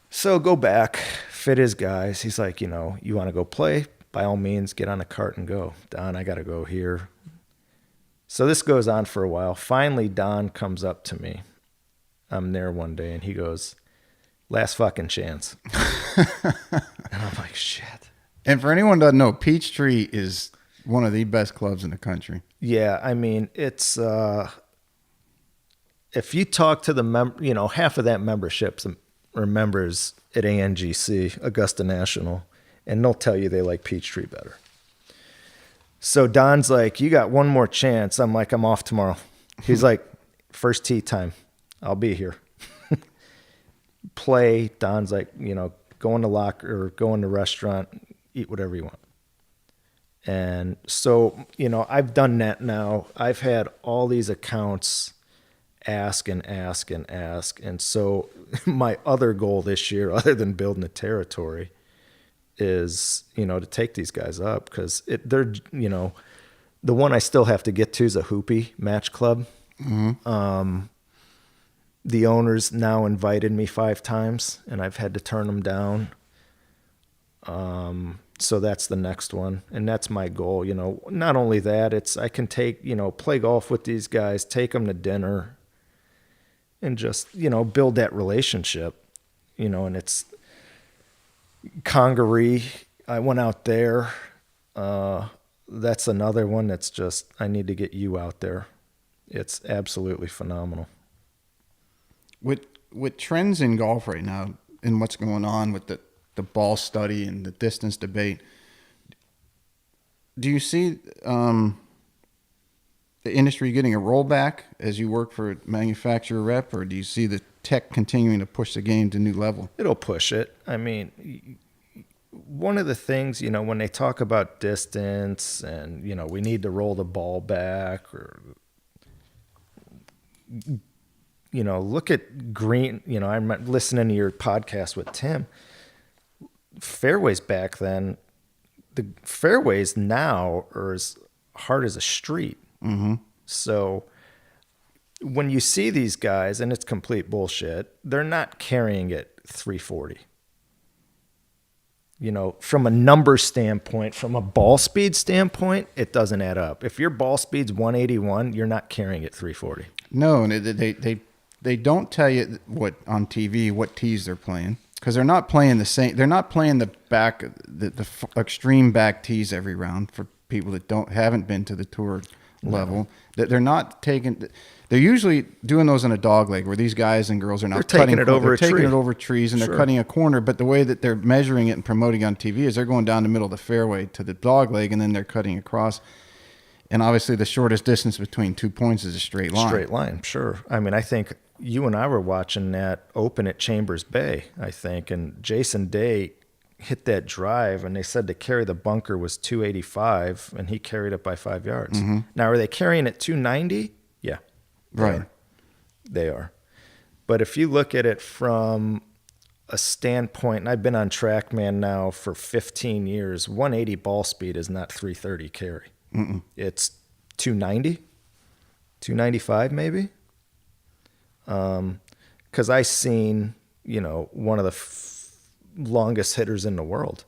So go back, fit his guys. He's like, you want to go play? By all means, get on a cart and go. Don, I got to go here. So this goes on for a while. Finally, Don comes up to me. I'm there one day, and he goes, last fucking chance. And I'm like, shit. And for anyone who doesn't know, Peachtree is one of the best clubs in the country. Yeah, I mean, it's if you talk to the half of that membership are members at ANGC, Augusta National, and they'll tell you they like Peachtree better. So Don's like, you got one more chance. I'm like, I'm off tomorrow. He's like, first tee time, I'll be here. Play. Don's like, go in the locker or go in the restaurant, eat whatever you want. And so, I've done that now. I've had all these accounts ask and ask and ask. And so my other goal this year, other than building the territory, is, to take these guys up, because they're, the one I still have to get to is a Hoopy match club. Mm-hmm. The owners now invited me 5 times, and I've had to turn them down. So that's the next one, and that's my goal. Not only that, it's I can take, play golf with these guys, take them to dinner, and just, build that relationship. And it's Congaree. I went out there. That's another one that's just, I need to get you out there. It's absolutely phenomenal. With trends in golf right now and what's going on with the ball study and the distance debate, do you see the industry getting a rollback as you work for a manufacturer rep, or do you see the tech continuing to push the game to a new level? It'll push it. I mean, one of the things, when they talk about distance and, we need to roll the ball back, or look at green. I'm listening to your podcast with Tim. Fairways back then, the fairways now are as hard as a street. Mm-hmm. So when you see these guys, and it's complete bullshit, they're not carrying it 340. from a number standpoint, from a ball speed standpoint, it doesn't add up. If your ball speed's 181, you're not carrying it 340. No, and they don't tell you what on TV what tees they're playing, because they're not playing the same. They're not playing the back, the extreme back tees every round for people that haven't been to the tour level. That they're not taking. They're usually doing those in a dog leg where these guys and girls are not taking it over a tree. They're taking it over trees and they're cutting a corner. But the way that they're measuring it and promoting on TV is they're going down the middle of the fairway to the dog leg and then they're cutting across. And obviously the shortest distance between 2 points is a straight line. Straight line, sure. I mean, I think you and I were watching that Open at Chambers Bay, I think, and Jason Day hit that drive, and they said to carry the bunker was 285, and he carried it by 5 yards. Mm-hmm. Now, are they carrying it 290? Yeah. Right. They are. But if you look at it from a standpoint, and I've been on TrackMan now for 15 years, 180 ball speed is not 330 carry. Mm-mm. It's 290, 295 maybe. Because I seen, one of the longest hitters in the world.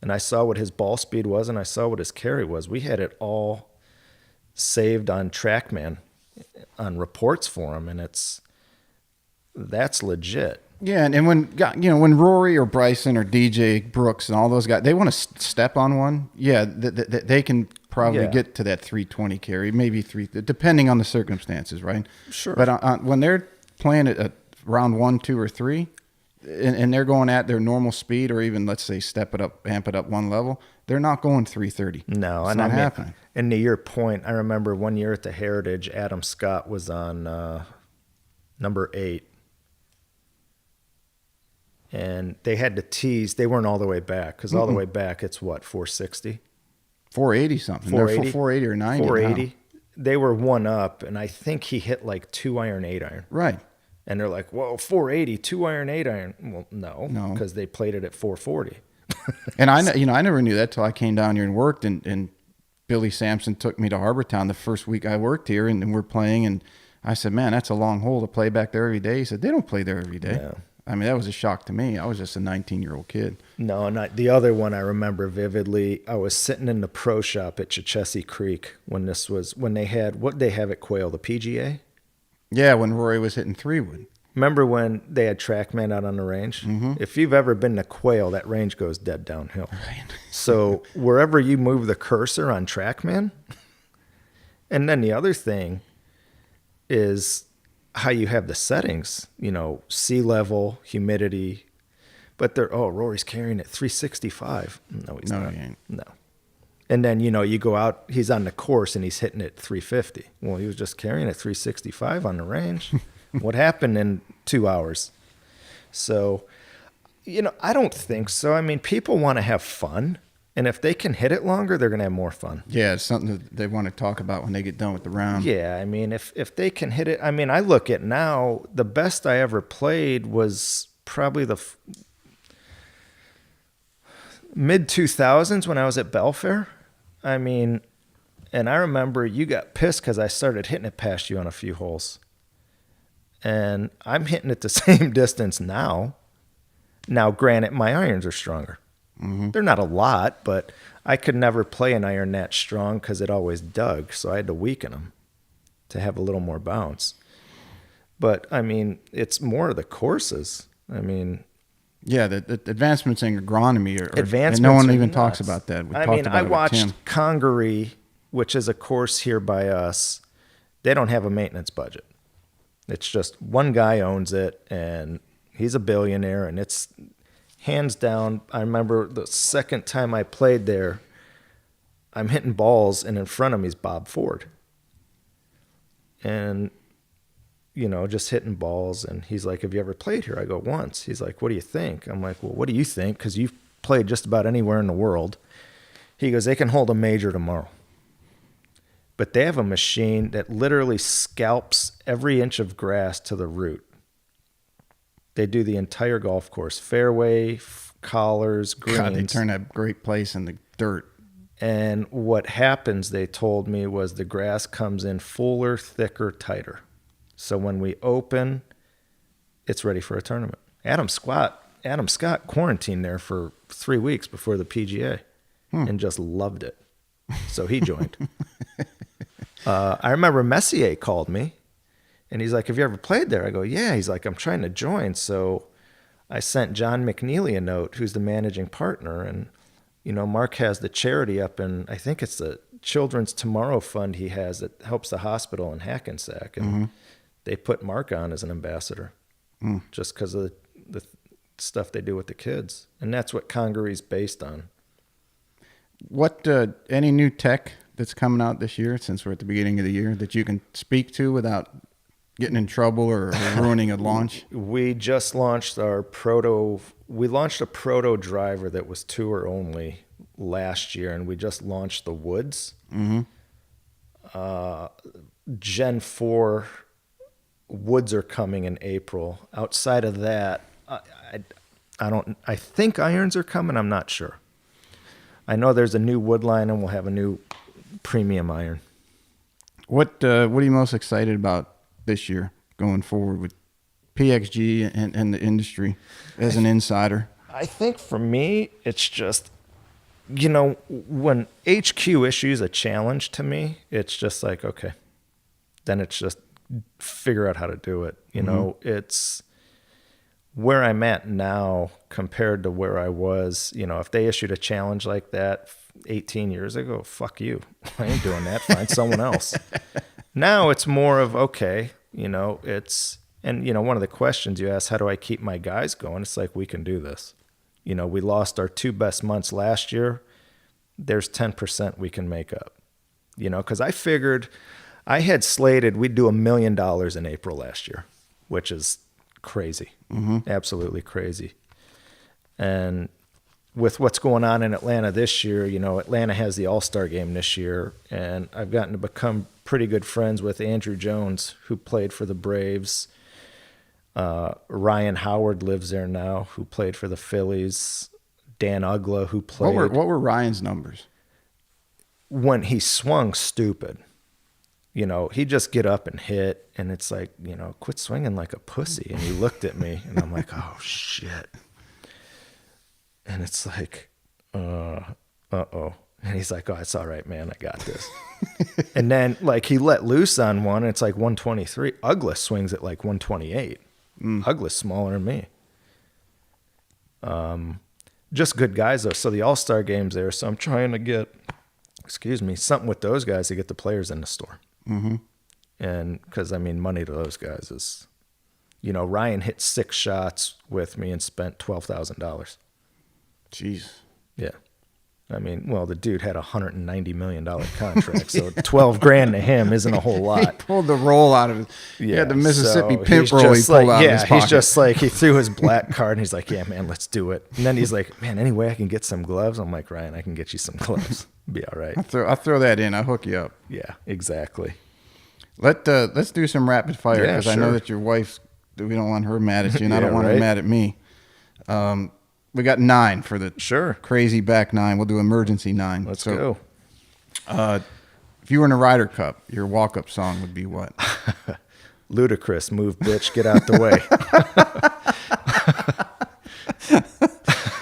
And I saw what his ball speed was, and I saw what his carry was. We had it all saved on TrackMan, on reports for him, and that's legit. Yeah, and when Rory or Bryson or DJ Brooks and all those guys, they want to step on one, they can probably get to that 320 carry, maybe depending on the circumstances, right? Sure. But when they're playing at round 1, 2, or 3, and they're going at their normal speed, or even let's say amp it up one level, they're not going 330. No, it's not happening. And to your point, I remember one year at the Heritage, Adam Scott was on number 8. And they had to tease. They weren't all the way back, because all the way back, it's what, 460? 480 something. 480? 480 or 90. 480. Now. They were one up, and I think he hit like 2-iron, 8-iron. Right. And they're like, whoa, 480, 2-iron, 8-iron. Well, no, because they played it at 440. And I never knew that till I came down here and worked, and Billy Sampson took me to Harbortown the first week I worked here, and we're playing, and I said, man, that's a long hole to play back there every day. He said, they don't play there every day. Yeah. I mean, that was a shock to me. I was just a 19-year-old kid. No, not the other one I remember vividly. I was sitting in the pro shop at Chichessie Creek when they had, what they have at Quail, the PGA? Yeah, when Rory was hitting 3-wood. Remember when they had TrackMan out on the range? Mm-hmm. If you've ever been to Quail, that range goes dead downhill. Right. So wherever you move the cursor on TrackMan, and then the other thing is how you have the settings, sea level, humidity, but Rory's carrying it 365. No, he's not. He ain't. No. And then, you go out, he's on the course and he's hitting it 350. Well, he was just carrying it 365 on the range. What happened in 2 hours? So, I don't think so. I mean, people want to have fun. And if they can hit it longer, they're going to have more fun. Yeah, it's something that they want to talk about when they get done with the round. Yeah, I mean, if they can hit it, I mean, I look at now, the best I ever played was probably the mid-2000s when I was at Belfair. I mean, and I remember you got pissed because I started hitting it past you on a few holes. And I'm hitting it the same distance now. Now, granted, my irons are stronger. Mm-hmm. They're not a lot, but I could never play an iron that strong because it always dug, so I had to weaken them to have a little more bounce. But, I mean, it's more of the courses. I mean... Yeah, the advancements in agronomy and no one even talks about that. I watched Congaree, which is a course here by us. They don't have a maintenance budget. It's just one guy owns it, and he's a billionaire, and it's... Hands down, I remember the second time I played there, I'm hitting balls, and in front of me is Bob Ford. And, just hitting balls. And he's like, have you ever played here? I go, once. He's like, what do you think? I'm like, well, what do you think? Because you've played just about anywhere in the world. He goes, they can hold a major tomorrow. But they have a machine that literally scalps every inch of grass to the root. They do the entire golf course, fairway, collars, greens. God, they turn a great place in the dirt. And what happens, they told me, was the grass comes in fuller, thicker, tighter. So when we open, it's ready for a tournament. Adam Scott Adam Scott quarantined there for 3 weeks before the PGA and just loved it. So he joined. I remember Messier called me and he's like, have you ever played there? I go, yeah. He's like, I'm trying to join. So I sent John McNeely a note, who's the managing partner. And, you know, Mark has the charity up, and I think it's the Children's Tomorrow Fund he has that helps the hospital in Hackensack. And they put Mark on as an ambassador just because of the stuff they do with the kids. And that's what Congaree's based on. What, any new tech that's coming out this year, since we're at the beginning of the year, that you can speak to without getting in trouble or ruining a launch? We just launched our we launched a proto driver that was tour only last year, and we just launched the Woods. Gen 4 Woods are coming in April. Outside of that, I think irons are coming. I'm not sure. I know there's a new wood line, and we'll have a new premium iron. What are you most excited about this year going forward with PXG and the industry as an insider? I think for me, it's just, you know, when HQ issues a challenge to me, it's just like, okay, then it's just figure out how to do it. You know, it's where I'm at now compared to where I was. You know, if they issued a challenge like that 18 years ago, fuck you. I ain't doing that. Find someone else. Now it's more of, okay, you know, and you know, one of the questions you ask, how do I keep my guys going? It's like, we can do this. You know, we lost our 2 best months last year. There's 10% we can make up, you know, because I figured I had slated we'd do $1 million in April last year, which is crazy, absolutely crazy. And with what's going on in Atlanta this year, you know, Atlanta has the All-Star game this year, and I've gotten to become pretty good friends with Andrew Jones, who played for the Braves. Ryan Howard lives there now, who played for the Phillies. Dan Ugla, who played. What were Ryan's numbers? When he swung, stupid. You know, he'd just get up and hit, and it's like, you know, quit swinging like a pussy. And he looked at me, and I'm like, oh, shit. And it's like, uh-oh. And he's like, oh, it's all right, man. I got this. And then, like, he let loose on one, and it's like 123. Ugla swings at like 128. Ugla's smaller than me. Just good guys, though. So the All-Star game's there, so I'm trying to get, something with those guys to get the players in the store. And because, I mean, money to those guys is, you know, Ryan hit 6 shots with me and spent $12,000. Jeez. Yeah. I mean, well, the dude had a $190 million contract, so $12,000 to him isn't a whole lot. He pulled the roll out of it. Yeah, the Mississippi so pimp roll he pulled out of his pocket. He's just like, he threw his black card, and he's like, yeah, man, let's do it. And then he's like, man, any way I can get some gloves? I'm like, Ryan, I can get you some gloves. Be all right. I'll throw that in. I'll hook you up. Yeah, exactly. Let's do some rapid fire, because I know that your wife, we don't want her mad at you, and I don't want her mad at me. We got 9 for the crazy back 9. We'll do emergency 9. Let's go. If you were in a Ryder Cup, your walk-up song would be what? Ludicrous, move, bitch, get out the way.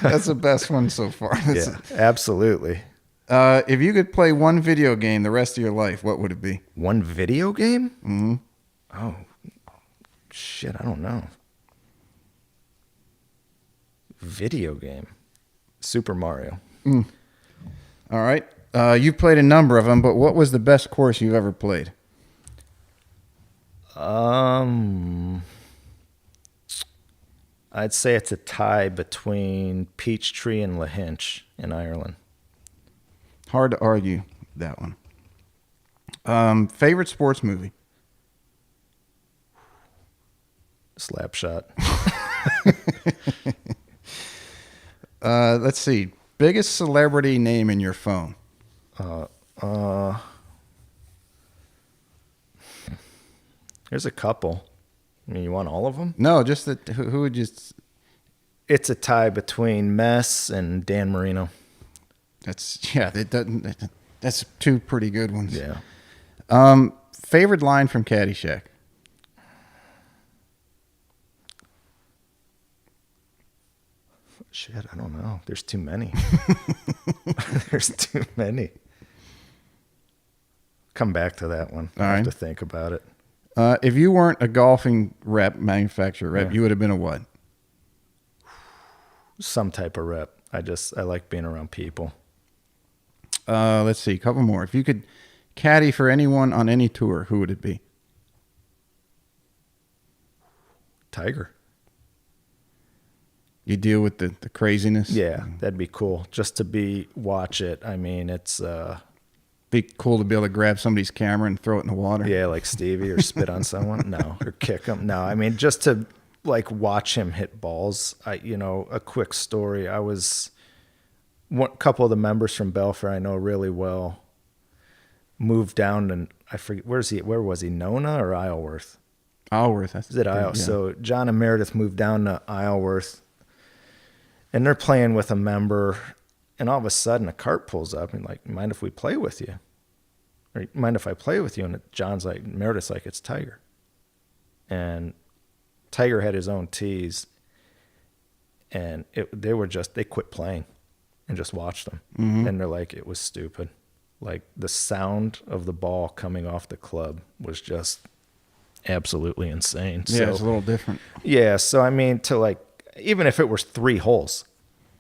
That's the best one so far. Yeah, absolutely. If you could play one video game the rest of your life, what would it be? One video game? Mm-hmm. Oh, shit, I don't know. Video game. Super Mario. All right. You've played a number of them, but what was the best course you've ever played? I'd say it's a tie between Peachtree and Lahinch in Ireland. Hard to argue that one. Favorite sports movie? Slapshot. Let's see. Biggest celebrity name in your phone? There's a couple. I mean, you want all of them? No, just that. Who would just? It's a tie between Mess and Dan Marino. That's that's 2 pretty good ones. Yeah. Favorite line from Shit, I don't know. There's too many. There's too many. Come back to that one. I have to think about it. If you weren't a golfing manufacturer rep, you would have been a what? Some type of rep. I like being around people. Let's see, a couple more. If you could caddy for anyone on any tour, who would it be? Tiger. You deal with the craziness? Yeah, that'd be cool. Just to watch it. I mean, it's be cool to be able to grab somebody's camera and throw it in the water. Yeah, like Stevie, or spit on someone. No, or kick them. No, I mean, just to like watch him hit balls. A quick story. I was a couple of the members from Belfair I know really well moved down, and I forget where was he? Nona or Isleworth? Isleworth. Is it Isleworth? Yeah. So John and Meredith moved down to Isleworth, and they're playing with a member, and all of a sudden a cart pulls up and like, mind if we play with you? Or mind if I play with you? And John's like, Meredith's like, it's Tiger. And Tiger had his own tees, and they quit playing and just watched them. Mm-hmm. And they're like, it was stupid. Like the sound of the ball coming off the club was just absolutely insane. Yeah, so, it's a little different. Yeah, so I mean, even if it was 3 holes,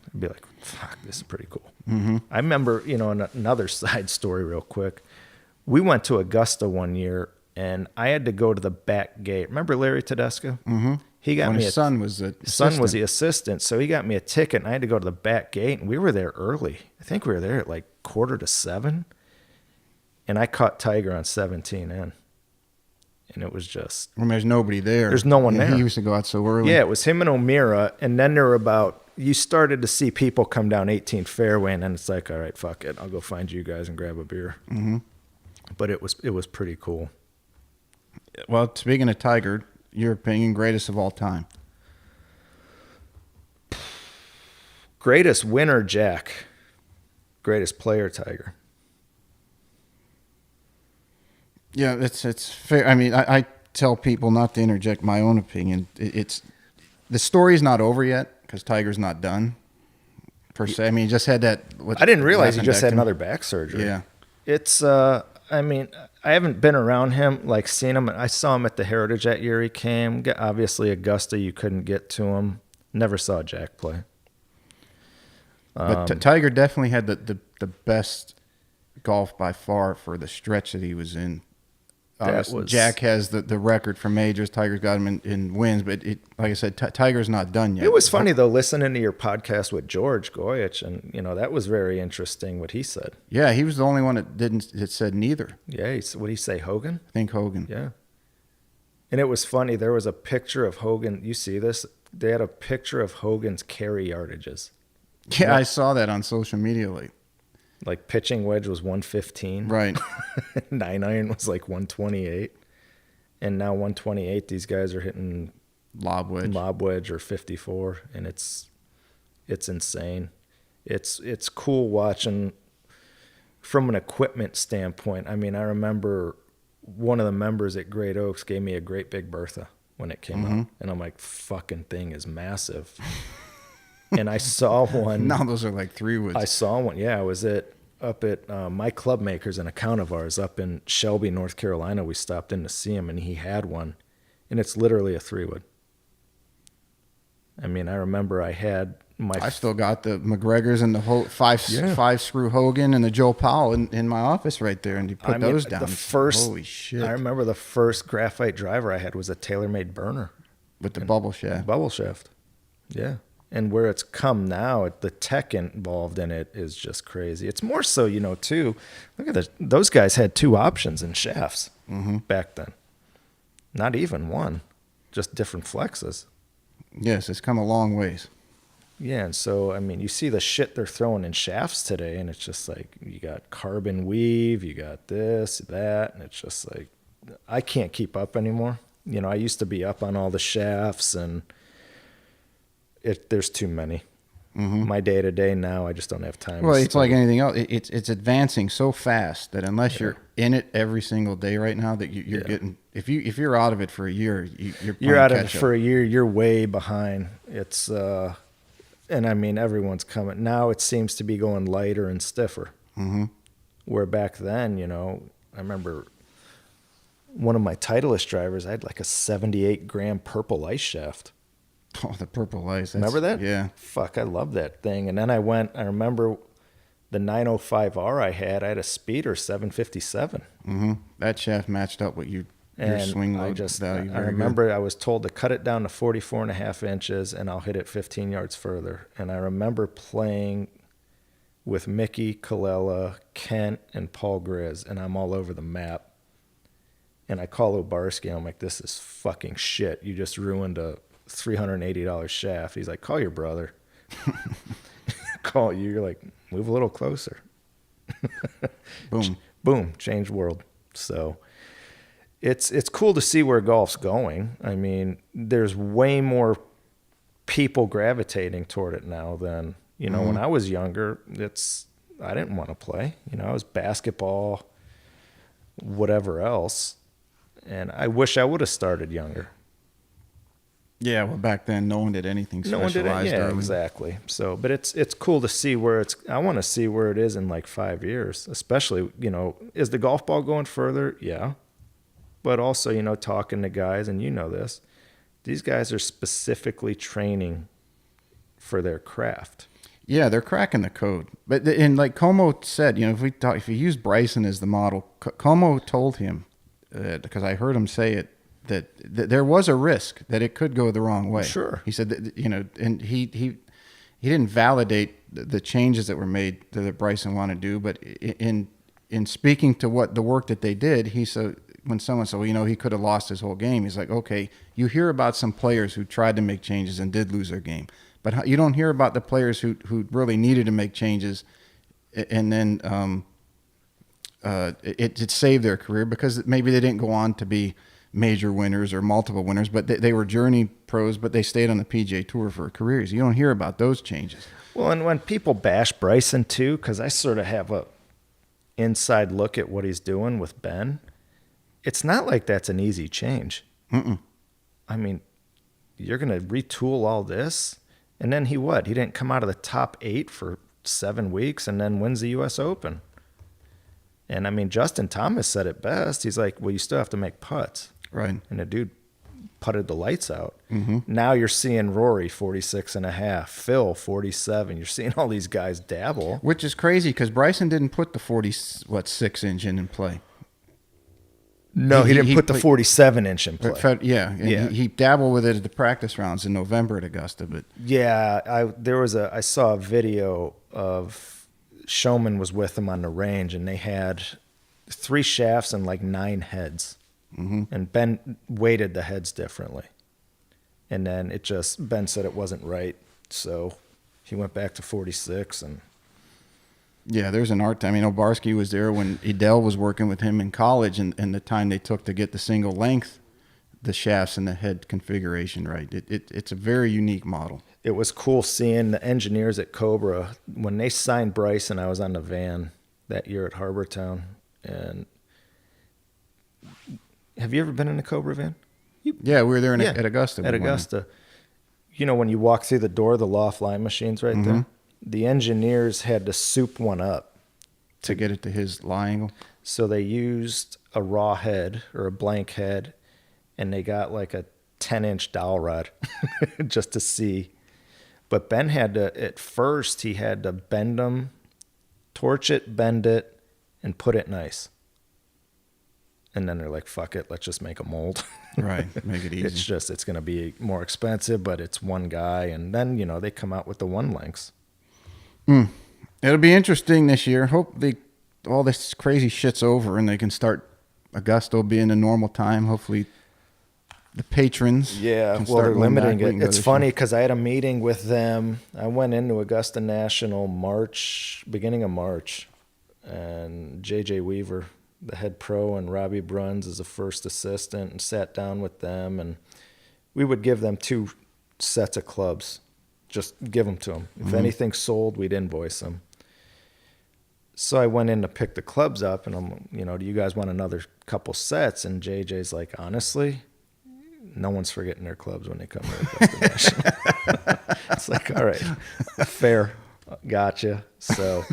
I'd be like, fuck, this is pretty cool. Mm-hmm. I remember, another side story real quick. We went to Augusta one year, and I had to go to the back gate. Remember Larry Tedesco? Mm-hmm. He got when me. His son was the assistant, so he got me a ticket, and I had to go to the back gate, and we were there early. I think we were there at like 6:45, and I caught Tiger on 17 in. And it was just... When there's nobody there. There's no one there. He used to go out so early. Yeah, it was him and O'Meara, and then there were you started to see people come down 18th fairway, and then it's like, all right, fuck it. I'll go find you guys and grab a beer. Mm-hmm. But it was pretty cool. Well, speaking of Tiger, your opinion, greatest of all time? Greatest winner, Jack. Greatest player, Tiger. Yeah, it's fair. I mean, I tell people not to interject my own opinion. The story's not over yet because Tiger's not done, per se. I mean, he just had that... I didn't realize he just had another back surgery. Yeah. It's, I mean, I haven't been around him, like seen him. I saw him at the Heritage that year he came. Obviously, Augusta, you couldn't get to him. Never saw Jack play. But Tiger definitely had the best golf by far for the stretch that he was in. Jack has the record for majors. Tiger's got him in wins, but like I said, Tiger's not done yet. It was funny though, listening to your podcast with George Goyich, and that was very interesting what he said. Yeah, he was the only one that said neither. Yeah, what did he say, Hogan? I think Hogan. Yeah, and it was funny. There was a picture of Hogan. You see this? They had a picture of Hogan's carry yardages. Yeah, I saw that on social media. Like pitching wedge was 115. Right. 9-iron was like 128. And now 128, these guys are hitting lob wedge or 54, and it's insane. It's cool watching from an equipment standpoint. I mean, I remember one of the members at Great Oaks gave me a Great Big Bertha when it came out, and I'm like, fucking thing is massive. And I saw one. Now those are like 3 woods. I saw one. Yeah, I was up at my club makers, an account of ours up in Shelby, North Carolina. We stopped in to see him, and he had one, and it's literally a 3-wood. I mean, I remember I still got the McGregor's and the whole five screw Hogan and the Joe Powell in my office right there, and you put those down. Holy shit! I remember the first graphite driver I had was a TaylorMade burner with the bubble shaft. Bubble shaft, yeah. And where it's come now, the tech involved in it is just crazy. It's more so, too. Look at those guys had 2 options in shafts back then. Not even one, just different flexes. Yes, it's come a long ways. Yeah, and so, I mean, you see the shit they're throwing in shafts today, and it's just like, you got carbon weave, you got this, that, and it's just like, I can't keep up anymore. I used to be up on all the shafts, and there's too many. Mm-hmm. My day-to-day now, I just don't have time. Well, it's like anything else. It's advancing so fast that unless you're in it every single day right now, that you're getting. If you're out of it for a year, you're out of it for a year. You're way behind. It's And I mean, everyone's coming. Now it seems to be going lighter and stiffer. Mm-hmm. Where back then, I remember one of my Titleist drivers, I had like a 78 gram purple ice shaft. Oh, the purple ice. Remember that? Yeah. Fuck, I love that thing. And then I remember the 905R I had a speeder 757. Mm-hmm. That shaft matched up with your swing load value. I remember I was told to cut it down to 44.5 inches and I'll hit it 15 yards further. And I remember playing with Mickey, Colella, Kent, and Paul Grizz, and I'm all over the map. And I call Obarski, and I'm like, this is fucking shit. You just ruined a $380 shaft. He's like, call your brother. Call you. You're like, move a little closer. Boom. Boom. Change world. So it's cool to see where golf's going. I mean, there's way more people gravitating toward it now than, when I was younger, I didn't want to play. I was basketball, whatever else. And I wish I would have started younger. Yeah, well, back then, no one did anything specialized. No one did it. Yeah, exactly. So, but it's cool to see where I want to see where it is in like 5 years, especially, is the golf ball going further? Yeah. But also, talking to guys, and this, these guys are specifically training for their craft. Yeah, they're cracking the code. But and like Como said, if you use Bryson as the model, Como told him, because I heard him say it, that there was a risk that it could go the wrong way. Sure. He said that, and he didn't validate the changes that were made that Bryson wanted to do, but in speaking to what the work that they did, he said, when someone said, well, he could have lost his whole game, he's like, okay, you hear about some players who tried to make changes and did lose their game. But you don't hear about the players who really needed to make changes, and then it saved their career because maybe they didn't go on to be major winners or multiple winners, but they were journey pros, but they stayed on the PGA Tour for careers. You don't hear about those changes. Well, and when people bash Bryson too, because I sort of have a inside look at what he's doing with Ben, it's not like that's an easy change. Mm-mm. I mean, you're going to retool all this? And then he didn't come out of the top 8 for 7 weeks and then wins the U.S. Open. And I mean, Justin Thomas said it best. He's like, well, you still have to make putts. Right. And the dude putted the lights out. Mm-hmm. Now you're seeing Rory 46.5, Phil 47. You're seeing all these guys dabble. Which is crazy because Bryson didn't put the 6 inch in play. No, he didn't put the 47-inch in play. Yeah, and he dabbled with it at the practice rounds in November at Augusta. But yeah, I saw a video of Showman was with him on the range, and they had 3 shafts and like 9 heads, and Ben weighted the heads differently, and then Ben said it wasn't right, so he went back to 46 and. Yeah, there's an art. I mean, Obarski was there when Edel was working with him in college, and the time they took to get the single length, the shafts and the head configuration right. It's a very unique model. It was cool seeing the engineers at Cobra. When they signed Bryson, I was on the van that year at Harbortown. And have you ever been in a Cobra van? Yeah, we were there at Augusta. At Augusta. When you walk through the door, the loft line machine's right there. The engineers had to soup one up to get it to his lie angle. So they used a raw head or a blank head, and they got like a 10-inch dowel rod just to see. But Ben had to, at first, he had to bend them, torch it, bend it, and put it nice. And then they're like, fuck it, let's just make a mold. Right, make it easy. It's going to be more expensive, but it's one guy. And then, they come out with the 1 lengths. It'll be interesting this year. Hope all this crazy shit's over and they can start Augusta being a normal time. Hopefully the patrons. Yeah, well, they're limiting it. It's funny because I had a meeting with them. I went into Augusta National beginning of March, and JJ Weaver, the head pro, and Robbie Bruns is the first assistant, and sat down with them, and we would give them 2 sets of clubs. Just give them to them. If anything sold, we'd invoice them. So I went in to pick the clubs up, and I'm, do you guys want another couple sets? And JJ's like, honestly, no one's forgetting their clubs when they come to Augusta National. It's like, all right, fair, gotcha. So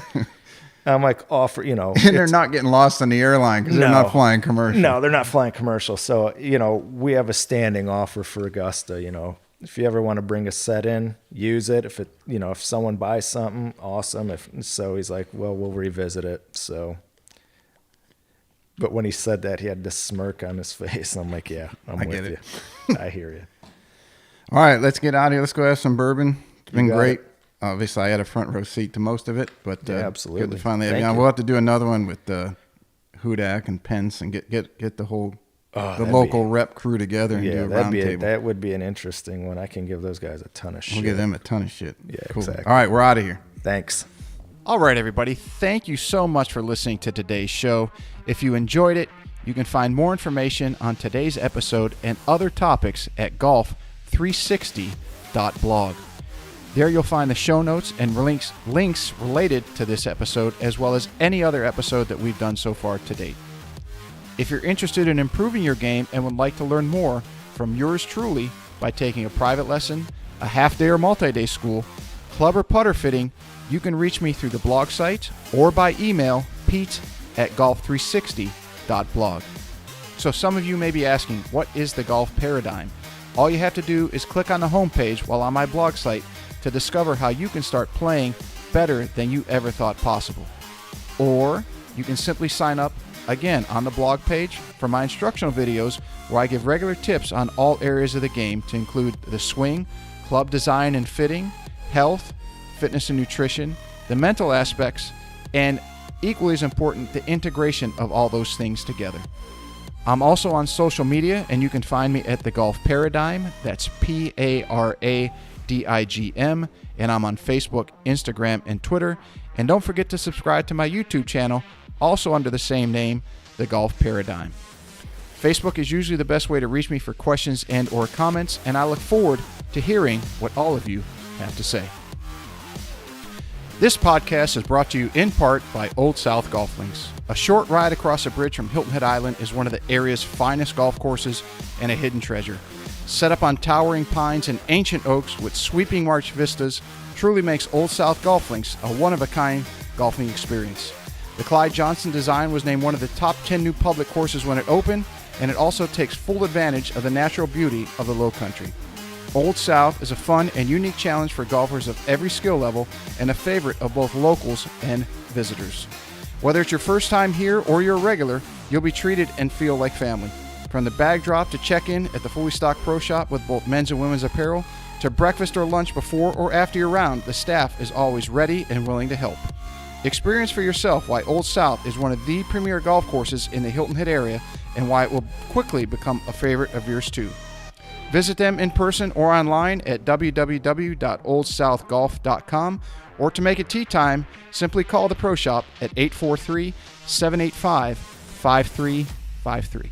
I'm like, offer, you know. And they're not getting lost on the airline because they're not flying commercial. No, they're not flying commercial. So, you know, we have a standing offer for Augusta, you know. If you ever want to bring a set in, use it. If it, you know, if someone buys something, awesome. If so, he's like, well, we'll revisit it. So, but when he said that, he had this smirk on his face. I'm like, yeah, I'm with you. I hear you. All right, let's get out of here. Let's go have some bourbon. It's been great. Obviously, I had a front row seat to most of it, but absolutely. Good to finally have you on. We'll have to do another one with Hudak and Pence and get the whole the local rep crew together and do a round table. That would be an interesting one. I can give those guys a ton of shit. We'll give them a ton of shit. Yeah, cool. Exactly. All right, we're out of here. Thanks. All right, everybody. Thank you so much for listening to today's show. If you enjoyed it, you can find more information on today's episode and other topics at golf360.blog. There you'll find the show notes and links related to this episode, as well as any other episode that we've done so far to date. If you're interested in improving your game and would like to learn more from yours truly by taking a private lesson, a half-day or multi-day school, club or putter fitting, you can reach me through the blog site or by email, pete@golf360.blog. So some of you may be asking, what is the golf paradigm? All you have to do is click on the homepage while on my blog site to discover how you can start playing better than you ever thought possible. Or you can simply sign up, again, on the blog page for my instructional videos where I give regular tips on all areas of the game to include the swing, club design and fitting, health, fitness and nutrition, the mental aspects, and equally as important, the integration of all those things together. I'm also on social media, and you can find me at The Golf Paradigm. That's PARADIGM, and I'm on Facebook, Instagram, and Twitter. And don't forget to subscribe to my YouTube channel, also under the same name, The Golf Paradigm. Facebook is usually the best way to reach me for questions and or comments, and I look forward to hearing what all of you have to say. This podcast is brought to you in part by Old South Golf Links. A short ride across a bridge from Hilton Head Island is one of the area's finest golf courses and a hidden treasure. Set up on towering pines and ancient oaks with sweeping marsh vistas, truly makes Old South Golf Links a one-of-a-kind golfing experience. The Clyde Johnson design was named one of the top 10 new public courses when it opened, and it also takes full advantage of the natural beauty of the Lowcountry. Old South is a fun and unique challenge for golfers of every skill level and a favorite of both locals and visitors. Whether it's your first time here or you're a regular, you'll be treated and feel like family. From the bag drop to check-in at the fully stocked pro shop with both men's and women's apparel, to breakfast or lunch before or after your round, the staff is always ready and willing to help. Experience for yourself why Old South is one of the premier golf courses in the Hilton Head area and why it will quickly become a favorite of yours too. Visit them in person or online at www.oldsouthgolf.com, or to make it tee time, simply call the pro shop at 843-785-5353.